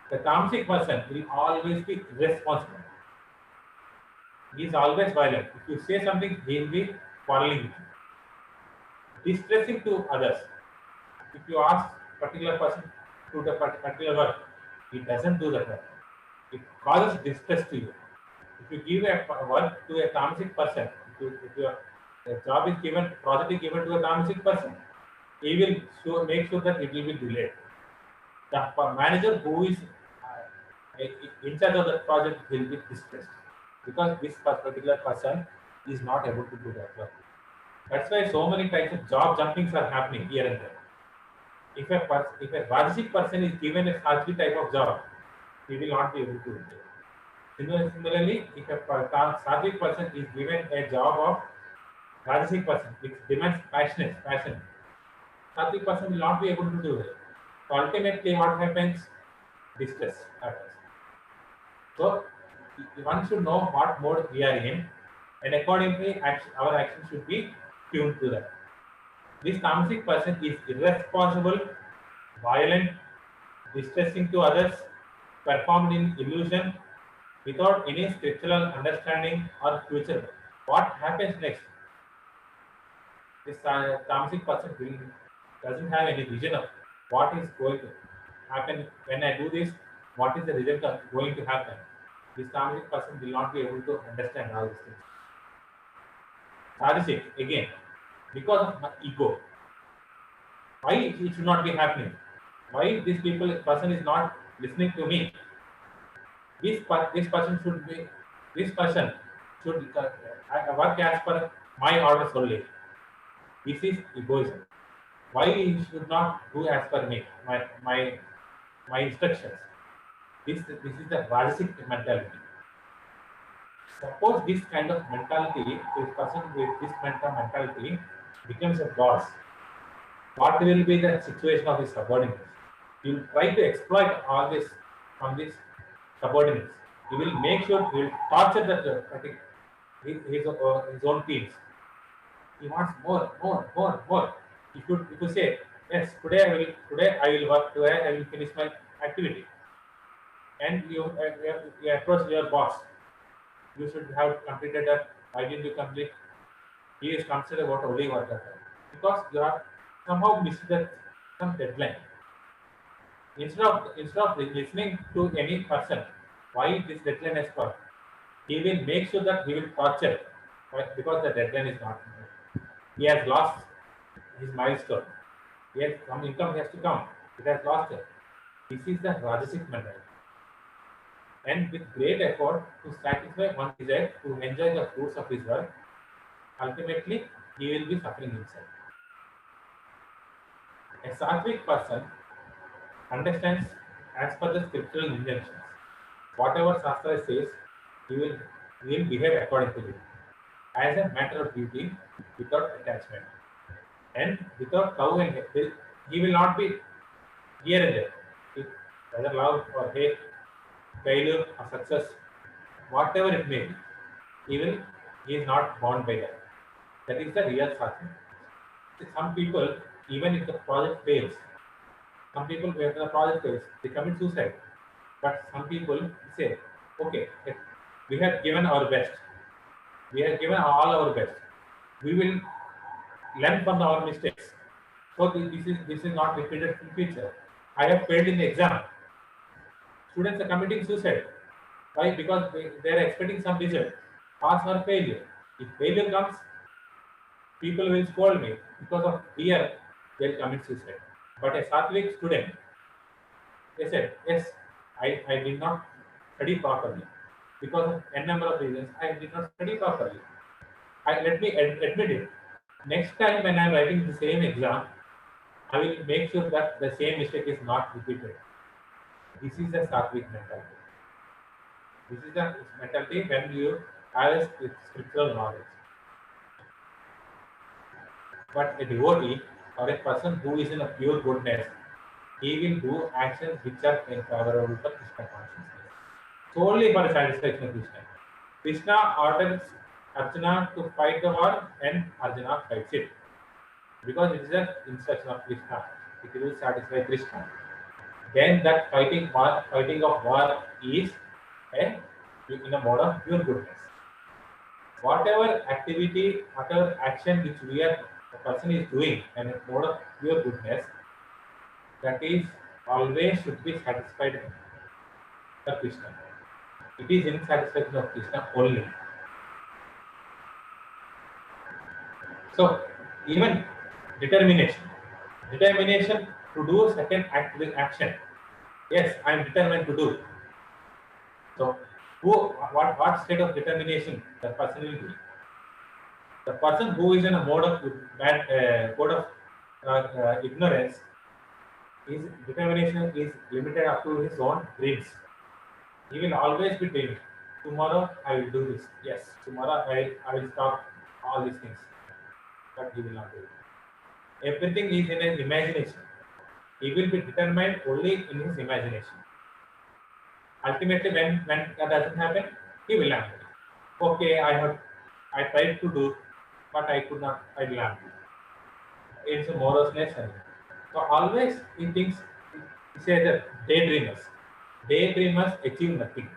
The tamasic person will always be irresponsible. He is always violent. If you say something, he will be quarreling with you. Distressing to others. If you ask particular person to the particular work, he doesn't do that work. It causes distress to you. If you give a work to a tamasic person, if your job is given, project is given to a tamasic person, he will make sure that it will be delayed. The manager who is in charge of the project will be distressed because this particular person is not able to do that work. That's why so many types of job jumpings are happening here and there. If a Rajasic person is given a Sattvic type of job, he will not be able to do it. Similarly, if a Sattvic person is given a job of Rajasic person, which demands passion, Sattvic person will not be able to do it. So ultimately, what happens? Distress happens. So one should know what mode we are in, and accordingly, our action should be tuned to that. This tamasic person is irresponsible, violent, distressing to others, performed in illusion, without any scriptural understanding or future. What happens next? This tamasic person doesn't have any vision of what is going to happen when I do this, what is the result of going to happen. This tametic person will not be able to understand all these things. Sadistic, again, because of my ego. Why it should not be happening? Why this person is not listening to me? This person should be, this person should work as per my orders only. This is egoism. Why he should not do as per me, my instructions? This is the Rajasic mentality. Suppose this kind of mentality, this person with this mentality becomes a boss. What will be the situation of his subordinates? He will try to exploit all this from these subordinates. He will make sure he will torture his own teams. He wants more, more, more, more. If you say, yes, today I will work, today I will finish my activity, and you approach your boss, you should have completed that. Why didn't you complete? He is considered what only what because you are somehow missed that some deadline. Instead of listening to any person, why this deadline is for, he will make sure that he will torture, right? Because the deadline is not. He has lost his milestone. Yes, some income has to come. It has lost it. This is the Rajasic mentality. And with great effort to satisfy one desire to enjoy the fruits of his work, ultimately he will be suffering himself. A sattvic person understands as per the scriptural injunctions. Whatever Shastra says, he will behave according to it. As a matter of duty, without attachment. And without cow and head, he will not be here and there. Whether love or hate, failure or success, whatever it may be, he is not bound by that. That is the real sadhana. Some people, even if the project fails, some people, when the project fails, they commit suicide. But some people say, okay, we have given our best. We have given all our best. We will learn from our mistakes. So this is not repeated in future. I have failed in the exam. Students are committing suicide. Why? Because they are expecting some result. Pass or failure. If failure comes, people will scold me. Because of fear, they'll commit suicide. But a Sattvic student, they said, yes, I did not study properly. Because of n number of reasons, I did not study properly. Let me admit it. Next time when I am writing the same exam, I will make sure that the same mistake is not repeated. This is the Sattvic mentality. This is the mentality when you have scriptural knowledge. But a devotee or a person who is in a pure goodness, he will do actions which are favorable for Krishna consciousness. Solely for the satisfaction of Krishna. Krishna orders Arjuna to fight the war and Arjuna fights it. Because it is an instruction of Krishna. It will satisfy Krishna. Then that fighting of war is in a mode of pure goodness. Whatever activity, whatever action which the person is doing in a mode of pure goodness, that is always should be satisfied for Krishna. It is in satisfaction of Krishna only. So even determination to do a certain action. Yes, I am determined to do. So what state of determination the person will be? The person who is in a mode of ignorance, his determination is limited up to his own dreams. He will always be dreaming. Tomorrow I will do this. Yes, tomorrow I will stop all these things. But he will not do it. Everything is in his imagination. He will be determined only in his imagination. Ultimately, when that doesn't happen, he will not do it. Okay, I tried to do, but I could not. I will not do it. It's a moroseness. So always he thinks. He says that daydreamers achieve nothing.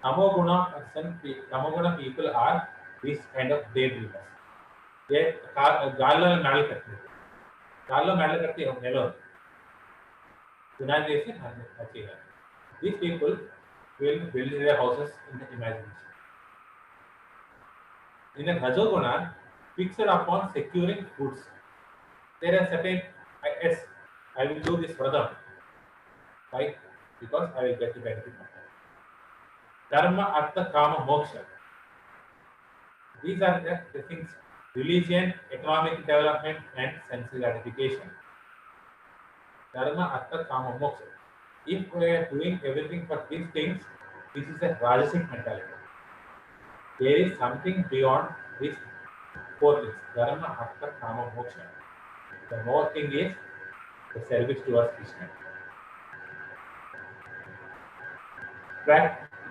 Tamoguna people are this kind of daydreamers. They गालो मैल करते हैं नेलो Gunadesi Achina. These people will build their houses in the imagination. In a Rajoguna, fixed upon securing goods. There are certain, yes, I will do this for them. Why? Because I will get the benefit of that. Dharma, Artha, Kama, Moksha. These are the things: religion, economic development, and sense gratification. Dharma, Artha, Kama, Moksha. If we are doing everything for these things, this is a Rajasic mentality. There is something beyond these four things: Dharma, Artha, Kama, Moksha. The more thing is the service towards Krishna.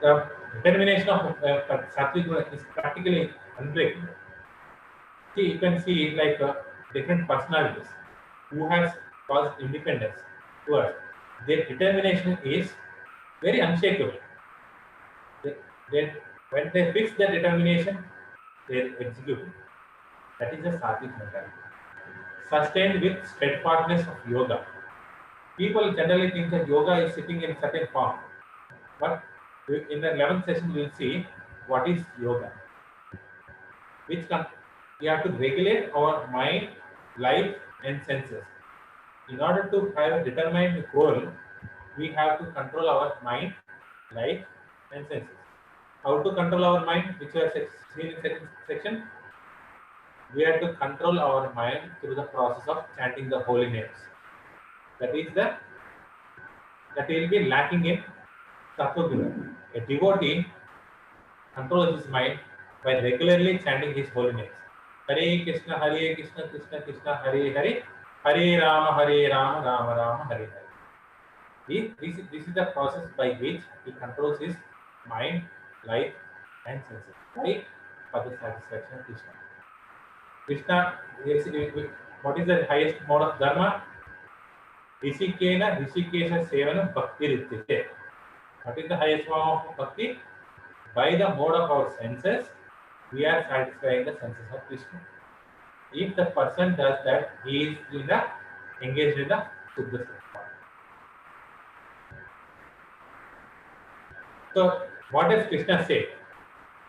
The determination of Sattvic guna is practically unbreakable. See, you can see like different personalities who has caused independence to us. Their determination is very unshakable. They, when they fix their determination, they execute it. That is the Sattvic mentality. Sustained with steadfastness of yoga. People generally think that yoga is sitting in certain form, but in the 11th session we will see what is yoga. We have to regulate our mind, life, and senses. In order to have a determined goal, we have to control our mind, life, and senses. How to control our mind, which we have seen in second section? We have to control our mind through the process of chanting the holy names. That will be lacking in Sattva Guna. A devotee controls his mind by regularly chanting his holy names. Hare Krishna, Krishna Krishna, Hare Hare, Hare Rama, Rama Rama, Hare Hare. This is the process by which he controls his mind, life, and senses. Right? For the satisfaction of Krishna. What is the highest mode of dharma? Rishikena, Rishikesha Sevana Bhakti Rityate. What is the highest form of bhakti? By the mode of our senses, we are satisfying the senses of Krishna. If the person does that, he is engaged in the Suddha Sattva. So, what does Krishna say?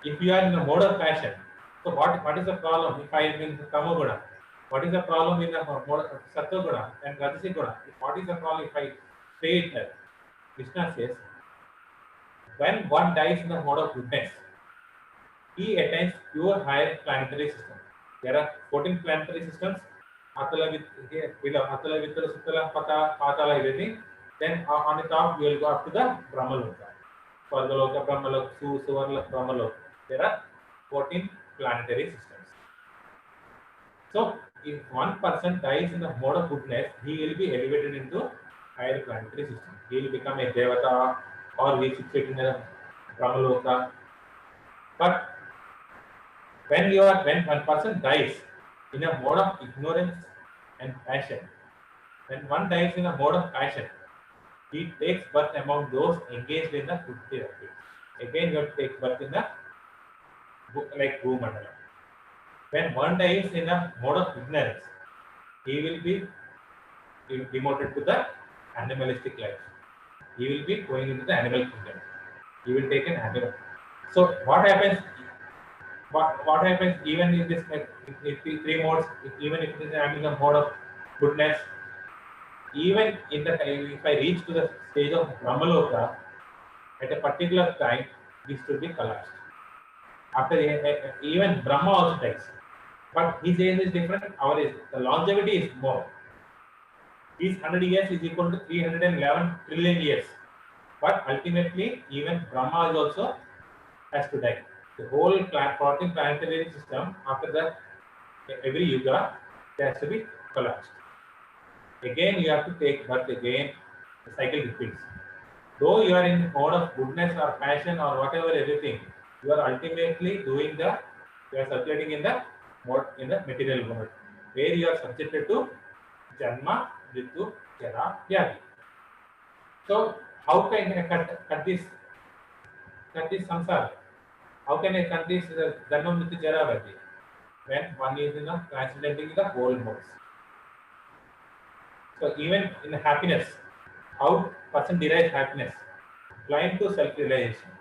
If you are in a mode of passion, so what is the problem if I am in the Tama Guna? What is the problem in the mode of Sattva Guna and Rajasic Guna? What is the problem if I say it there? Krishna says, when one dies in the mode of goodness, he attains pure higher planetary system. There are 14 planetary systems. Atala, Vitala, Sutala, Patala, everything. Then on the top, you will go up to the Brahmaloka. Swargaloka, Brahmaloka, Suvarla, Brahmaloka. There are 14 planetary systems. So, if one person dies in the mode of goodness, he will be elevated into higher planetary system. He will become a Devata or he will sit in a Brahmaloka. But when one person dies in a mode of ignorance and passion, when one dies in a mode of passion, he takes birth among those engaged in the Kruti Rakti. Again, you have to take birth in the like Bhumandala. When one dies in a mode of ignorance, he will be demoted to the animalistic life. He will be going into the animal kingdom. He will take an animal. So what happens? What happens even in this three modes? Even if it is in the mode of goodness, even in the if I reach to the stage of Brahmaloka, at a particular time, this should be collapsed. After even Brahma also dies, but his age is different. Our age, the longevity is more. His 100 years is equal to 311 trillion years. But ultimately, even Brahma is also has to die. The whole 14 planetary system, after that, every yuga, it has to be collapsed. Again, you have to take birth again. The cycle repeats. Though you are in mode of goodness or passion or whatever, everything, you are ultimately doing you are circulating in the mode, in the material world, where you are subjected to Janma, Ritu, Jara, Vyadi. So, how can I cut this samsara? How can I cut this Janma, Ritu, Jara, Vyadi? When one is transcendenting the whole modes. So, even in happiness, how person derives happiness, climb to self-realization.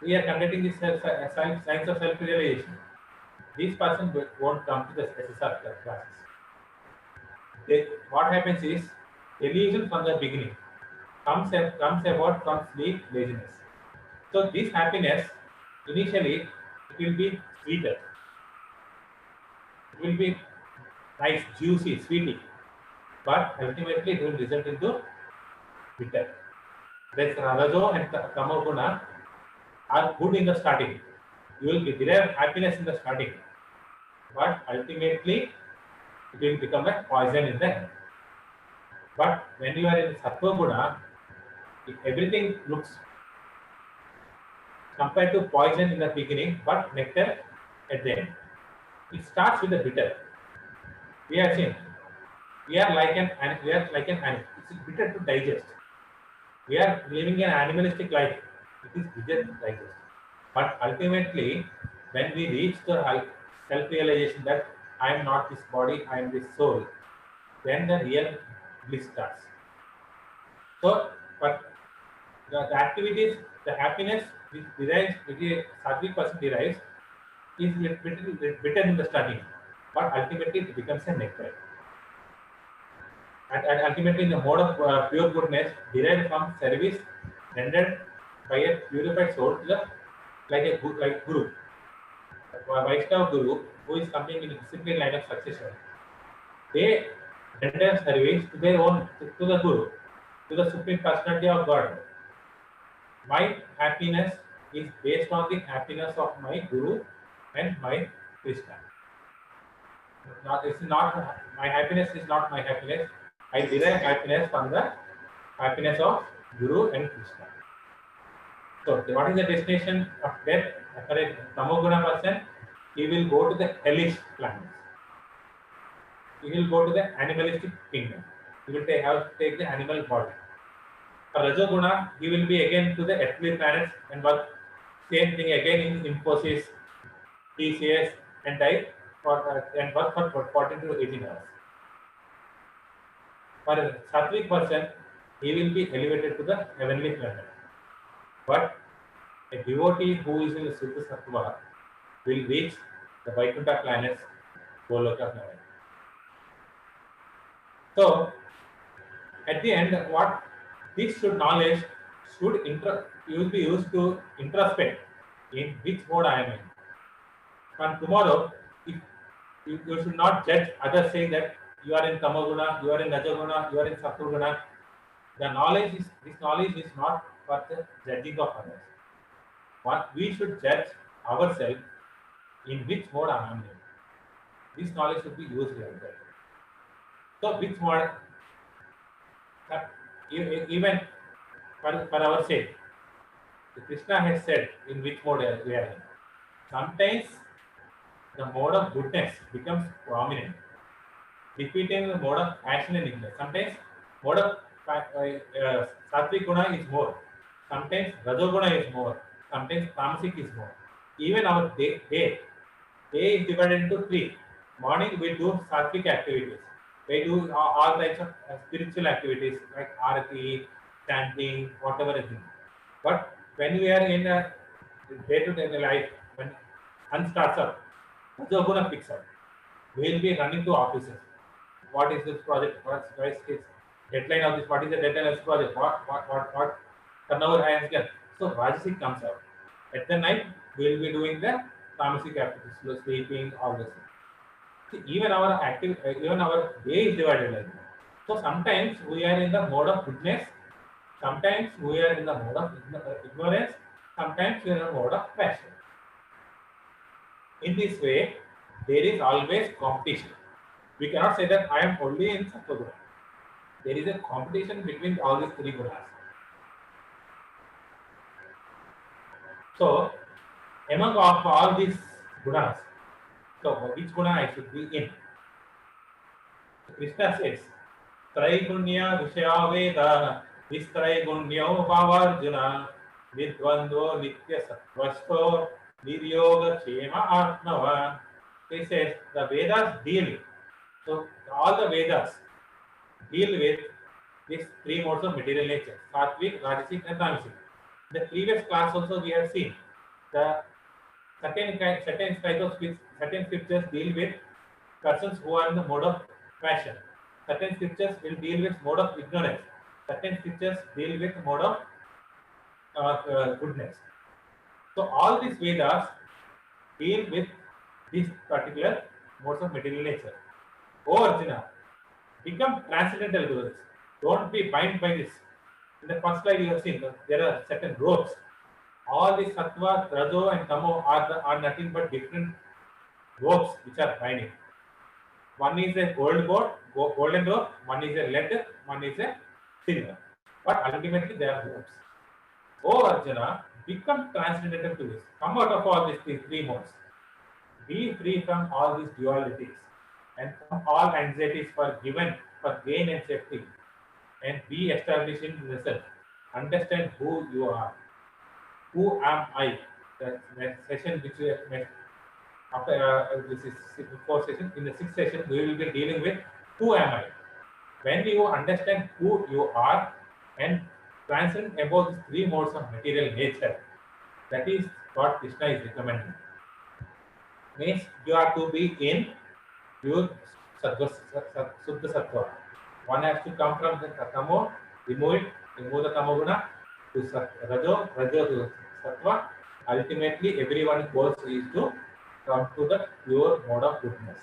We are conducting this science of self-realization. This person won't come to the SSR classes. What happens is illusion from the beginning comes about from sleep laziness. So this happiness initially it will be sweeter. It will be nice, juicy, sweety, but ultimately it will result into bitter. This Rajo and Tamoguna are good in the starting. You will derive happiness in the starting, but ultimately it will become a poison in the end. But when you are in Sattva Guna, everything looks compared to poison in the beginning, but nectar at the end. It starts with the bitter. We have seen we are like an animal. It's bitter to digest. We are living an animalistic life. It is bitter to digest. But ultimately, when we reach the self-realization that I am not this body, I am this soul, then the real bliss starts. So, but the activities, the happiness which derives, which a sattvic person derives, is bitter in the starting, but ultimately it becomes a nectar. And ultimately, the mode of pure goodness derived from service rendered by a purified soul to the like Guru, a Vaishnava Guru who is coming in a discipline line of succession. They render service to their own to the Guru, to the Supreme Personality of God. My happiness is based on the happiness of my Guru and my Krishna. It's not my happiness is not my happiness. I derive happiness from the happiness of Guru and Krishna. So, what is the destination of death? For a Tamoguna person, he will go to the hellish planets. He will go to the animalistic kingdom. He will have to take the animal body. For Rajoguna, he will be again to the earthly planets and work same thing again in Infosys, TCS, and die and work for 14 to 18 hours. For a Sattvic person, he will be elevated to the heavenly planet. But a devotee who is in the Siddha Sattva will reach the Vaikuntha planets, Goloka planet. So, at the end, what this knowledge should be used to introspect in which mode I am in. And tomorrow, if you should not judge others saying that you are in Tamoguna, you are in Rajoguna, you are in Sattva. The knowledge is this knowledge is not for the judging of others. What we should judge ourselves in which mode I am in. This knowledge should be used like that. So which mode even for our sake, Krishna has said in which mode we are in. Sometimes the mode of goodness becomes prominent, defeating the mode of action and ignorance. Sometimes mode of sattvic guna is more. Sometimes rajoguna is more. Sometimes tamasic is more. Even our day is divided into three. Morning we do sattvic activities. We do all types of spiritual activities like arati, chanting, whatever it is. But when we are in a day-to-day life, when sun starts up, Rajoguna picks up. We will be running to offices. What is this project? What is deadline of this? What is the deadline of this project? What turnover I have done? So Rajasic comes out. At the night, we will be doing the tamasic activities, sleeping, all this. See, even our day is divided like that. So sometimes we are in the mode of goodness, sometimes we are in the mode of ignorance, sometimes we are in the mode of passion. In this way, there is always competition. We cannot say that I am only in Sattva Guna. There is a competition between all these three gunas. So, among all these gunas, so which guna I should be in? So Krishna says, Traigunya Vishaya Veda, Vistraigunyau Bhavarjuna, Vidvandvo Nitya Sattvasto, Niryoga Chema Atmava. He says the Vedas deal. So all the Vedas deal with these three modes of material nature: sattvic, rajasic, and tamasic. In the previous class also we have seen the certain scriptures deal with persons who are in the mode of passion. Certain scriptures will deal with mode of ignorance. Certain scriptures deal with mode of goodness. So all these Vedas deal with these particular modes of material nature. Oh Arjuna, become transcendental to this. Don't be bound by this. In the first slide you have seen there are certain ropes. All these sattva, rajo, and tamo are nothing but different ropes which are binding. One is a golden rope, one is a lead, one is a silver. But ultimately they are ropes. Oh Arjuna, become transcendental to this. Come out of all these three modes. Be free from all these dualities and from all anxieties for gain and safety, and be established in yourself. Understand who you are. Who am I? The session which we have met after this is fourth session. In the sixth session, we will be dealing with who am I. When you understand who you are and transcend about these three modes of material nature, that is what Krishna is recommending. Means you are to be in pure Suddha Sattva. One has to come from the Tamo, remove the Tamoguna to Rajo to Sattva. Ultimately, everyone goes is to come to the pure mode of goodness.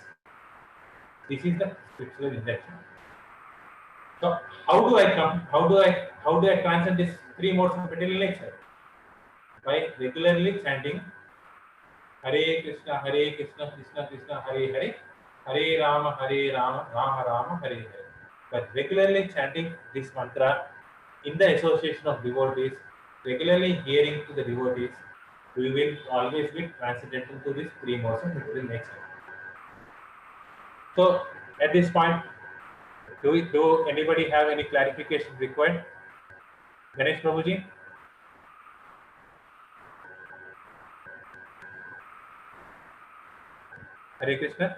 This is the spiritual injection. So, how do I come? How do I transcend these three modes of material nature? By regularly chanting Hare Krishna, Krishna Krishna, Hare Hare, Hare Rama, Rama Rama, Hare Hare. By regularly chanting this mantra in the association of devotees, regularly hearing to the devotees, we will always be transcendental to this three modes of material nature. So, at this point, do anybody have any clarification required? Ganesh Prabhuji? Hare Krishna.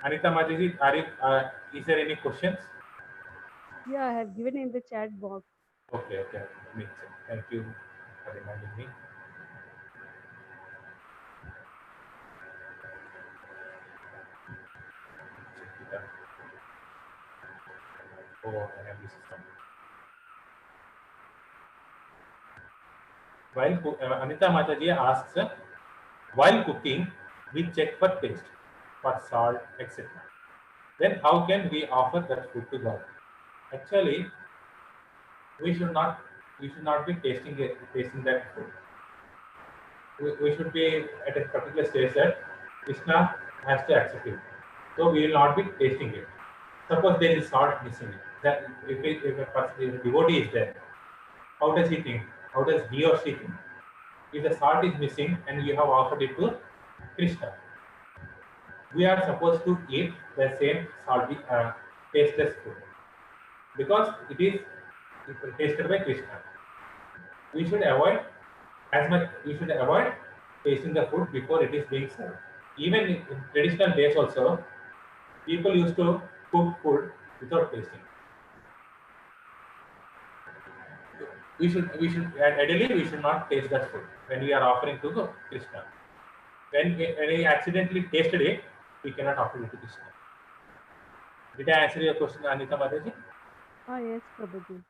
Anita Majaji, is there any questions? Yeah, I have given in the chat box. Okay. Thank you for reminding me. Oh, I have this system. While Anita Mataji asks, while cooking, we check for taste, for salt, etc. Then how can we offer that food to God? Actually, we should not be tasting that food. We should be at a particular stage that Krishna has to accept it. So we will not be tasting it. Suppose there is salt missing. That if a devotee is there, how does he think? How does he or she think? If the salt is missing and you have offered it to Krishna, we are supposed to eat the same salty, tasteless food because it is tasted by Krishna. We should avoid tasting the food before it is being served. Even in traditional days also, people used to cook food without tasting. Ideally we should not taste that food when we are offering to the Krishna. When we accidentally tasted it, we cannot offer it to Krishna. Did I answer your question, Anita Mataji? Oh, yes, Prabhuji.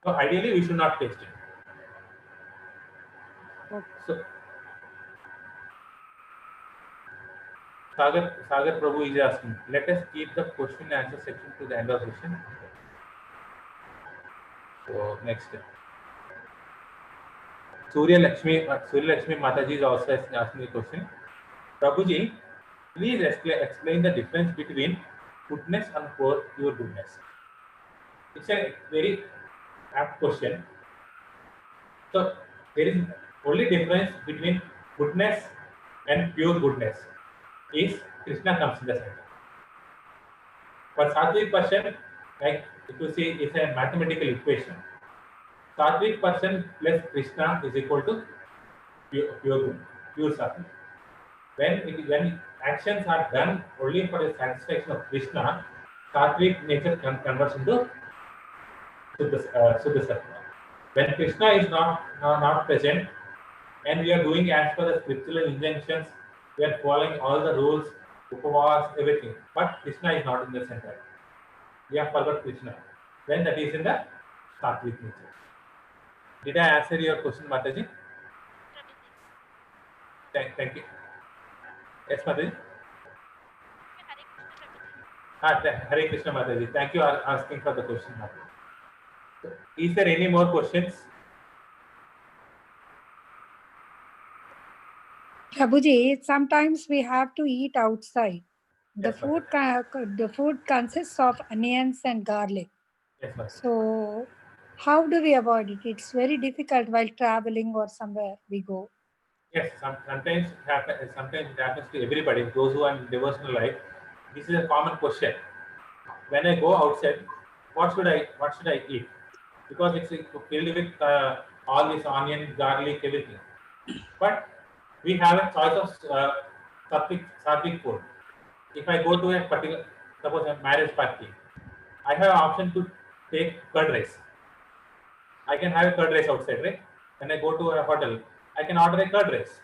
So ideally we should not taste it. Okay. So Sagar Prabhu is asking, let us keep the question and answer section to the end of the session. So next. Surya Lakshmi Mataji is also asking a question. Prabhuji, please explain the difference between goodness and pure goodness. It's a very apt question. So there is only difference between goodness and pure goodness is Krishna comes in the center. For Sattvic person, like if you see, it's a mathematical equation. Sattvic person plus Krishna is equal to pure Sattvic. When actions are done only for the satisfaction of Krishna, sattvic nature converts into Shuddha Sattva. When Krishna is not present, and we are doing as per the spiritual injunctions, we are following all the rules, upavas, everything. But Krishna is not in the center. We have forgot Krishna. Then that is in the sattvic nature. Did I answer your question, Mataji? Prabhuji. Thank you. Yes, Mataji. Hare Krishna, Prabhuji. Hare Krishna, Mataji. Thank you for asking for the question, Mataji. Is there any more questions? Prabhuji, sometimes we have to eat outside. The Yes, the food consists of onions and garlic. Yes, Mataji. So how do we avoid it? It's very difficult while traveling or somewhere we go. Yes, sometimes it happens to everybody. Those who are in devotional life, this is a common question. When I go outside, what should I eat? Because it's filled with all this onion, garlic, everything. But we have a choice of sattvic food. If I go to a particular, suppose a marriage party, I have an option to take curd rice. I can have a curd rice outside, right? When I go to a hotel, I can order a curd rice,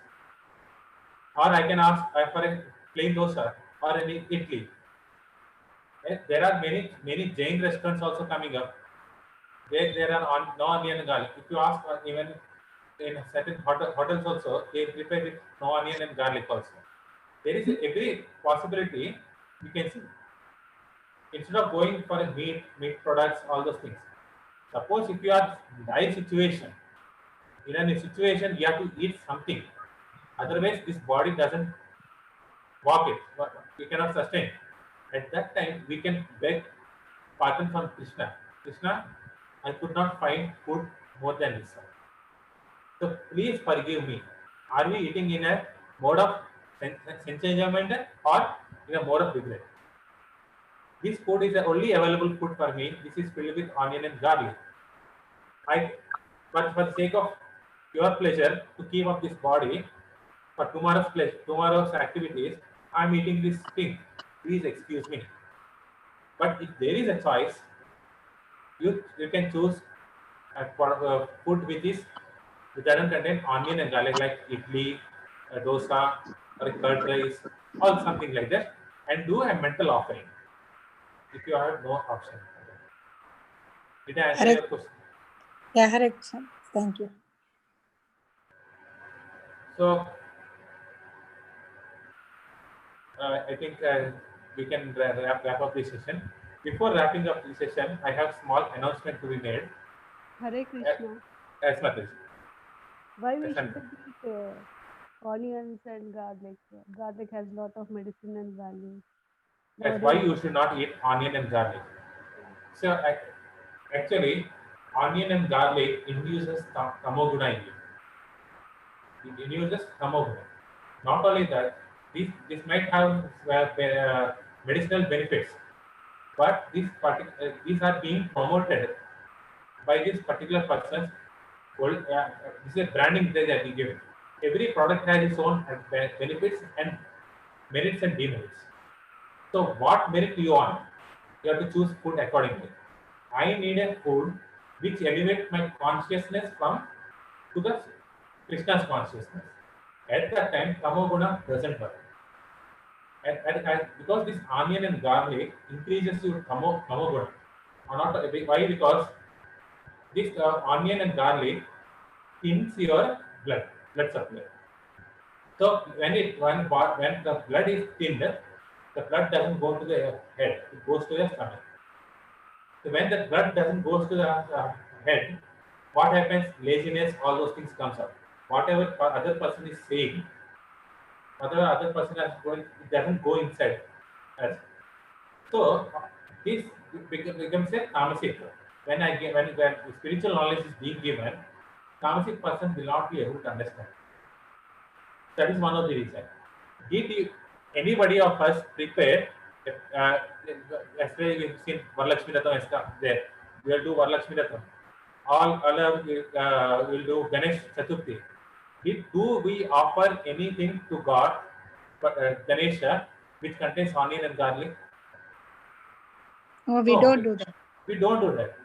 or I can ask for a plain dosa or any idli. There are many Jain restaurants also coming up. There are no onion and garlic. If you ask even in certain hotels also, they prepare with no onion and garlic also. There is every possibility you can see. Instead of going for a meat products, all those things. Suppose if you are in dire situation, in a situation you have to eat something. Otherwise, this body doesn't walk it. We cannot sustain. At that time, we can beg pardon from Krishna. Krishna, I could not find food more than this one. So please forgive me. Are we eating in a mode of sense enjoyment or in a mode of regret? This food is the only available food for me. This is filled with onion and garlic. But for the sake of your pleasure, to keep up this body for tomorrow's activities, I'm eating this thing. Please excuse me. But if there is a choice, you can choose food which doesn't contain onion and garlic, like idli, dosa, or a curd rice, or something like that, and do a mental offering if you have no option. Did I answer your question? Yeah, Hare Krishna. Thank you. So I think we can wrap up this session. Before wrapping up this session, I have small announcement to be made. Hare Krishna. As Mataji. Why we Yes, shouldn't eat onions and garlic? Garlic has a lot of medicinal value. Yes, why you should not eat onion and garlic? So actually, onion and garlic induces tamoguna in you. It induces tamoguna. Not only that, this might have medicinal benefits, but these are being promoted by this particular person's. This is a branding that they are given. Every product has its own benefits and merits and demerits. So, what merit you want? You have to choose food accordingly. I need a food which elevates my consciousness to the Krishna's consciousness. At that time, tamoguna doesn't work. Because this onion and garlic increases your tamoguna. Why? Because this onion and garlic thins your blood supply. So when the blood is thinned, the blood doesn't go to the head; it goes to the stomach. So when the blood doesn't go to the head, what happens? Laziness, all those things comes up. Whatever other person is saying, whatever other person is going, it doesn't go inside us. So this becomes a tamasic. When spiritual knowledge is being given, tamasic person will not be able to understand. That is one of the reasons. Did anybody of us prepare? Uh, Yesterday we've seen Varalakshmi Ratham there. We will do Varalakshmi Ratham. All other will do Ganesh Chaturthi. Do we offer anything to God Ganesha, which contains onion and garlic? Oh, we No, don't do that. we don't do that.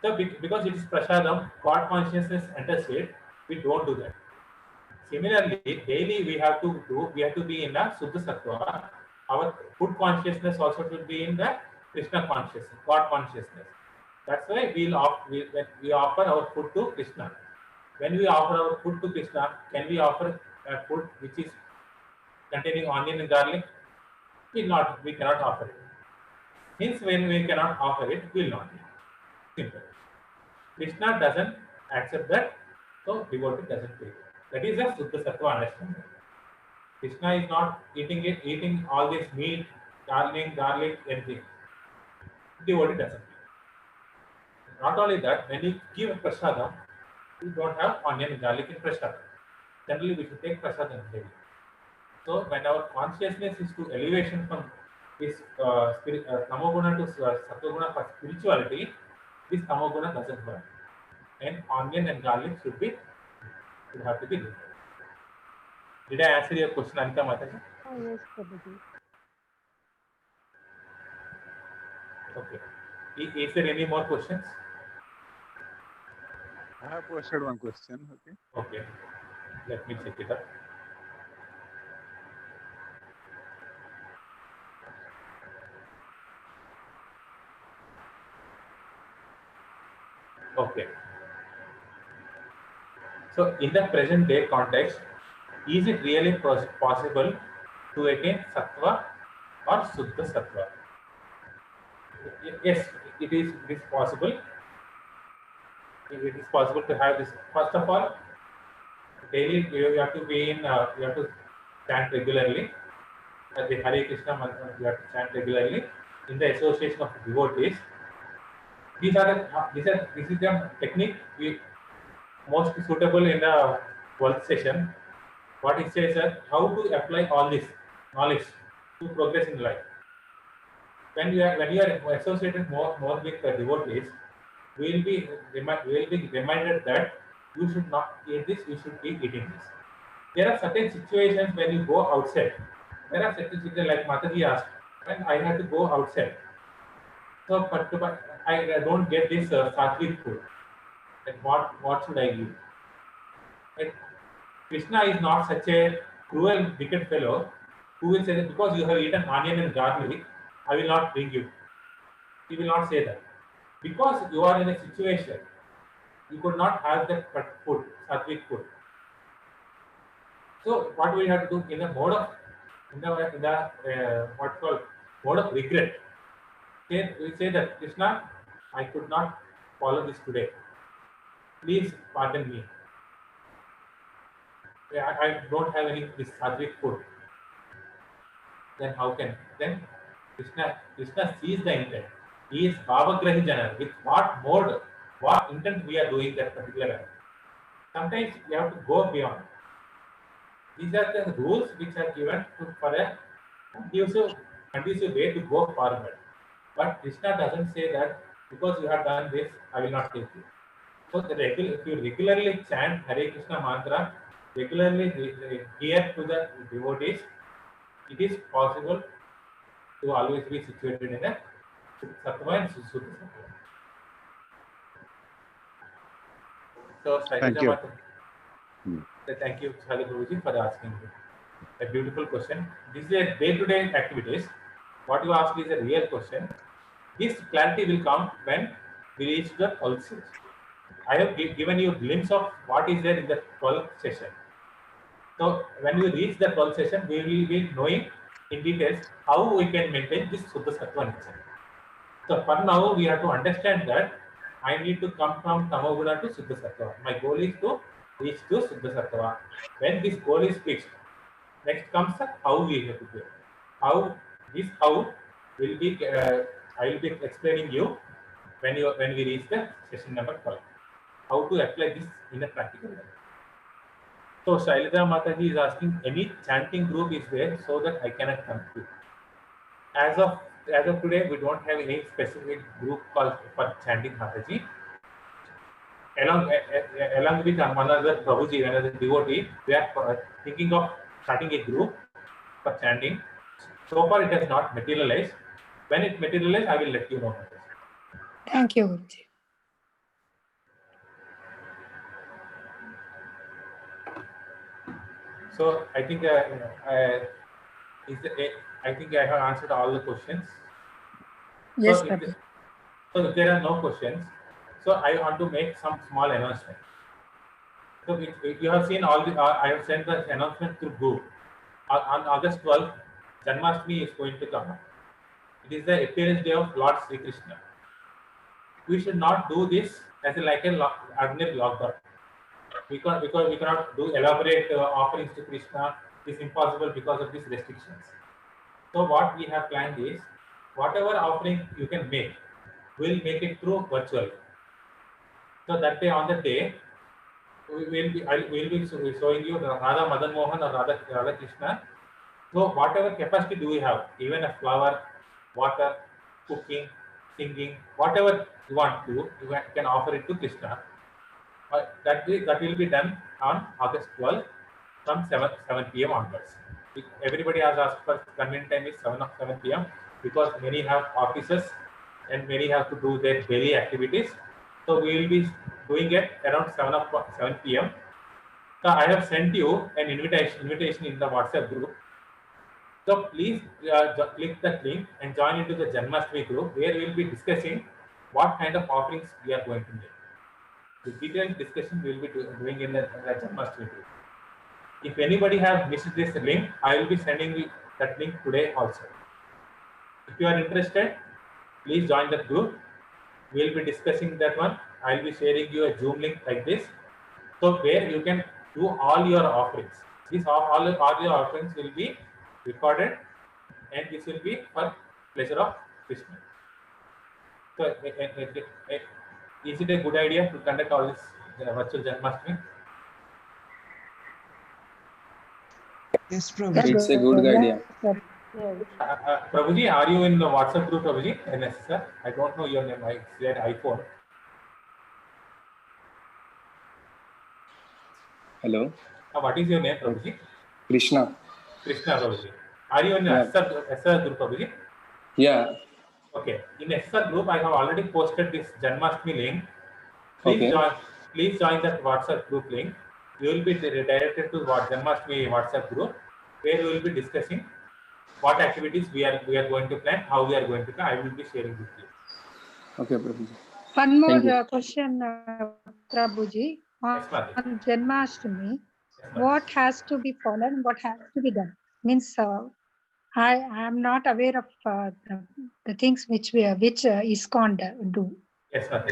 So because it is prasadam, God consciousness enters it, we don't do that. Similarly, daily we have to be in a Suddha Sattva. Our food consciousness also should be in the Krishna consciousness, God consciousness. That's why when we offer our food to Krishna. When we offer our food to Krishna, can we offer a food which is containing onion and garlic? We cannot offer it. Hence, when we cannot offer it, we will not eat. Simple. Krishna doesn't accept that, so devotee doesn't take it. That is a Suddha Sattva understanding. Krishna is not eating all this meat, garlic, anything. Devotee doesn't. Not only that, when you give prasadam, you don't have onion and garlic in prasadam. Generally, we should take prasadam daily. So, when our consciousness is to elevation from this tamoguna to sattva for spirituality, this tamoguna doesn't work. And onion and garlic should have to be removed. Did I answer your question, Anita Mataji? Yes, Prabhuji. Okay. Is there any more questions? I have posted one question. Okay. Okay. Let me check it up. Okay. So, in the present day context, is it really possible to attain sattva or suddha sattva? Yes, it is possible. It is possible to have this. First of all, daily you have to be in. You have to chant regularly. The Hare Krishna mantra you have to chant regularly in the association of devotees. This is the technique most suitable in the 12th session. What it says is how to apply all this knowledge to progress in life. When you are associated more with the devotees, we will be reminded that you should not eat this, you should be eating this. There are certain situations when you go outside. There are certain situations like Mataji asked, when I have to go outside. So, but I don't get this sattvic food. Like what should I eat? Like, Krishna is not such a cruel, wicked fellow who will say that because you have eaten onion and garlic, I will not bring you. He will not say that. Because you are in a situation, you could not have that food, sattvic food. So what we have to do in the mode of what's called mode of regret. We say that Krishna, I could not follow this today. Please pardon me. I don't have any this sattvic food. Then how can Krishna sees the intent. He is Bhavagrahi Jana. With what mode, what intent we are doing that particular act. Sometimes you have to go beyond. These are the rules which are given for a conducive way to go forward. But Krishna doesn't say that because you have done this, I will not take you. So if you regularly chant Hare Krishna mantra, regularly hear to the devotees, it is possible to always be situated in a sattva and suddha sattva. So, Thank you. Thank you, Shali Guruji, for asking a beautiful question. This is a day-to-day activities. What you asked is a real question. This clarity will come when we reach the 12th session. I have given you a glimpse of what is there in the 12th session. So, when we reach the 12th session, we will be knowing in details how we can maintain this Suddha Sattva nature. So, for now, we have to understand that I need to come from Tamoguna to Suddha Sattva. My goal is to reach to Suddha Sattva. When this goal is fixed, next comes how we have to do it. How will be I will be explaining you when we reach the session number 12. How to apply this in a practical way. So Shailaja Mataji is asking, any chanting group is there so that I cannot compute. As of today, we don't have any specific group called for chanting Mataji. Along with one other Prabhuji, another devotee, we are thinking of starting a group. for chanting. So far, it has not materialized. When it materializes, I will let you know. Thank you, Guruji. So I think I think I have answered all the questions. Yes, So Prabhu. if there are no questions, so I want to make some small announcement. So if you have seen all the, I have sent the announcement through group. On August 12th, Janmashtami is going to come. It is the appearance day of Lord Sri Krishna. We should not do this as like an ordinary lockdown. Because we cannot do elaborate offerings to Krishna. It's impossible because of these restrictions. So what we have planned is, whatever offering you can make, we'll make it through virtual. So that day, on the day, we will be showing you the Radha Madan Mohan or Radha Krishna. So whatever capacity do we have, even a flower, water, cooking, singing, whatever you want to, you can offer it to Krishna. That will be done on August 12th from 7 p.m. onwards. Everybody has asked for convenient time is 7 p.m. because many have offices and many have to do their daily activities. So we will be doing it around 7 p.m. So I have sent you an invitation in the WhatsApp group. So please click that link and join into the Janmashtami group, where we will be discussing what kind of offerings we are going to make. The detailed discussion we will be doing in the Janmashtami group. If anybody has missed this link, I will be sending you that link today also. If you are interested, please join that group. We will be discussing that one. I will be sharing you a Zoom link like this, so where you can do all your offerings. All your offerings will be recorded, and this will be for pleasure of Krishna. So, is it a good idea to conduct all this virtual Janmashtami? Yes, Prabhu. Yes, It's a good idea. Yes. Yes. Prabhuji, are you in the WhatsApp group, Prabhuji? SSR? I don't know your name. I said iPhone. Hello, What is your name, Prabhuji? Krishna. Krishna, Prabhuji. Are you in the Yeah. SSR group, Prabhuji? Yeah. Okay. In SSR group, I have already posted this Janmashtami link. Please Okay. join. Please join that WhatsApp group link. You will be redirected to Janmashtami WhatsApp group, where we will be discussing what activities we are going to plan, how we are going to plan. I will be sharing with you. Okay, Prabhu. One more Thank you. question, Prabhuji. Yes, ma'am. On Janmashtami, Yes, ma'am. what has to be followed, what has to be done? Means I am not aware of the things which ISKCON do. Yes, ma'am.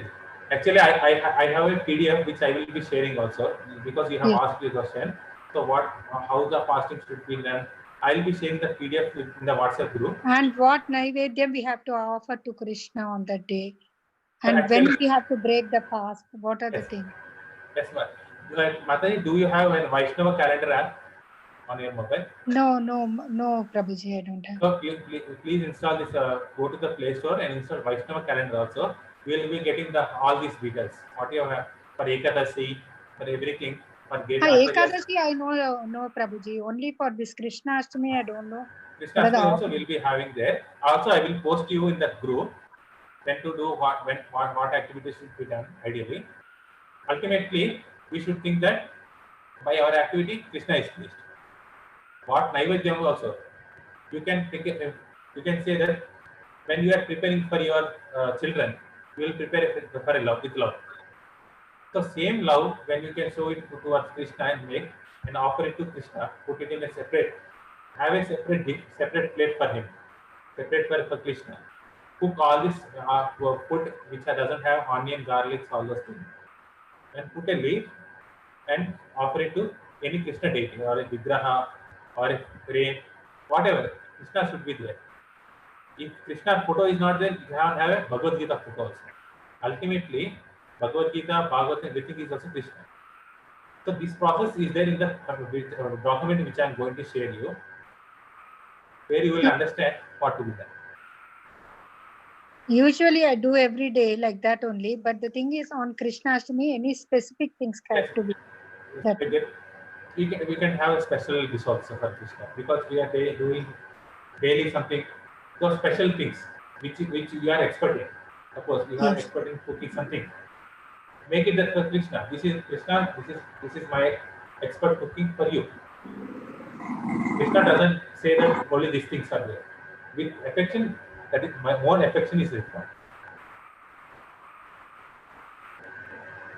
Actually, I have a PDF which I will be sharing also, because you have Yeah. asked the question. So how the fasting should be done? I will be sharing the PDF in the WhatsApp group. And what Naivedyam we have to offer to Krishna on that day? And Actually, when we have to break the fast? What are the yes, things? yes, ma'am. Mataji, do you have a Vaishnava calendar app on your mobile? No, Prabhuji, I don't have. So please install this. Go to the Play Store and install Vaishnava calendar also. We will be getting all these details. What you have for Ekadasi, for everything, for gate. Ekadashi, I know, no, Prabhuji. Only for this Krishna Ashtami, I don't know. What are the Krishnashtami also offerings? will be having there. Also, I will post you in that group when to do what activities should be done ideally. Ultimately, we should think that by our activity, Krishna is pleased. What Naivedyam also, you can you can say that when you are preparing for your children, you will prepare it for a love with love. So same love, when you can show it towards Krishna and make and offer it to Krishna, put it in a separate, have a separate plate for him, separate for Krishna. Cook all this food which doesn't have onion, garlic, all those things, and put a leaf and offer it to any Krishna deity or a Vigraha or a rain, whatever. Krishna should be there. If Krishna photo is not there, you can have a Bhagavad Gita photo also. Ultimately, Bhagavad Gita, Bhagavad, everything is also Krishna. So this process is there in the document which I am going to share you, where you will understand what to be done. Usually, I do every day like that only. But the thing is, on Krishna Ashtami, any specific things have to be done. we can have a special dish also for Krishna, because we are doing daily something, those special things which you are expert in. Suppose you are Yes. expert in cooking something, make it that for Krishna. This is Krishna. This is my expert cooking for you. Krishna doesn't say that only these things are there. With affection, that is my more affection is required.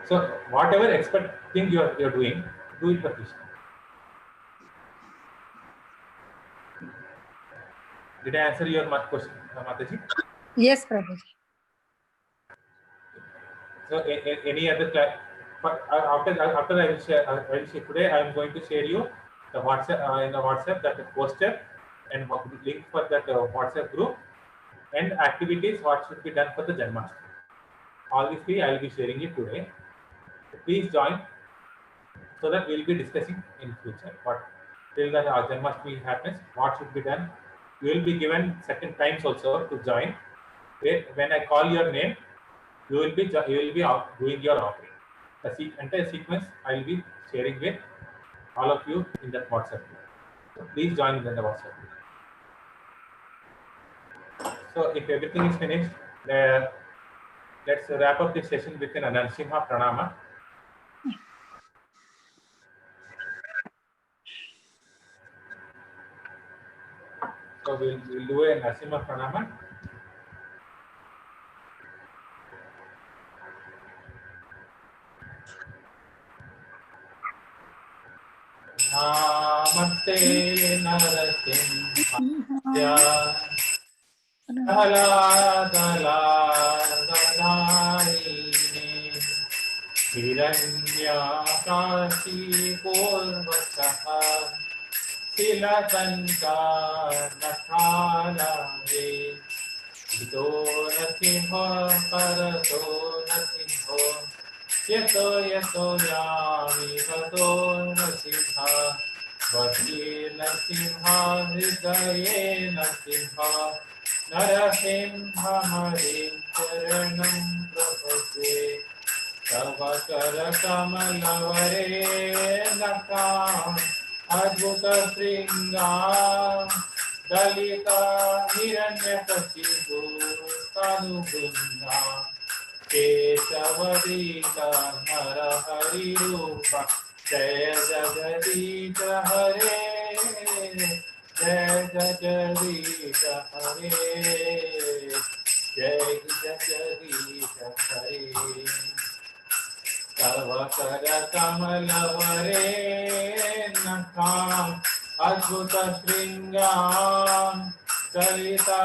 So whatever expert thing you're doing, do it for Krishna. Did I answer your question, Mataji? Yes, Prabhuji. So any other after I will share, today I am going to share you the WhatsApp in the WhatsApp that poster and link for that WhatsApp group and activities what should be done for the Janmashtami. All these three I will be sharing it today. So please join so that we will be discussing in future what till the Janmashtami happens, what should be done. You will be given certain times also to join. When I call your name, you will be doing your offering. The entire sequence I will be sharing with all of you in that WhatsApp group. So please join in the WhatsApp group. So if everything is finished, let's wrap up this session with an Narasimha Pranama. So we'll do a Narasimha Pranama. Namaste Narasimhaya Daladaladarine Hiranyakashi Purvataha Silakanka Nathalare Ito Nasimha Parato Nasimho Yato Yato Yami Tato Nasimha Vati Nasimha Hridaye Nasimha Narasimha Harim Charanam Prabhase Tavakara Kamalavare Nakam Adbhuta Sringa Dalita Hiranyakashipu Tanubunda Keshavadita Narahari Rupa Jaya Jagadita Hare Jaya Jagadita Hare Jaya Jagadita Hare Tavakara Kamalavare Nakam Adbhuta Sringam Salita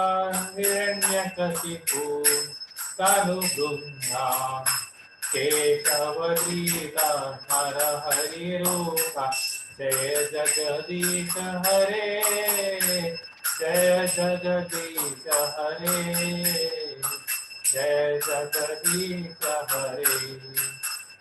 Hiranyakashipu Tanubundam Keshavadita Narahari Rupa Jaya Jagadita Hare Jaya Jagadita Hare Jaya Jagadita Hare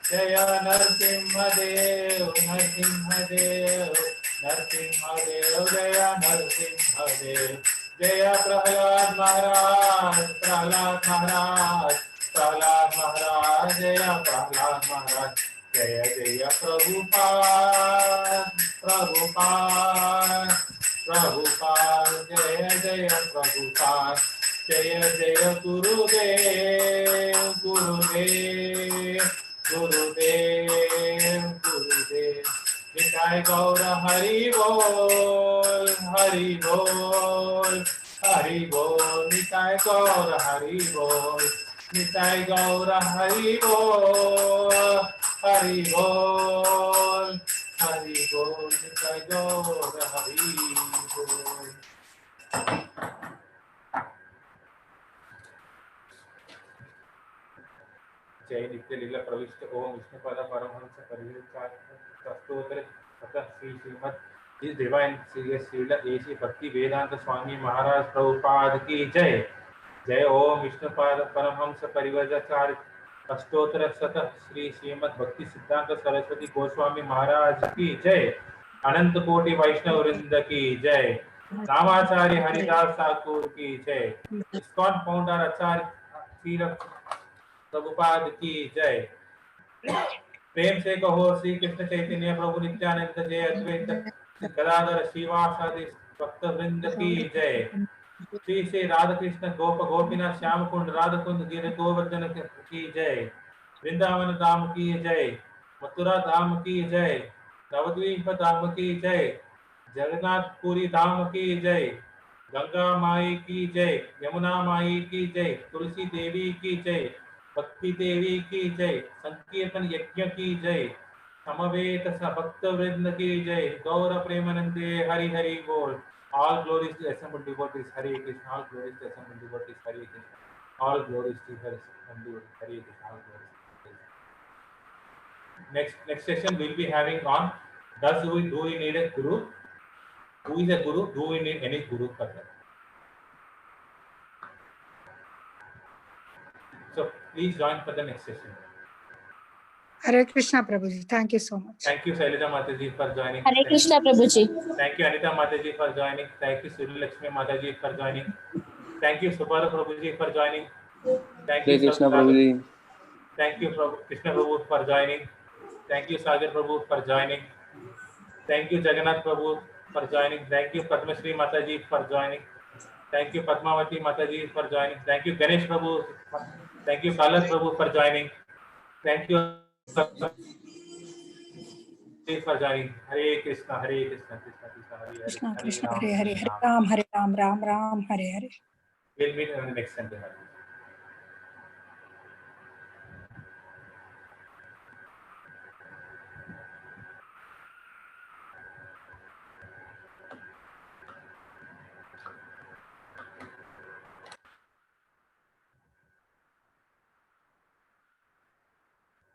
Jaya Narsimhadev, Narsimhadev, Narsimhadev, Jaya Narsimhadev, Jaya Prahlad Maharaj, Prahlad Maharaj, Prahlad Maharaj, Jaya Prahlad Maharaj, Jaya Jaya Prabhupada, Prabhupada, Prabhupada, Jaya Jaya Prabhupada, Jaya Jaya Gurudev, Gurudev, Gurudev, Gurudev, Nitai Gaura Hari Bol, Hari Bol, Hari Bol, Nitai Gaura Hari Bol, Nitai Gaura Hari Bol, Hari Bol, Hari Bol, Nitai Gaura Hari Bol. जय नित्य लीला प्रविष्ट ओम विष्णुपाद परमहंस परिवेष्टोत्तर तथा श्री श्रीमद इस divine Srila AC भक्ति वेदांत स्वामी महाराज प्रभुपाद की जय। जय ओम विष्णुपाद परमहंस परिव्रजाचार्य अष्टोत्तर शत श्री श्रीमद भक्ति सिद्धांत सरस्वती गोस्वामी महाराज की जय। अनंत कोटि वैष्णव वृंद की जय। नामाचार्य हरिदास ठाकुर की जय। इस्कॉन फाउंडर आचार्य श्री प्रभुपाद की जय। प्रेम से कहो श्री कृष्ण चैतन्य प्रभु नित्यानंद जय अद्वैत गदाधर श्रीवासादि भक्त वृंद की जय। श्री श्री राधा कृष्ण गोप गोपीनाथ श्याम कुंड राधा कुंड गिर गोवर्धन की जय। वृंदावन धाम की जय। मथुरा धाम की जय। नवद्वीप धाम की जय। जगन्नाथपुरी धाम की जय। गंगा माई की जय। यमुना माई की जय। तुलसी देवी की जय। भक्ति देवी की जय। संकीर्तन यज्ञ की जय। समवेत भक्त वृंद की जय। गौर प्रेमानंदे हरि हरि बोल। All glories to assembled devotees, Hare Krishna. All glories to assembled devotees, Hare Krishna. All glories to assembled devotees, Hare Krishna. All glories to Hare Krishna. Next session we'll be having on do we need a guru? Who is a guru? Do we need any guru for that? So please join for the next session. Hare Krishna, Prabhuji. Thank you so much. Thank you, Shailaja Mataji, for joining. Hare Krishna, Prabhuji. Thank you, Anita Mataji, for joining. Thank you, Surya Lakshmi Mataji, for joining. Thank you, Subala Prabhuji, for joining. Thank Hare you, Krishna Sagar. Prabhuji. Thank you, Krishna Prabhu, for joining. Thank you, Sagar Prabhu, for joining. Thank you, Jagannath Prabhu, for joining. Thank you, Padma Shri Mataji, for joining. Thank you, Padmavati Mataji, for joining. Thank you, Ganesh Prabhu. Thank you, Kalat Prabhu, for joining. Thank you for joining. Hare Krishna, Hare Krishna, Krishna Krishna, Hare Hare, Krishna, Hare Krishna, Ram, Hare Hare, Hare Hare Ram. Ram, Hare Ram, Ram Ram, Hare Hare. We'll meet on the next Sunday.